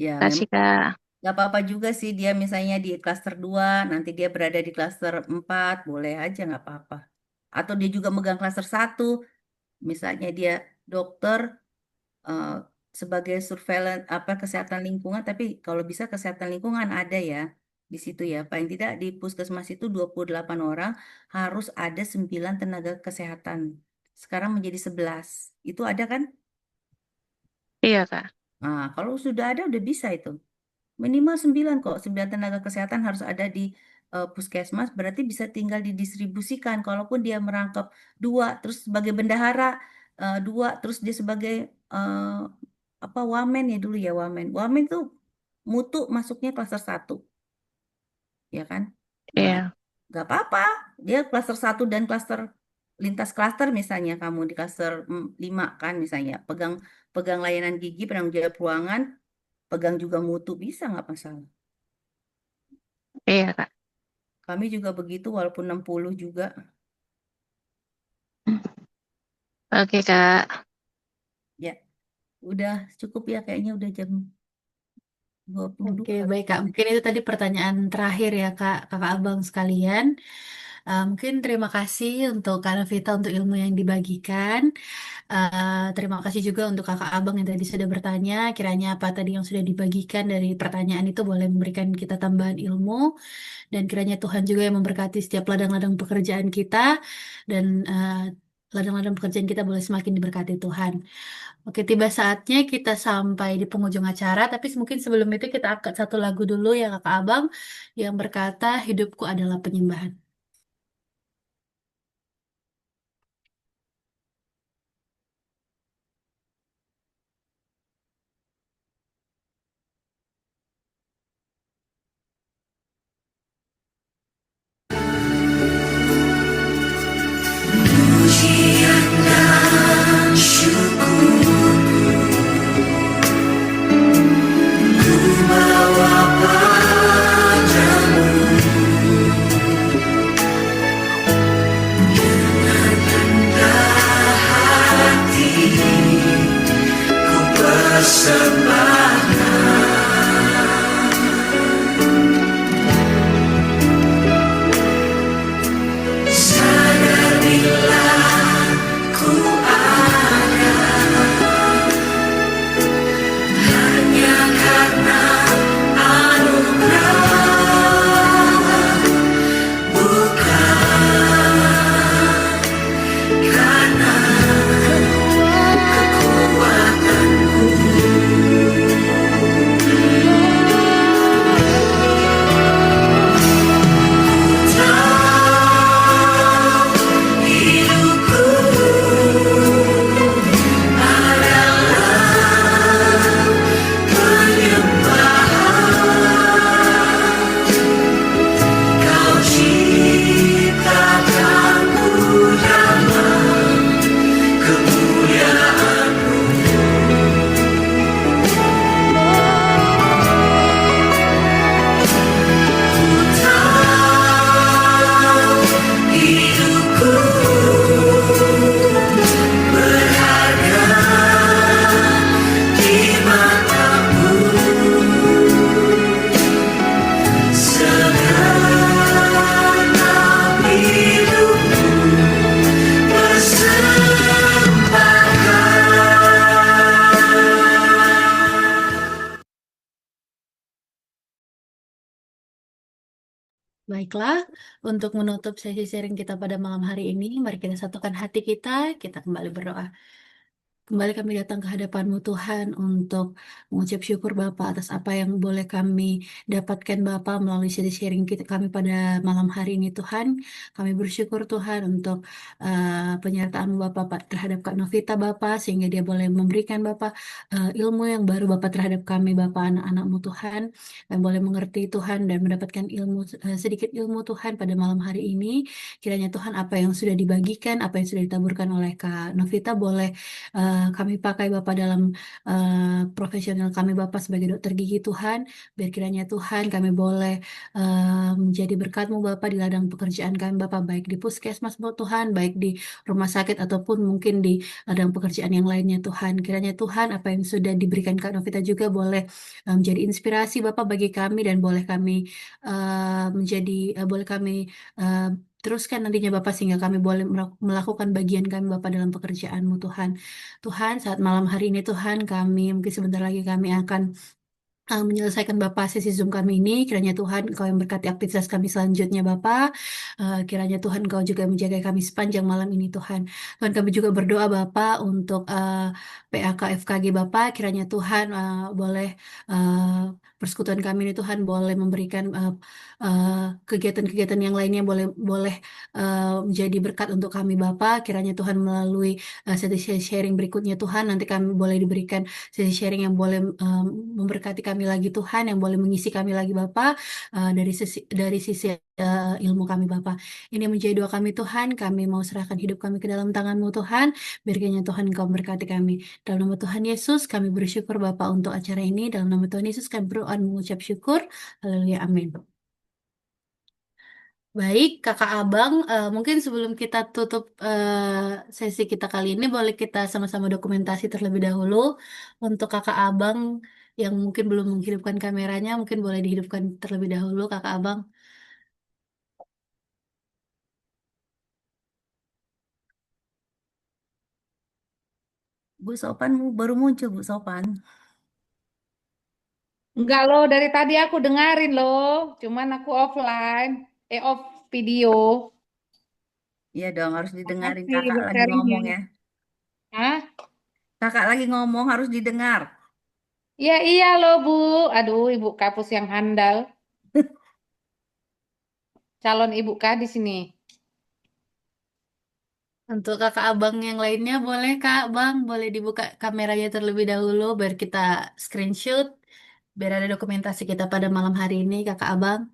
Ya, Kasih, memang Kak. Gak apa-apa juga sih dia misalnya di klaster 2, nanti dia berada di klaster 4, boleh aja nggak apa-apa. Atau dia juga megang klaster 1, misalnya dia dokter eh, sebagai surveillance apa kesehatan lingkungan, tapi kalau bisa kesehatan lingkungan ada ya di situ ya. Paling tidak di puskesmas itu 28 orang harus ada 9 tenaga kesehatan. Sekarang menjadi 11. Itu ada kan? Iya, Kak. Nah, kalau sudah ada udah bisa itu. Minimal 9 kok, 9 tenaga kesehatan harus ada di puskesmas, berarti bisa tinggal didistribusikan. Kalaupun dia merangkap 2, terus sebagai bendahara 2, terus dia sebagai eh, apa wamen ya dulu ya wamen. Wamen tuh mutu masuknya klaster 1, ya kan? Nah, Iya, nggak apa-apa. Dia klaster 1 dan klaster lintas klaster misalnya kamu di klaster 5 kan misalnya pegang pegang layanan gigi, penanggung jawab ruangan, pegang juga mutu bisa nggak masalah. iya, Kak. Kami juga begitu walaupun 60 juga. Oke, Kak. Ya, udah cukup ya kayaknya udah jam Oke, 22. baik Kak. Mungkin itu tadi pertanyaan terakhir ya Kak, Kakak Abang sekalian. Mungkin terima kasih untuk Kak Novita untuk ilmu yang dibagikan. Terima kasih juga untuk Kakak Abang yang tadi sudah bertanya. Kiranya apa tadi yang sudah dibagikan dari pertanyaan itu boleh memberikan kita tambahan ilmu. Dan kiranya Tuhan juga yang memberkati setiap ladang-ladang pekerjaan kita. Dan ladang-ladang pekerjaan kita boleh semakin diberkati Tuhan. Oke, tiba saatnya kita sampai di penghujung acara, tapi mungkin sebelum itu kita angkat satu lagu dulu ya Kakak Abang yang berkata hidupku adalah penyembahan. Pujian dan syukur ku bawa padamu dengan rendah hati ku persembahkan sadar bila ku ada hanya karena anugerah, bukan karena kekuatanku. Tahu hidupku adalah penyembahan. Kau ciptakanku dalam kemuliaan-Mu. Ku tahu hidupku berharga di mata-Mu. Segenap hidupku persembahkan. Baiklah, untuk menutup sesi sharing kita pada malam hari ini, mari kita satukan hati kita kembali berdoa. Kembali kami datang ke hadapan-Mu Tuhan untuk mengucap syukur Bapa atas apa yang boleh kami dapatkan Bapa melalui sesi sharing kita kami pada malam hari ini Tuhan. Kami bersyukur Tuhan untuk penyertaan Bapak terhadap Kak Novita Bapa sehingga dia boleh memberikan Bapak ilmu yang baru Bapak terhadap kami Bapak anak-anak-Mu Tuhan. Kami boleh mengerti Tuhan dan mendapatkan ilmu sedikit ilmu Tuhan pada malam hari ini. Kiranya Tuhan apa yang sudah dibagikan, apa yang sudah ditaburkan oleh Kak Novita boleh kami pakai Bapak dalam profesional kami Bapak sebagai dokter gigi Tuhan. Biar kiranya Tuhan kami boleh menjadi berkat-Mu Bapak di ladang pekerjaan kami Bapak, baik di puskesmas Tuhan, baik di rumah sakit ataupun mungkin di ladang pekerjaan yang lainnya Tuhan. Kiranya Tuhan apa yang sudah diberikan Kak Novita juga boleh menjadi inspirasi Bapak bagi kami dan boleh kami boleh kami eh, teruskan nantinya Bapak sehingga kami boleh melakukan bagian kami Bapak dalam pekerjaan-Mu Tuhan. Tuhan, saat malam hari ini Tuhan kami mungkin sebentar lagi kami akan menyelesaikan Bapak sesi Zoom kami ini. Kiranya Tuhan Engkau yang berkati aktivitas kami selanjutnya Bapak. Kiranya Tuhan Engkau juga menjaga kami sepanjang malam ini Tuhan. Tuhan kami juga berdoa Bapak untuk PAK FKG Bapak. Kiranya Tuhan boleh persekutuan kami ini Tuhan boleh memberikan kegiatan-kegiatan yang lainnya boleh boleh menjadi berkat untuk kami Bapak. Kiranya Tuhan melalui sesi sharing berikutnya Tuhan nanti kami boleh diberikan sesi sharing yang boleh memberkati kami lagi Tuhan, yang boleh mengisi kami lagi Bapak dari sisi ilmu kami Bapak. Ini menjadi doa kami Tuhan, kami mau serahkan hidup kami ke dalam tangan-Mu Tuhan, biar kiranya Tuhan Engkau memberkati kami. Dalam nama Tuhan Yesus kami bersyukur Bapak untuk acara ini, dalam nama Tuhan Yesus kami berdoa dan mengucap syukur. Haleluya, amin. Baik, Kakak Abang, mungkin sebelum kita tutup sesi kita kali ini, boleh kita sama-sama dokumentasi terlebih dahulu. Untuk Kakak Abang yang mungkin belum menghidupkan kameranya, mungkin boleh dihidupkan terlebih dahulu, Kakak Abang. Bu Sopan baru muncul, Bu Sopan. Enggak loh, dari tadi aku dengerin loh. Cuman aku offline. Off video. Iya dong, harus didengarin. Makasih Kakak Bu lagi ngomong sharingnya. ya. Hah? Kakak lagi ngomong harus didengar. Iya, iya loh Bu. Aduh, Ibu Kapus yang handal. Calon Ibu K di sini. Untuk Kakak Abang yang lainnya, boleh Kak Bang, boleh dibuka kameranya terlebih dahulu, biar kita screenshot, biar ada dokumentasi kita pada malam hari ini, Kakak Abang.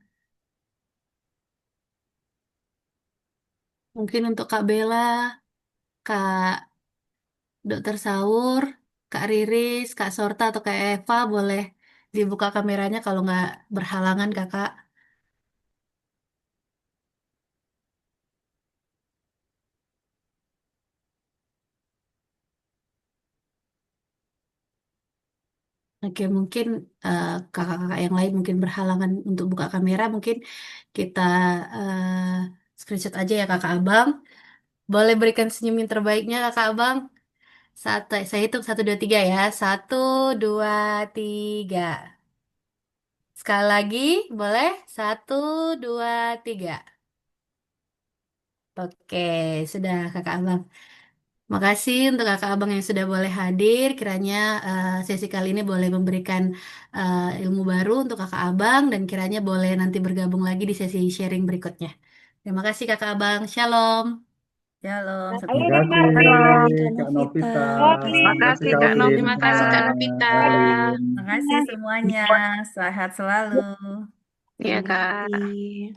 Mungkin untuk Kak Bella, Kak Dokter Saur, Kak Riris, Kak Sorta, atau Kak Eva boleh dibuka kameranya kalau nggak berhalangan Kakak. Oke, mungkin kakak-kakak yang lain mungkin berhalangan untuk buka kamera, mungkin kita screenshot aja ya Kakak Abang. Boleh berikan senyum yang terbaiknya Kakak Abang. Saya hitung 1, 2, 3 ya. 1, 2, 3. Sekali lagi, boleh? 1, 2, 3. Oke, sudah Kakak Abang. Makasih untuk Kakak Abang yang sudah boleh hadir. Kiranya sesi kali ini boleh memberikan ilmu baru untuk Kakak Abang dan kiranya boleh nanti bergabung lagi di sesi sharing berikutnya. Terima kasih Kakak Abang. Shalom. Shalom, Halo, sampai Kak jumpa. Halo. Marlin. Kak Kak Novita. Novita. Rodri. Terima kasih Makasih Kak Kak Nov, Otin, terima kasih Kak Kak. Novita. Erlin. Makasih semuanya. Sehat selalu. Iya Kak. Makasih.